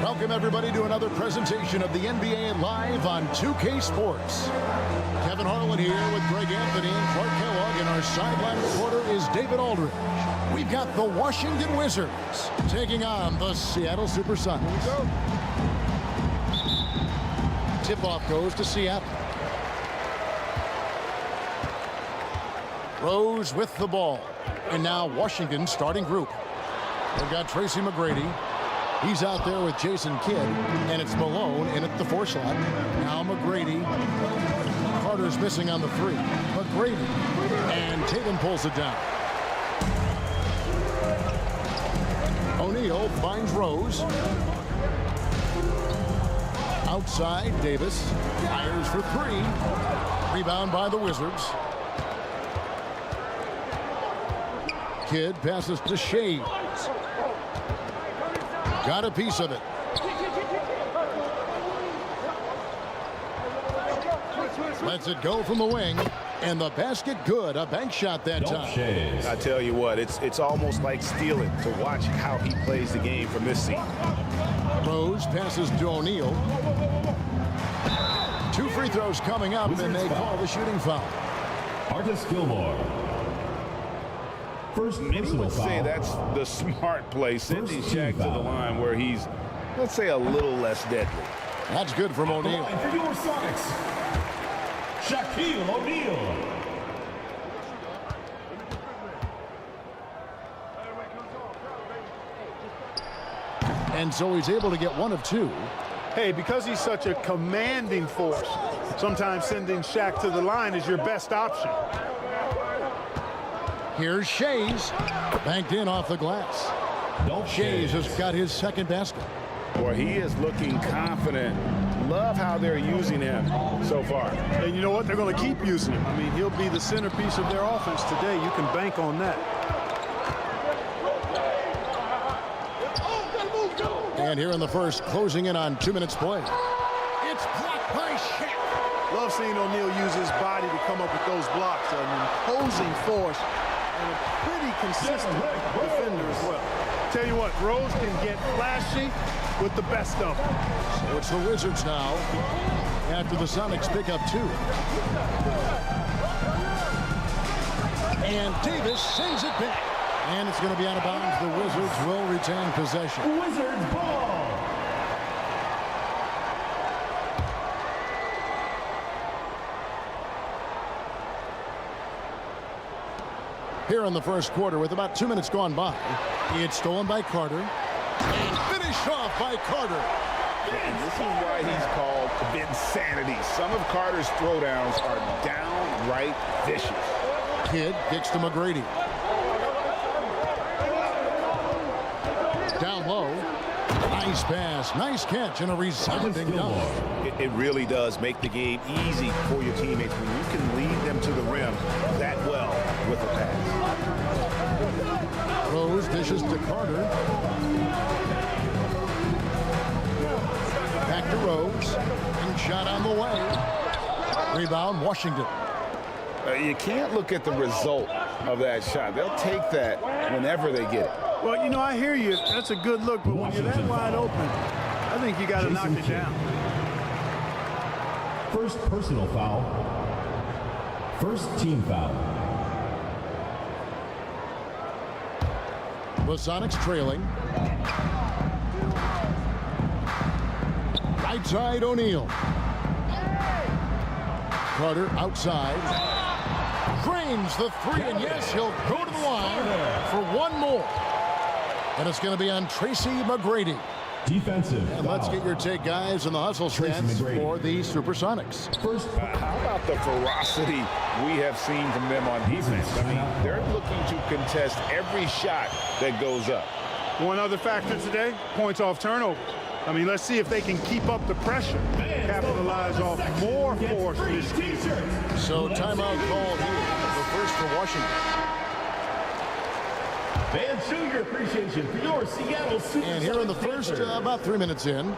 Welcome, everybody, to another presentation of the NBA Live on 2K Sports. Kevin Harlan here with Greg Anthony and Clark Kellogg, and our sideline reporter is David Aldridge. We've got the Washington Wizards taking on the Seattle Supersonics. Tip-off goes to Seattle. Rose with the ball. And now Washington starting group. They've got Tracy McGrady. He's out there with Jason Kidd, and it's Malone in at the 4 slot. Now McGrady. Carter's missing on the 3. McGrady, and Tatum pulls it down. O'Neal finds Rose. Outside, Davis fires for 3. Rebound by the Wizards. Kidd passes to Shea. Got a piece of it. Lets it go from the wing. And the basket good. A bank shot that time. I tell you what, it's almost like stealing to watch how he plays the game from this seat. Rose passes to O'Neal. 2 free throws coming up, and they call the shooting foul. Artis Gilmore. First Many would say that's the smart play, sending Shaq to the line where he's, let's say, a little less deadly. That's good from O'Neal. For your Sonics, Shaquille O'Neal. And so he's able to get 1 of 2. Hey, because he's such a commanding force, sometimes sending Shaq to the line is your best option. Here's Shays. Banked in off the glass. Shays has got his second basket. Boy, he is looking confident. Love how they're using him so far. And you know what? They're going to keep using him. I mean, he'll be the centerpiece of their offense today. You can bank on that. And here in the first, closing in on 2 minutes play. It's blocked by Shaq. Love seeing O'Neal use his body to come up with those blocks. An imposing force and a pretty consistent defender as well. Tell you what, Rose can get flashy with the best of them. So it's the Wizards now after the Sonics pick up 2. And Davis sends it back. And it's going to be out of bounds. The Wizards will retain possession. Wizards ball. Here in the first quarter with about 2 minutes gone by. It's stolen by Carter. And finished off by Carter. And this is why he's called Vinsanity. Some of Carter's throwdowns are downright vicious. Kidd kicks to McGrady. Down low. Nice pass. Nice catch and a resounding dunk. It really does make the game easy for your teammates when you can lead them to the rim that well with a pass. Rose dishes to Carter. Back to Rose. And shot on the way. Rebound, Washington. You can't look at the result of that shot. They'll take that whenever they get it. Well, you know, I hear you. That's a good look, but when you're that wide open, I think you got to knock it down. First personal foul. First team foul. The Sonics trailing. Right side, O'Neal. Carter outside. Drains the 3, and yes, he'll go to the line for 1 more. And it's going to be on Tracy McGrady. Defensive. And let's get your take, guys, in the hustle stance for the Supersonics. First, how about the ferocity we have seen from them on defense? I mean, they're looking to contest every shot that goes up. One other factor today, points off turnovers. I mean, let's see if they can keep up the pressure, capitalize off more force this team. So timeout called here. The first for Washington. And show your appreciation for your Seattle Supersonics. And here in the first, about 3 minutes in.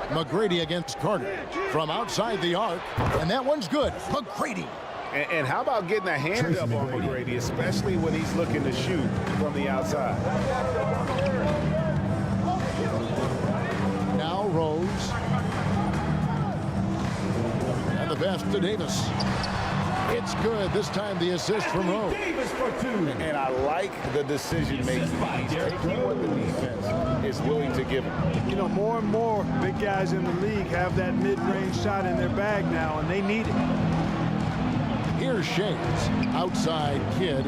McGrady against Carter from outside the arc. And that one's good. McGrady. And how about getting a hand up on McGrady, especially when he's looking to shoot from the outside. Now Rose. And the pass to Davis. It's good. This time the assist from Rose. And I like the decision-making. He's taking what the defense is willing to give him. You know, more and more big guys in the league have that mid-range shot in their bag now, and they need it. Here's Shays. Outside Kidd.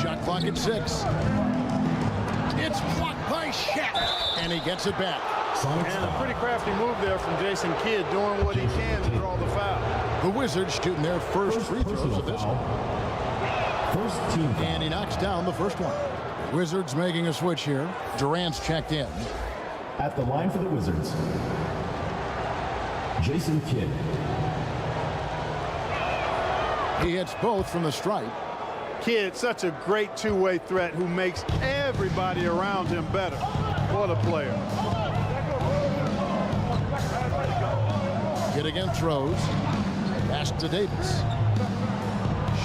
Shot clock at 6. It's blocked by Shaq. And he gets it back. And a pretty crafty move there from Jason Kidd, doing what he can to draw the foul. The Wizards shooting their first free throws of this one. First team. And he knocks down the first one. Wizards making a switch here. Durant's checked in. At the line for the Wizards, Jason Kidd. He hits both from the stripe. Kid, such a great two-way threat who makes everybody around him better. What a player. Kid again throws. Pass to Davis.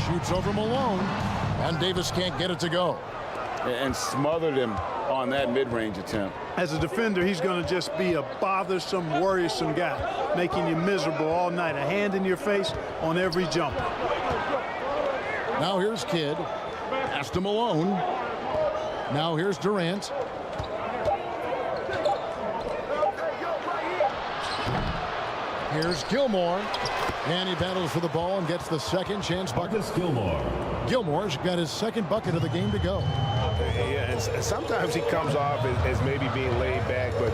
Shoots over Malone. And Davis can't get it to go. And smothered him on that mid-range attempt. As a defender, he's going to just be a bothersome, worrisome guy, making you miserable all night. A hand in your face on every jump. Now here's Kidd. Pass to Malone. Now here's Durant. Here's Gilmore. And he battles for the ball and gets the second chance bucket. Gilmore's got his second bucket of the game to go. Yeah, and sometimes he comes off as maybe being laid back, but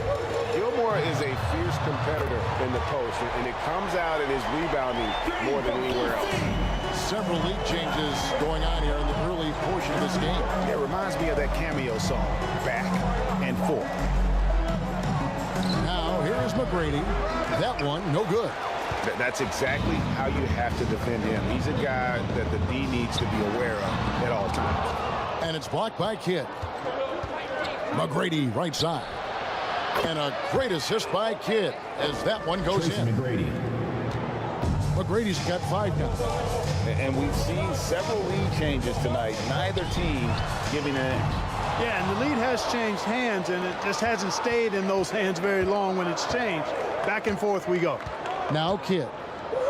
Gilmore is a fierce competitor in the post, and it comes out in his rebounding more than anywhere else. Several lead changes going on here in the early portion of this game. It reminds me of that cameo song, Back and Forth. Now here's McGrady. That one, no good. That's exactly how you have to defend him. He's a guy that the D needs to be aware of at all times. And it's blocked by Kidd. McGrady right side. And a great assist by Kidd as that one goes in. McGrady's got 5 now. And we've seen several lead changes tonight. Neither team giving an inch. Yeah, and the lead has changed hands, and it just hasn't stayed in those hands very long when it's changed. Back and forth we go. Now Kidd.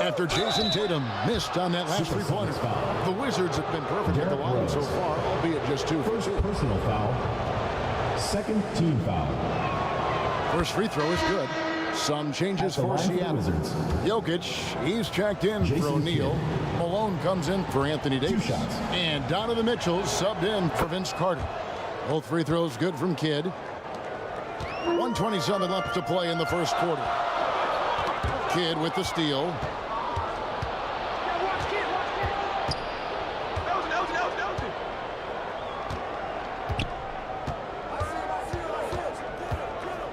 After Jason Tatum missed on that last three-pointer. The Wizards have been perfect at the line so far, albeit just 2 for 2. Personal foul. Second team foul. First free throw is good. Some changes for Seattle. Jokic, he's checked in for O'Neal. Malone comes in for Anthony Davis. And Donovan Mitchell subbed in for Vince Carter. Both free throws good from Kidd. 1:27 left to play in the first quarter. Kidd with the steal.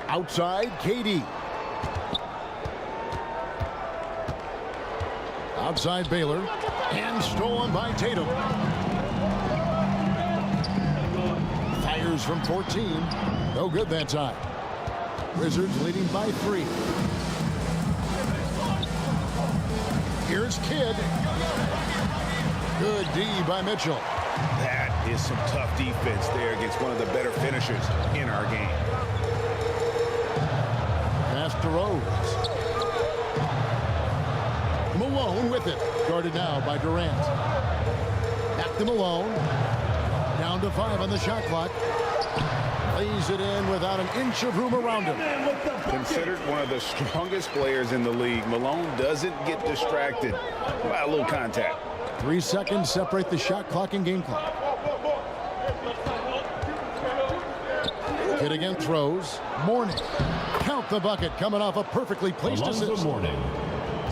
Outside, KD. Outside Baylor. And stolen by Tatum. Fires from 14. No good that time. Wizards leading by 3. Here's Kidd. Good D by Mitchell. That is some tough defense there against one of the better finishers in our game. Pass to Rose. Malone with it. Guarded now by Durant. Back to Malone. Down to 5 on the shot clock. Lays it in without an inch of room around him. Considered one of the strongest players in the league, Malone doesn't get distracted by a little contact. 3 seconds separate the shot clock and game clock. Kidd again throws. Mourning. Count the bucket coming off a perfectly placed assist.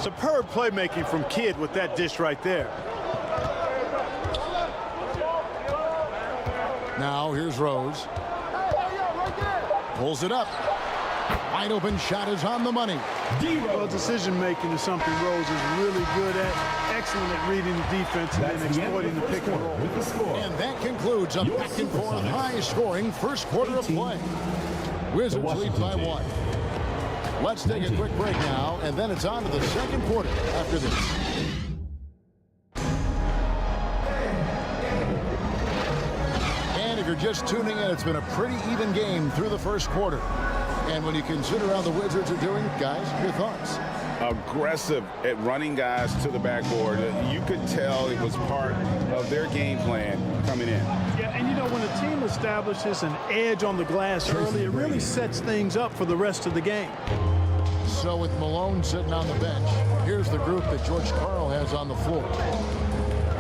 Superb playmaking from Kidd with that dish right there. Now here's Rose. Pulls it up. Wide open shot is on the money. Well, decision making is something Rose is really good at. Excellent at reading the defense and then exploiting the pick and roll. And that concludes a back and forth high scoring first quarter of play. Wizards lead by 1. Let's take a quick break now, and then it's on to the second quarter after this. And if you're just tuning in, it's been a pretty even game through the first quarter. And when you consider how the Wizards are doing, guys, your thoughts? Aggressive at running guys to the backboard. You could tell it was part of their game plan coming in. Yeah, and you know, when a team establishes an edge on the glass early, it really sets things up for the rest of the game. So with Malone sitting on the bench, here's the group that George Karl has on the floor.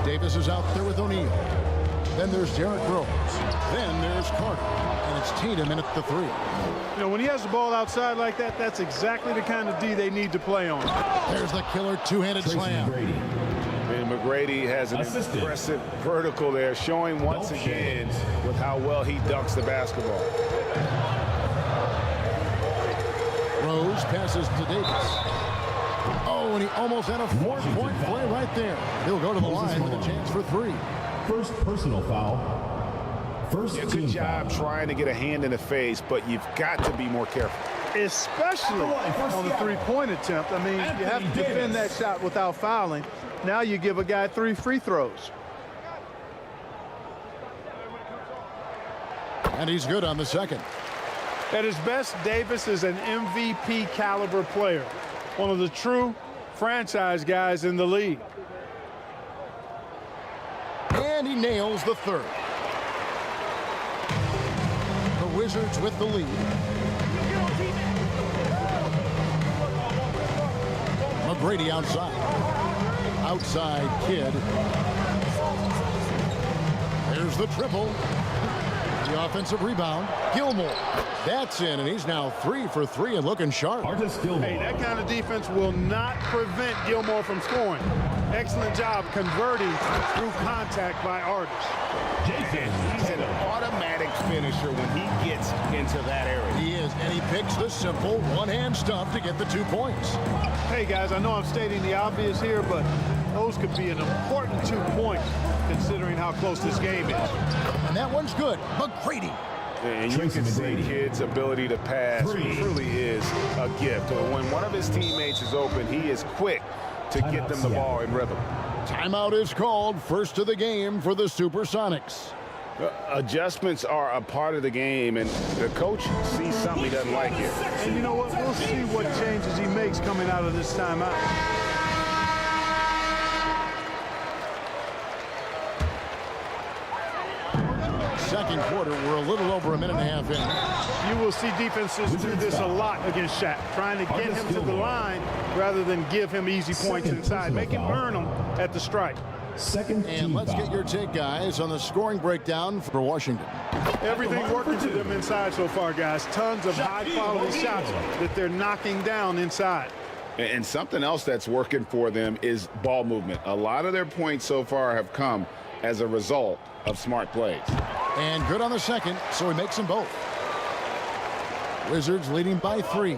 Davis is out there with O'Neal. Then there's Derrick Rose. Then there's Carter. And it's Tatum in at the 3. You know, when he has the ball outside like that, that's exactly the kind of D they need to play on. There's the killer two-handed slam. And McGrady has an impressive vertical there, showing once again with how well he dunks the basketball. Rose passes to Davis. Oh, Oh, and he almost had a 4-point play right there. He'll go to the line with a chance for 3. First personal foul. First Yeah, team good job foul. trying to get a hand in the face, but you've got to be more careful. Especially on the three-point attempt. I mean, you have to defend that shot without fouling. Now you give a guy 3 free throws. And he's good on the second. At his best, Davis is an MVP caliber player. One of the true franchise guys in the league. And he nails the third. The Wizards with the lead. McGrady outside. Outside Kidd. There's the triple. The offensive rebound. Gilmore. That's in, and he's now 3 for 3 and looking sharp. Hey, that kind of defense will not prevent Gilmore from scoring. Excellent job converting through contact by Artis. He's an automatic finisher when he gets into that area. He is, and he picks the simple one-hand stuff to get the 2 points. Hey, guys, I know I'm stating the obvious here, but those could be an important 2 points considering how close this game is. And that one's good. McGrady. And you can see Kidd's ability to pass truly is a gift. When one of his teammates is open, he is quick to get them the ball in rhythm. Timeout is called. First of the game for the Supersonics. Adjustments are a part of the game, and the coach sees something he doesn't like here. And you know what? We'll see what changes he makes coming out of this timeout. Second quarter, we're a little over a minute and a half in. You will see defenses do this a lot against Shaq, trying to get him to the line rather than give him easy points inside. Make him earn them at the strike. And let's get your take, guys, on the scoring breakdown for Washington. Everything working to them inside so far, guys. Tons of high-quality shots that they're knocking down inside. And something else that's working for them is ball movement. A lot of their points so far have come as a result of smart plays. And good on the second, so he makes them both. Wizards leading by 3.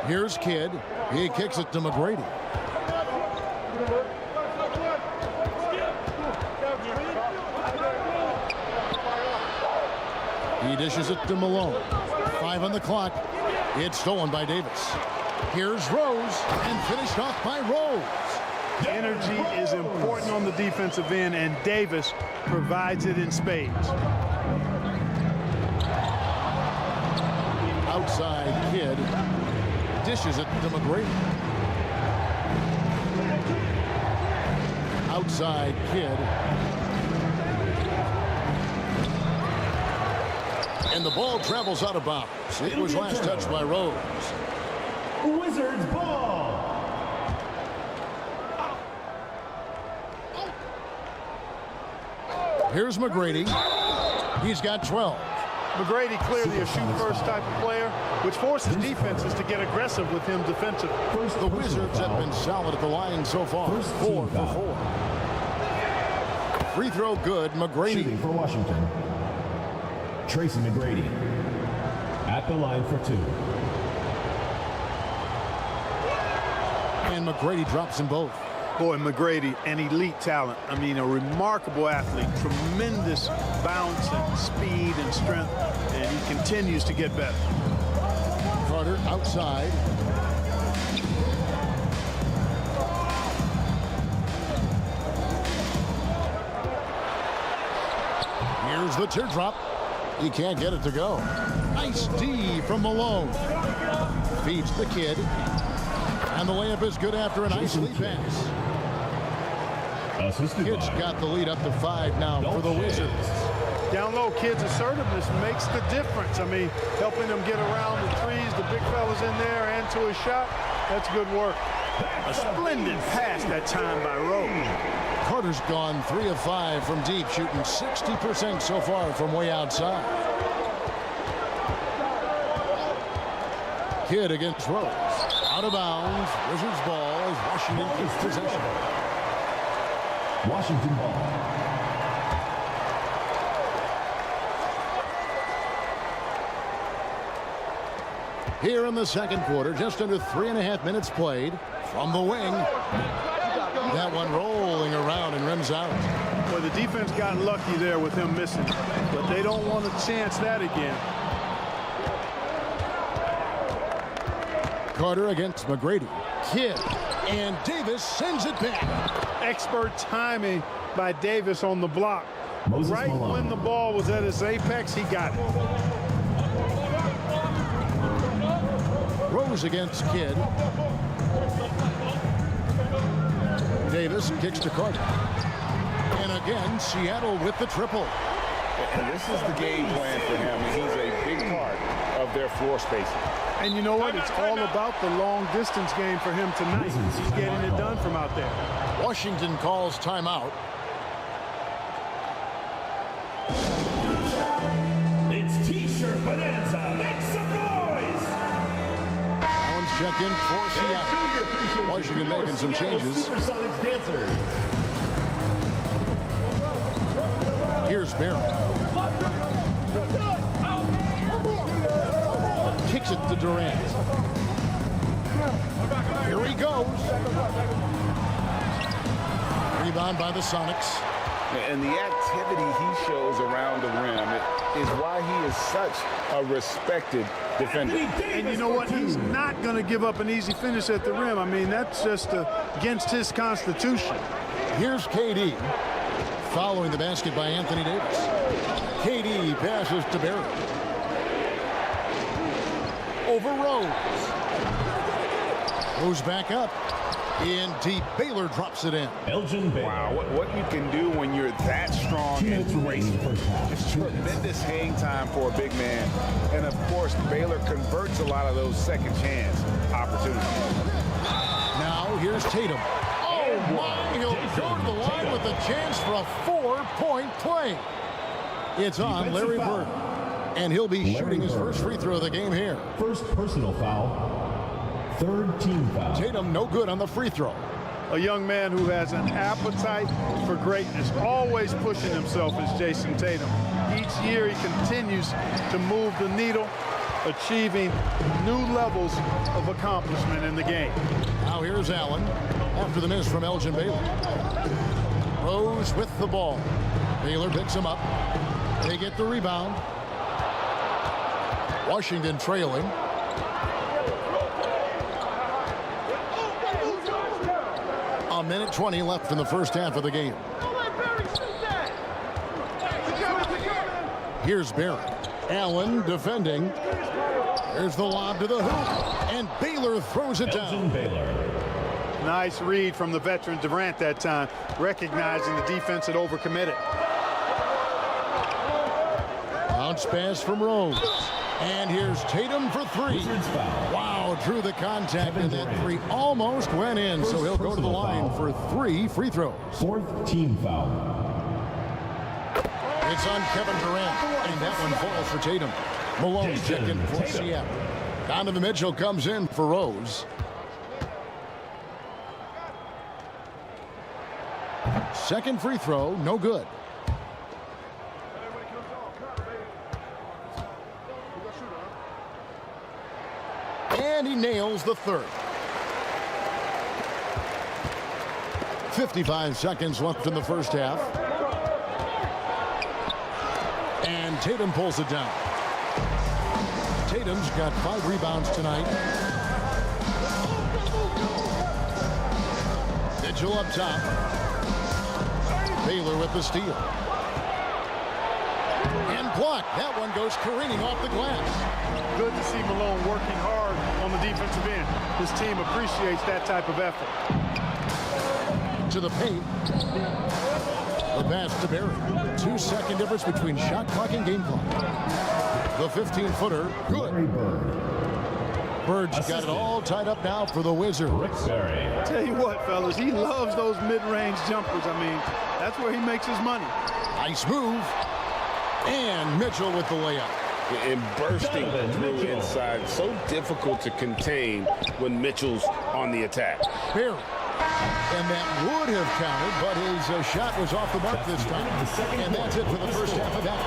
Here's Kidd. He kicks it to McGrady. He dishes it to Malone. 5 on the clock. It's stolen by Davis. Here's Rose, and finished off by Rose. Energy is important on the defensive end, and Davis provides it in spades. Outside Kidd dishes it to McGrady. Outside Kidd. And the ball travels out of bounds. It was last touched by Rose. Wizards ball. Here's McGrady. He's got 12. McGrady clearly a shoot-first type of player, which forces defenses to get aggressive with him defensively. The Wizards have been solid at the line so far. 4 for 4. Free throw good. McGrady. Shooting for Washington. Tracy McGrady at the line for 2. And McGrady drops them both. Boy, McGrady, an elite talent. I mean, a remarkable athlete. Tremendous bounce and speed and strength, and he continues to get better. Carter outside. Here's the teardrop. He can't get it to go. Nice D from Malone. Feeds the Kid. And the layup is good after a nice lead pass. Kidd's got the lead up to 5 now for the Wizards. Down low, Kidd's assertiveness makes the difference. I mean, helping them get around the trees, the big fellas in there, and to his shot. That's good work. A splendid pass that time by Rose. Carter's gone 3 of 5 from deep, shooting 60% so far from way outside. Kidd against Rose. Out of bounds. Wizards ball as Washington keeps possession. Washington ball. Here in the second quarter, just under 3.5 minutes played from the wing. That one rolling around and rims out. Well, the defense got lucky there with him missing, but they don't want to chance that again. Carter against McGrady. Kidd, and Davis sends it back. Expert timing by Davis on the block. Right when the ball was at its apex, he got it. Rose against Kidd. Davis kicks to Carter. And again, Seattle with the triple. And this is the game plan for him, and he's a big part of their floor spacing. And you know what? It's all about the long distance game for him tonight. He's getting it done from out there. Washington calls timeout. It's T-shirt bonanza. Make some noise. Allen's checked in for Seattle. Washington making some changes. Supersonics dancers. Here's Barrett. Kicks it to Durant. Here he goes. Rebound by the Sonics. And the activity he shows around the rim is why he is such a respected defender. And you know what? He's not going to give up an easy finish at the rim. I mean, that's just against his constitution. Here's KD. Following the basket by Anthony Davis. KD passes to Barrett. Over Rose. Rose back up. In deep. Baylor drops it in. Elgin Baylor. Wow, what you can do when you're that strong and graceful. It's tremendous hang time for a big man. And of course, Baylor converts a lot of those second chance opportunities. Now here's Tatum. Oh my, he'll go to the line with a chance for a 4-point play. It's on Larry Bird. And he'll be shooting his first free throw of the game here. First personal foul. Third team foul. Tatum no good on the free throw. A young man who has an appetite for greatness, always pushing himself is Jason Tatum. Each year he continues to move the needle, achieving new levels of accomplishment in the game. Now here's Allen after the miss from Elgin Baylor. Rose with the ball. Baylor picks him up. They get the rebound. Washington trailing. A minute 20 left in the first half of the game. Here's Barrett. Allen defending. There's the lob to the hoop. And Baylor throws it down. Nice read from the veteran Durant that time, recognizing the defense had overcommitted. Bounce pass from Rose. And here's Tatum for three. Wow, drew the contact, and that three almost went in, so he'll go to the line for 3 free throws. Fourth team foul. It's on Kevin Durant, and that one falls for Tatum. Malone's checking for Seattle. Donovan Mitchell comes in for Rose. Second free throw, no good. And he nails the third. 55 seconds left in the first half. And Tatum pulls it down. Tatum's got 5 rebounds tonight. Mitchell up top. Baylor with the steal. And blocked. That one goes careening off the glass. Good to see Malone working hard on the defensive end. His team appreciates that type of effort. To the paint. The pass to Barry. 2-second difference between shot clock and game clock. The 15-footer, good. Bird's got it all tied up now for the Wizards. Tell you what, fellas, he loves those mid-range jumpers. I mean, that's where he makes his money. Nice move. And Mitchell with the layup. And bursting through inside. So difficult to contain when Mitchell's on the attack. Barry. And that would have counted, but his shot was off the mark this time. And that's it for the first half of that.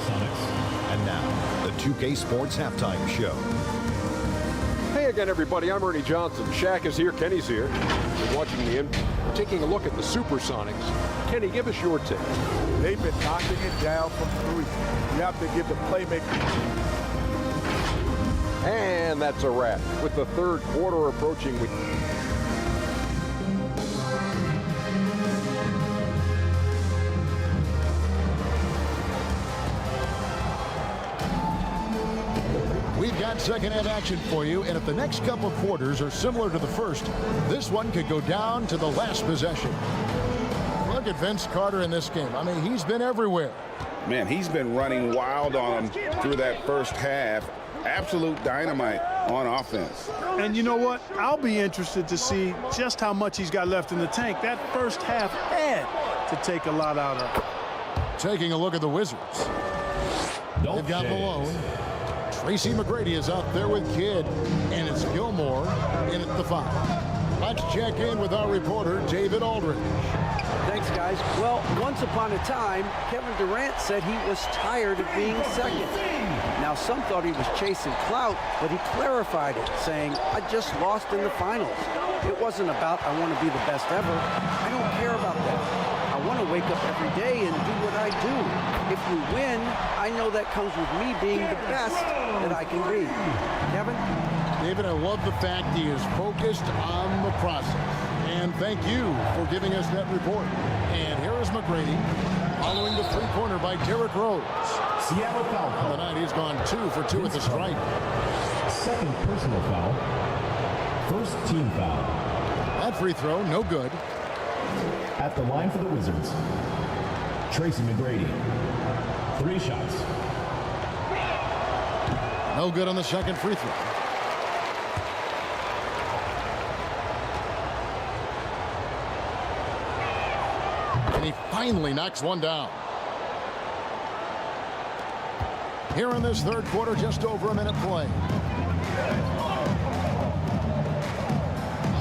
Supersonics. And now, the 2K Sports Halftime Show. Hey again, everybody. I'm Ernie Johnson. Shaq is here. Kenny's here. We're watching the We're taking a look at the Supersonics. Kenny, give us your take. They've been knocking it down from three. You have to give the playmaker. And that's a wrap. With the third quarter approaching, We've got second half action for you, and if the next couple quarters are similar to the first, this one could go down to the last possession. Look at Vince Carter in this game. I mean, he's been everywhere. Man, he's been running wild on him through that first half. Absolute dynamite on offense. And you know what? I'll be interested to see just how much he's got left in the tank. That first half had to take a lot out of it. Taking a look at the Wizards. They've got Malone. Tracy McGrady is out there with Kidd, and it's Gilmore in at the 5. Let's check in with our reporter, David Aldridge. Thanks, guys. Well, once upon a time, Kevin Durant said he was tired of being second. Now, some thought he was chasing clout, but he clarified it, saying, I just lost in the finals. It wasn't about, I want to be the best ever. I don't care about that. I want to wake up every day and do what I do. If we win, I know that comes with me being the best that I can be. Kevin? David, I love the fact he is focused on the process. And thank you for giving us that report. And here is McGrady following the three-pointer by Derrick Rose. Seattle foul. On the night, he's gone 2 for 2 at the stripe. Second personal foul. First team foul. That free throw, no good. At the line for the Wizards, Tracy McGrady. 3 shots. No good on the second free throw. And he finally knocks one down. Here in this third quarter, just over a minute play.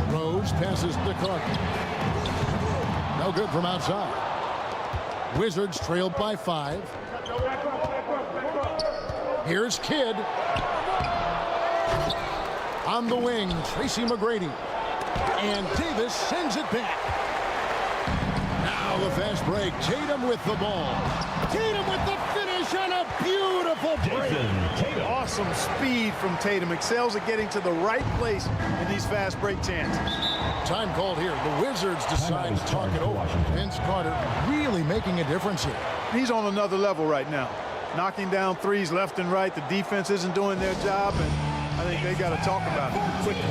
Rose passes to Carter. No good from outside. Wizards trailed by 5. Here's Kidd. On the wing, Tracy McGrady. And Davis sends it back. Now the fast break. Tatum with the ball. Tatum with the finish on a beautiful break. Awesome speed from Tatum. Excels at getting to the right place in these fast break chances. Time called here. The Wizards decide to talk it over. Vince Carter really making a difference here. He's on another level right now. Knocking down threes left and right. The defense isn't doing their job, and I think they got to talk about it quickly.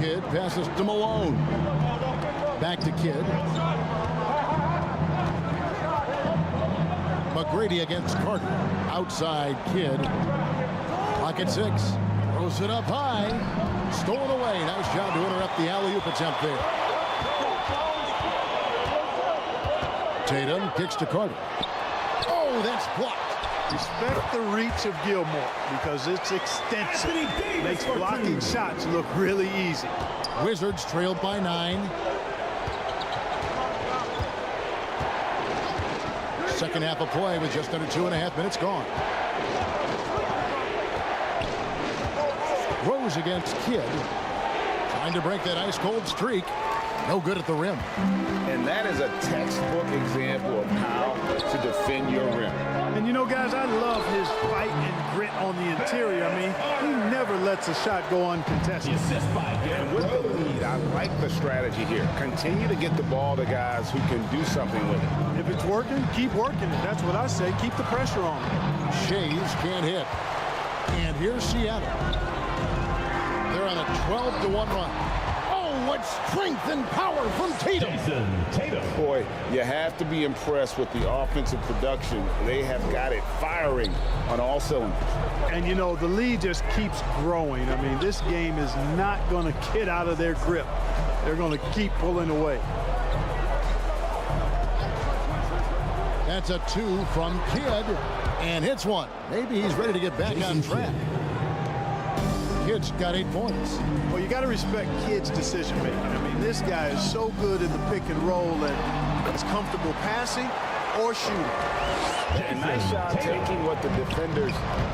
Kidd passes to Malone. Back to Kidd. McGrady against Carter. Outside Kidd. Clock at 6. Throws it up high. Stolen away. Nice job to interrupt the alley-oop attempt there. Tatum kicks to Carter. Oh, that's blocked. Respect the reach of Gilmore because it's extensive. Makes blocking shots look really easy. Wizards trailed by 9. Second half of play with just under 2.5 minutes gone. Rose against Kidd. Trying to break that ice-cold streak. No good at the rim. And that is a textbook example of how to defend your rim. And you know, guys, I love his fight and grit on the interior. I mean, he never lets a shot go uncontested. And with the lead, I like the strategy here. Continue to get the ball to guys who can do something with it. If it's working, keep working it. That's what I say. Keep the pressure on him. Shays can't hit. And here's Seattle. They're on a 12-1 run. What strength and power from Tatum. Boy, you have to be impressed with the offensive production. They have got it firing on all cylinders. And, you know, the lead just keeps growing. I mean, this game is not going to get out of their grip. They're going to keep pulling away. That's a 2 from Kidd. And hits one. Maybe he's ready to get back on track. Kidd's got 8 points. Well, you got to respect Kidd's decision making. I mean, this guy is so good in the pick and roll that he's comfortable passing or shooting. And nice shot taking what the defenders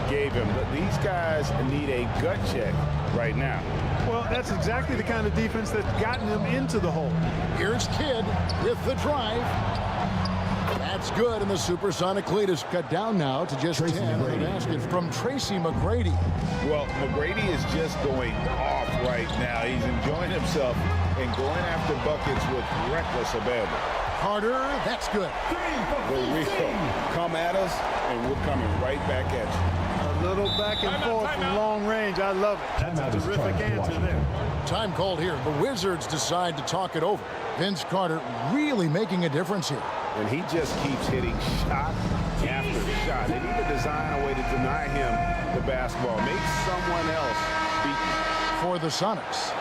gave him. But these guys need a gut check right now. Well, that's exactly the kind of defense that's gotten them into the hole. Here's Kidd with the drive. That's good, and the supersonic lead is cut down now to just 10 with a basket from Tracy McGrady. Well, McGrady is just going off right now. He's enjoying himself and going after buckets with reckless abandon. Carter, that's good. The real come at us, and we're coming right back at you. A little back and forth from long range. I love it. That's a terrific answer there. Time called here. The Wizards decide to talk it over. Vince Carter really making a difference here. And he just keeps hitting shot after shot. They need to design a way to deny him the basketball. Make someone else beat. For the Sonics,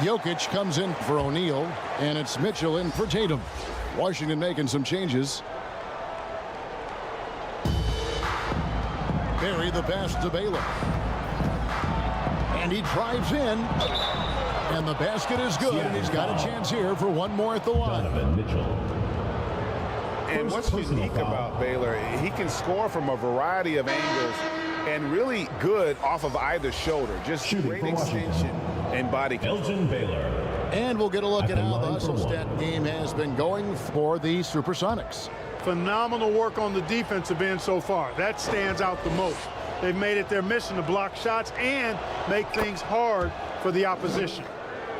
Jokic comes in for O'Neal, and it's Mitchell in for Tatum. Washington making some changes. Barry the pass to Baylor. And he drives in. And the basket is good, and he's got a chance here for one more at the line. And what's unique about Baylor, he can score from a variety of angles and really good off of either shoulder. Just great extension and body control. And we'll get a look at how the hustle stat game has been going for the Supersonics. Phenomenal work on the defensive end so far. That stands out the most. They've made it their mission to block shots and make things hard for the opposition.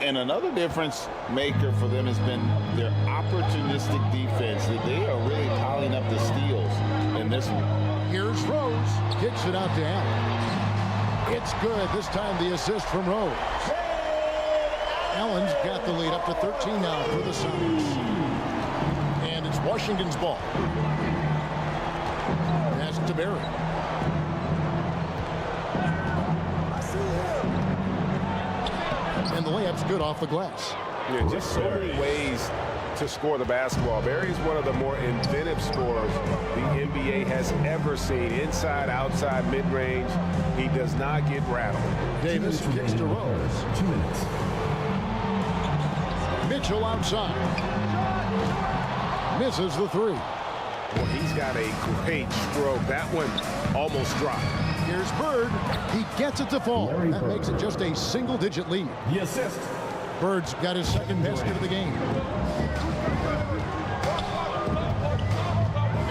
And another difference maker for them has been their opportunistic defense. They are really piling up the steals in this one. Here's Rose. Kicks it out to Allen. It's good. This time the assist from Rose. Allen's got the lead up to 13 now for the Suns. And it's Washington's ball. Pass to Barry. And the layup's good off the glass. Yeah, just so many ways to score the basketball. Barry's one of the more inventive scorers the NBA has ever seen. Inside, outside, mid-range. He does not get rattled. Davis kicks to Rose. 2 minutes. Mitchell outside. Misses the three. Well, he's got a great stroke. That one almost dropped. Here's Bird. He gets it to fall. That makes it just a single-digit lead. The assist. Bird's got his second basket of the game.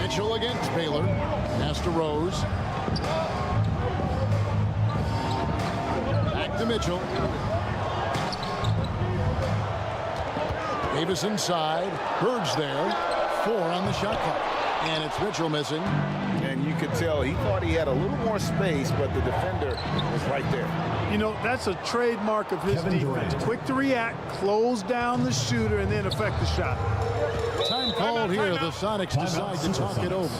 Mitchell against Baylor. Pass to Rose. Back to Mitchell. Davis inside. Bird's there. 4 on the shot clock. And it's Mitchell missing. And you could tell he thought he had a little more space, but the defender was right there. You know, that's a trademark of his defense. Quick to react, close down the shooter, and then affect the shot. Time called here. The Sonics decide to talk it over.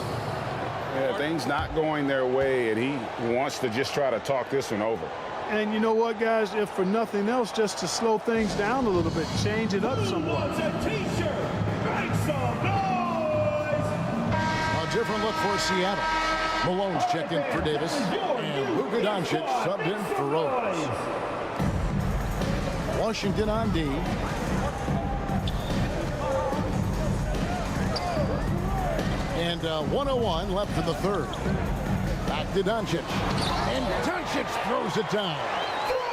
Yeah, things not going their way, and he wants to just try to talk this one over. And you know what, guys? If for nothing else, just to slow things down a little bit, change it up somewhat. Different look for Seattle. Malone's checked in for Davis. And Luka Doncic subbed in for Rose. Washington on D. And 1:01 left in the third. Back to Doncic. And Doncic throws it down.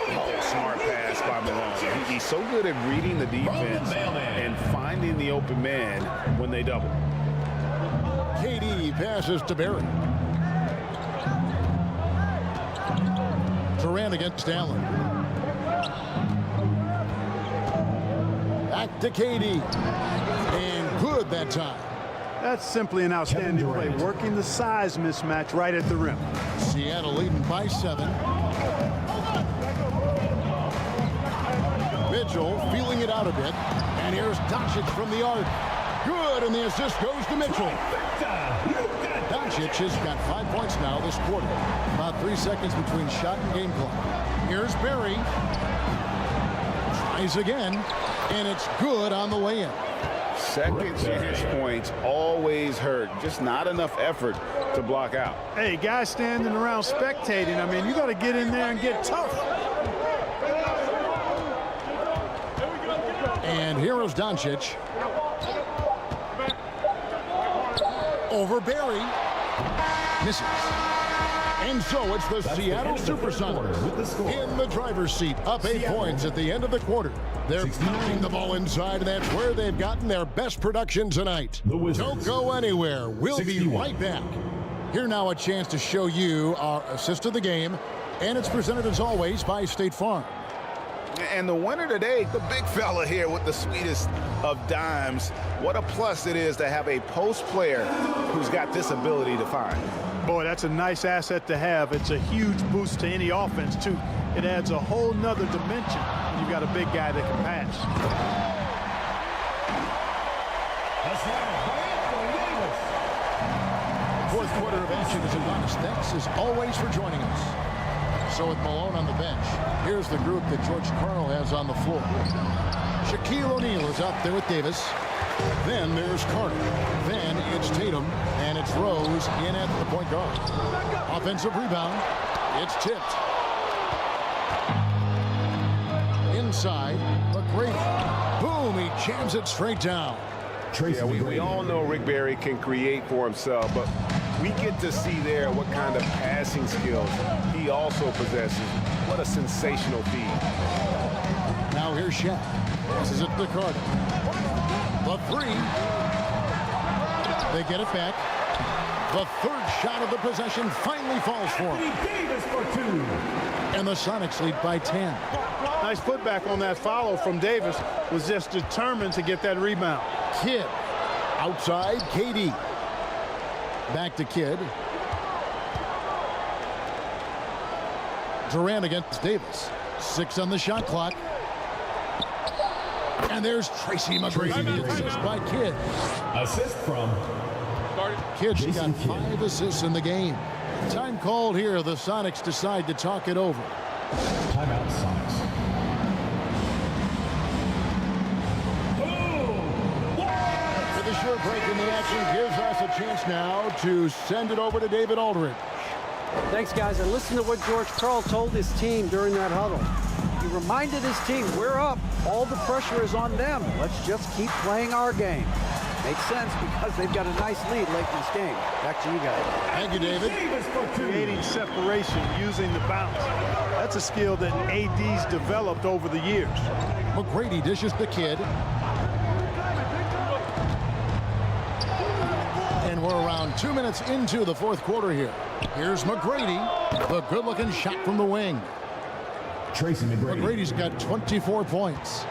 Oh, smart pass by Malone. He's so good at reading the defense and finding the open man when they double. KD passes to Barry. Durant against Allen. Back to KD. And good that time. That's simply an outstanding play, working the size mismatch right at the rim. Seattle leading by 7. Mitchell feeling it out a bit. And here's Doncic from the arc. Good, and the assist goes to Mitchell. Doncic has got 5 points now this quarter. About 3 seconds between shot and game clock. Here's Barry. Tries again, and it's good on the way in. Second chance points always hurt. Just not enough effort to block out. Hey, guys standing around spectating, I mean, you got to get in there and get tough. And here is Doncic. Over Barry. Misses. And so it's the Seattle Supersonics in the driver's seat, up 8 points at the end of the quarter. They're pounding the ball inside, and that's where they've gotten their best production tonight. Don't go anywhere. We'll be right back. Here now a chance to show you our assist of the game, and it's presented as always by State Farm. And the winner today, the big fella here with the sweetest of dimes. What a plus it is to have a post player who's got this ability to find. Boy, that's a nice asset to have. It's a huge boost to any offense, too. It adds a whole nother dimension when you've got a big guy that can pass. Fourth quarter of action is upon us. Thanks as always for joining us. So with Malone on the bench, here's the group that George Karl has on the floor. Shaquille O'Neal is out there with Davis. Then there's Carter. Then it's Tatum. And it's Rose in at the point guard. Offensive rebound. It's tipped. Inside, McGrady. Boom, he jams it straight down. Yeah, we all know Rick Barry can create for himself, but we get to see there what kind of passing skills he also possesses. What a sensational feed. Now here's Shaq. Passes it to Carter. The three. They get it back. The third shot of the possession finally falls for him. And the Sonics lead by 10. Nice putback on that follow from Davis. Was just determined to get that rebound. Kidd. Outside, KD. Back to Kidd. Durant against Davis. 6 on the shot clock. And there's Tracy McGrady. Assist by Kidd. Assist from Kidd's got 5 assists in the game. Time called here. The Sonics decide to talk it over. Timeout, Sonics. With a short break in the action gives us a chance now to send it over to David Aldridge. Thanks, guys. And listen to what George Karl told his team during that huddle. He reminded his team, we're up. All the pressure is on them. Let's just keep playing our game. Makes sense because they've got a nice lead late in this game. Back to you guys. Thank you, David. Creating separation using the bounce. That's a skill that AD's developed over the years. McGrady dishes the Kidd. And we're around 2 minutes into the fourth quarter here. Here's McGrady. The good-looking shot from the wing. Tracy McGrady. McGrady's got 24 points.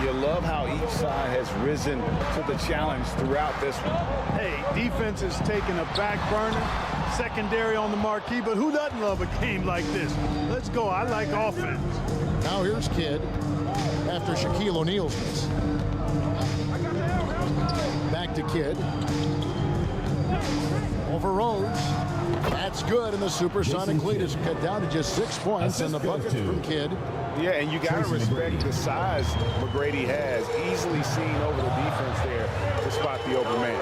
You love how each side has risen to the challenge throughout this one. Hey, defense is taking a back burner, secondary on the marquee, but who doesn't love a game like this? Let's go. I like offense. Now here's Kidd after Shaquille O'Neal's miss. Back to Kidd. Over Rose. That's good, and the Supersonic lead is cut down to just 6 points, and the bucket from Kidd. Yeah, and you got to respect the size McGrady has. Easily seen over the defense there to spot the open man.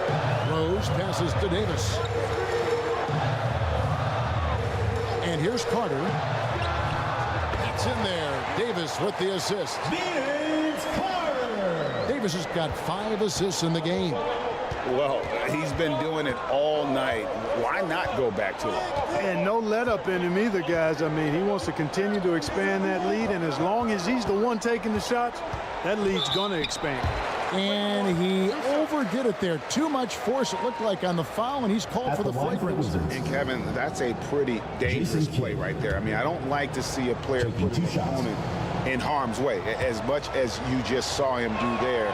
Rose passes to Davis. And here's Carter. That's in there. Davis with the assist. Davis has got 5 assists in the game. Well, he's been doing it all night. Why not go back to it? And no let up in him either, guys. I mean, he wants to continue to expand that lead, and as long as he's the one taking the shots, that lead's going to expand. And he overdid it there. Too much force, it looked like, on the foul, and he's called for the flagrant. And, Kevin, that's a pretty dangerous play right there. I mean, I don't like to see a player put an opponent in harm's way, as much as you just saw him do there.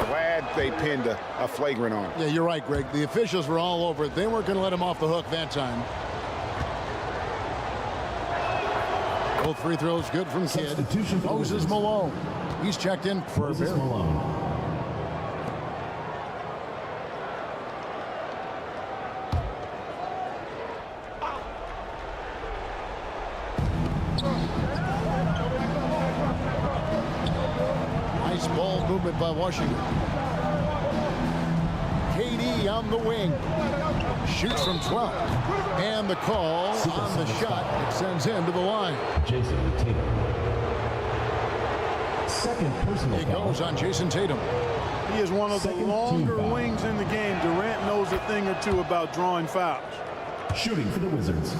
Glad they pinned a flagrant on him. Yeah, you're right, Greg. The officials were all over it. They weren't going to let him off the hook that time. Both free throws good from Kidd. Moses Malone. He's checked in for Moses Malone. Nice ball movement by Washington. He on the wing. Shoots from 12. And the call on the shot extends into the line. Jason Tatum. Second personal It foul. goes on Jason Tatum. He is one of the Second longer team foul. wings in the game. Durant knows a thing or two about drawing fouls. Shooting for the Wizards.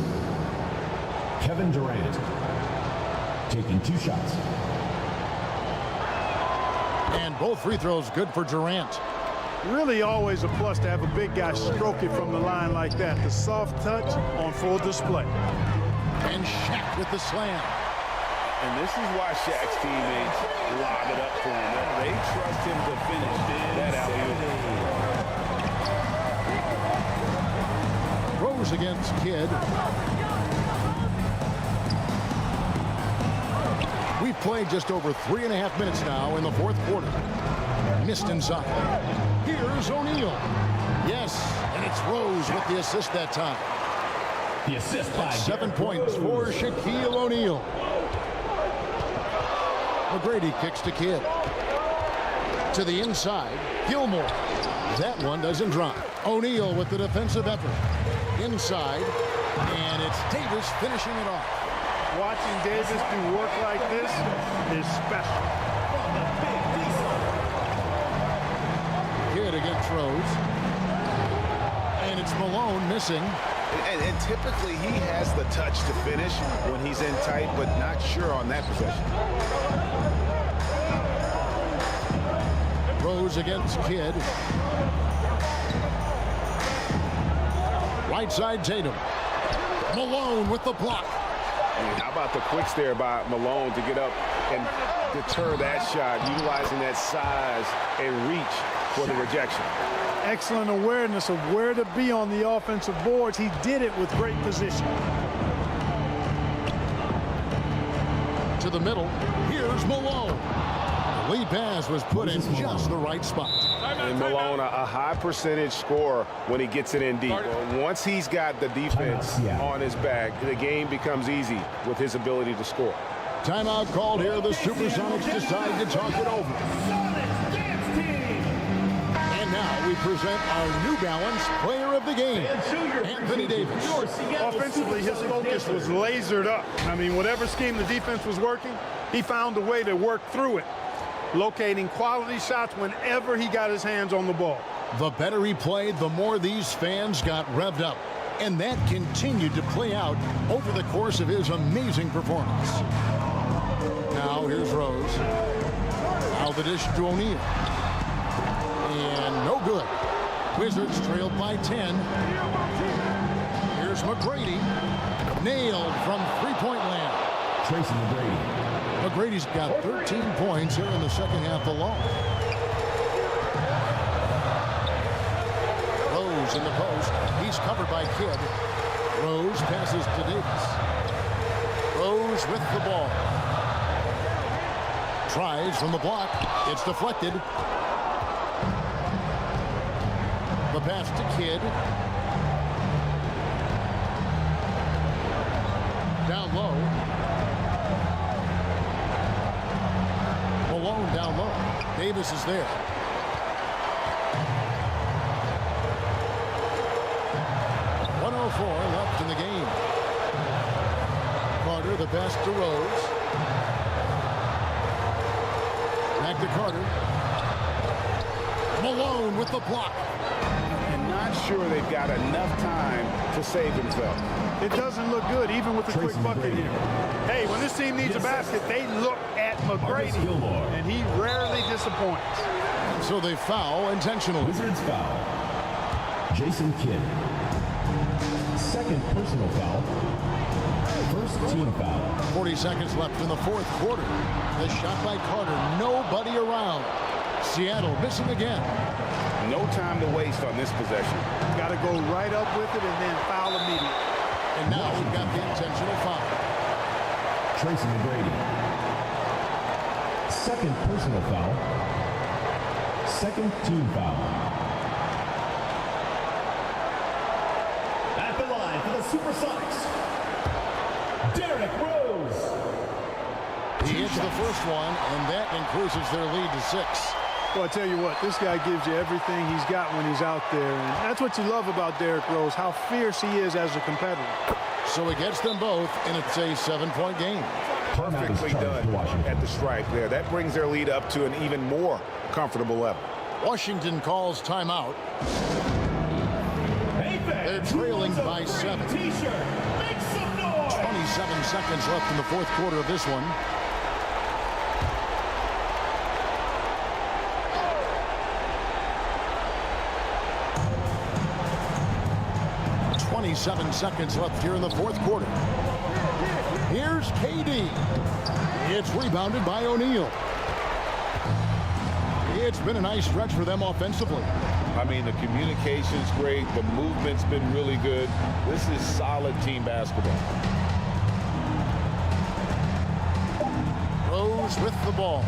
Kevin Durant. Taking 2 shots. And both free throws good for Durant. Really always a plus to have a big guy stroke it from the line like that. The soft touch on full display. And Shaq with the slam. And this is why Shaq's teammates lob it up for him. They trust him to finish that alley-oop. Rose against Kidd. We've played just over 3.5 minutes now in the fourth quarter. Missed inside. Here's O'Neal. Yes, and it's Rose with the assist that time. The assist by 7 points for Shaquille O'Neal. McGrady kicks to Kidd. To the inside, Gilmore. That one doesn't drop. O'Neal with the defensive effort. Inside, and it's Davis finishing it off. Watching Davis do work like this is special. Kidd against Rose. And it's Malone missing. And typically he has the touch to finish when he's in tight, but not sure on that possession. Rose against Kidd. Right side Tatum. Malone with the block. How about the quicks there by Malone to get up and deter that shot, utilizing that size and reach for the rejection. Excellent awareness of where to be on the offensive boards. He did it with great position. To the middle. Here's Malone. The lead pass was put in just the right spot. And Malone, a high percentage scorer when he gets it in deep. Once he's got the defense on his back, the game becomes easy with his ability to score. Timeout called here. The Supersonics decide to talk it over. And now we present our New Balance Player of the Game, Anthony Davis. Offensively, his focus was lasered up. I mean, whatever scheme the defense was working, he found a way to work through it, locating quality shots whenever he got his hands on the ball. The better he played, the more these fans got revved up. And that continued to play out over the course of his amazing performance. Now here's Rose. Now the dish to O'Neal. And no good. Wizards trailed by 10. Here's McGrady. Nailed from three-point land. Tracy McGrady. McGrady's got 13 points here in the second half alone. Rose in the post. He's covered by Kidd. Rose passes to Davis. Rose with the ball. Tries from the block. It's deflected. The pass to Kidd. Down low. Malone down low. Davis is there. .104 left in the game. Carter, the pass to Rose. Back to Carter. Malone with the block. And not sure they've got enough time to save themselves. It doesn't look good, even with the quick bucket here. Hey, when this team needs a basket, they look at McGrady, and he rarely disappoints. So they foul intentionally. Wizards foul. Jason Kidd. Second personal foul. First team foul. 40 seconds left in the fourth quarter. The shot by Carter. Nobody around. Seattle missing again. No time to waste on this possession. Got to go right up with it and then foul immediately. And now we've got the intentional foul. Tracy McGrady. Second personal foul. Second team foul. At the line for the Supersonics, Derrick Rose. He hits the first one, and that increases their lead to 6. Well, I tell you what, this guy gives you everything he's got when he's out there. And that's what you love about Derrick Rose, how fierce he is as a competitor. So he gets them both, and it's a 7-point game. Perfectly done at the stripe there. That brings their lead up to an even more comfortable level. Washington calls timeout. They're trailing by 7. 27 seconds left in the fourth quarter of this one. Seven seconds left here in the fourth quarter. Here's KD. It's rebounded by O'Neal. It's been a nice stretch for them offensively. I mean, the communication's great. The movement's been really good. This is solid team basketball. Rose with the ball.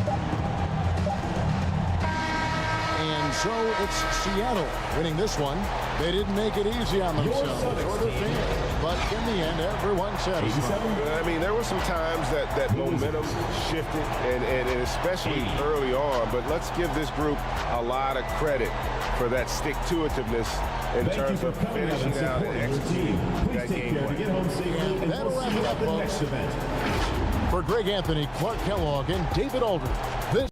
And so it's Seattle winning this one. They didn't make it easy on themselves or their fans, but in the end, everyone's satisfied. I mean, there were some times that momentum shifted, and especially early on, but let's give this group a lot of credit for that stick-to-itiveness in terms of finishing out and executing that game plan. And that'll wrap it up, folks. For Greg Anthony, Clark Kellogg, and David Aldridge, this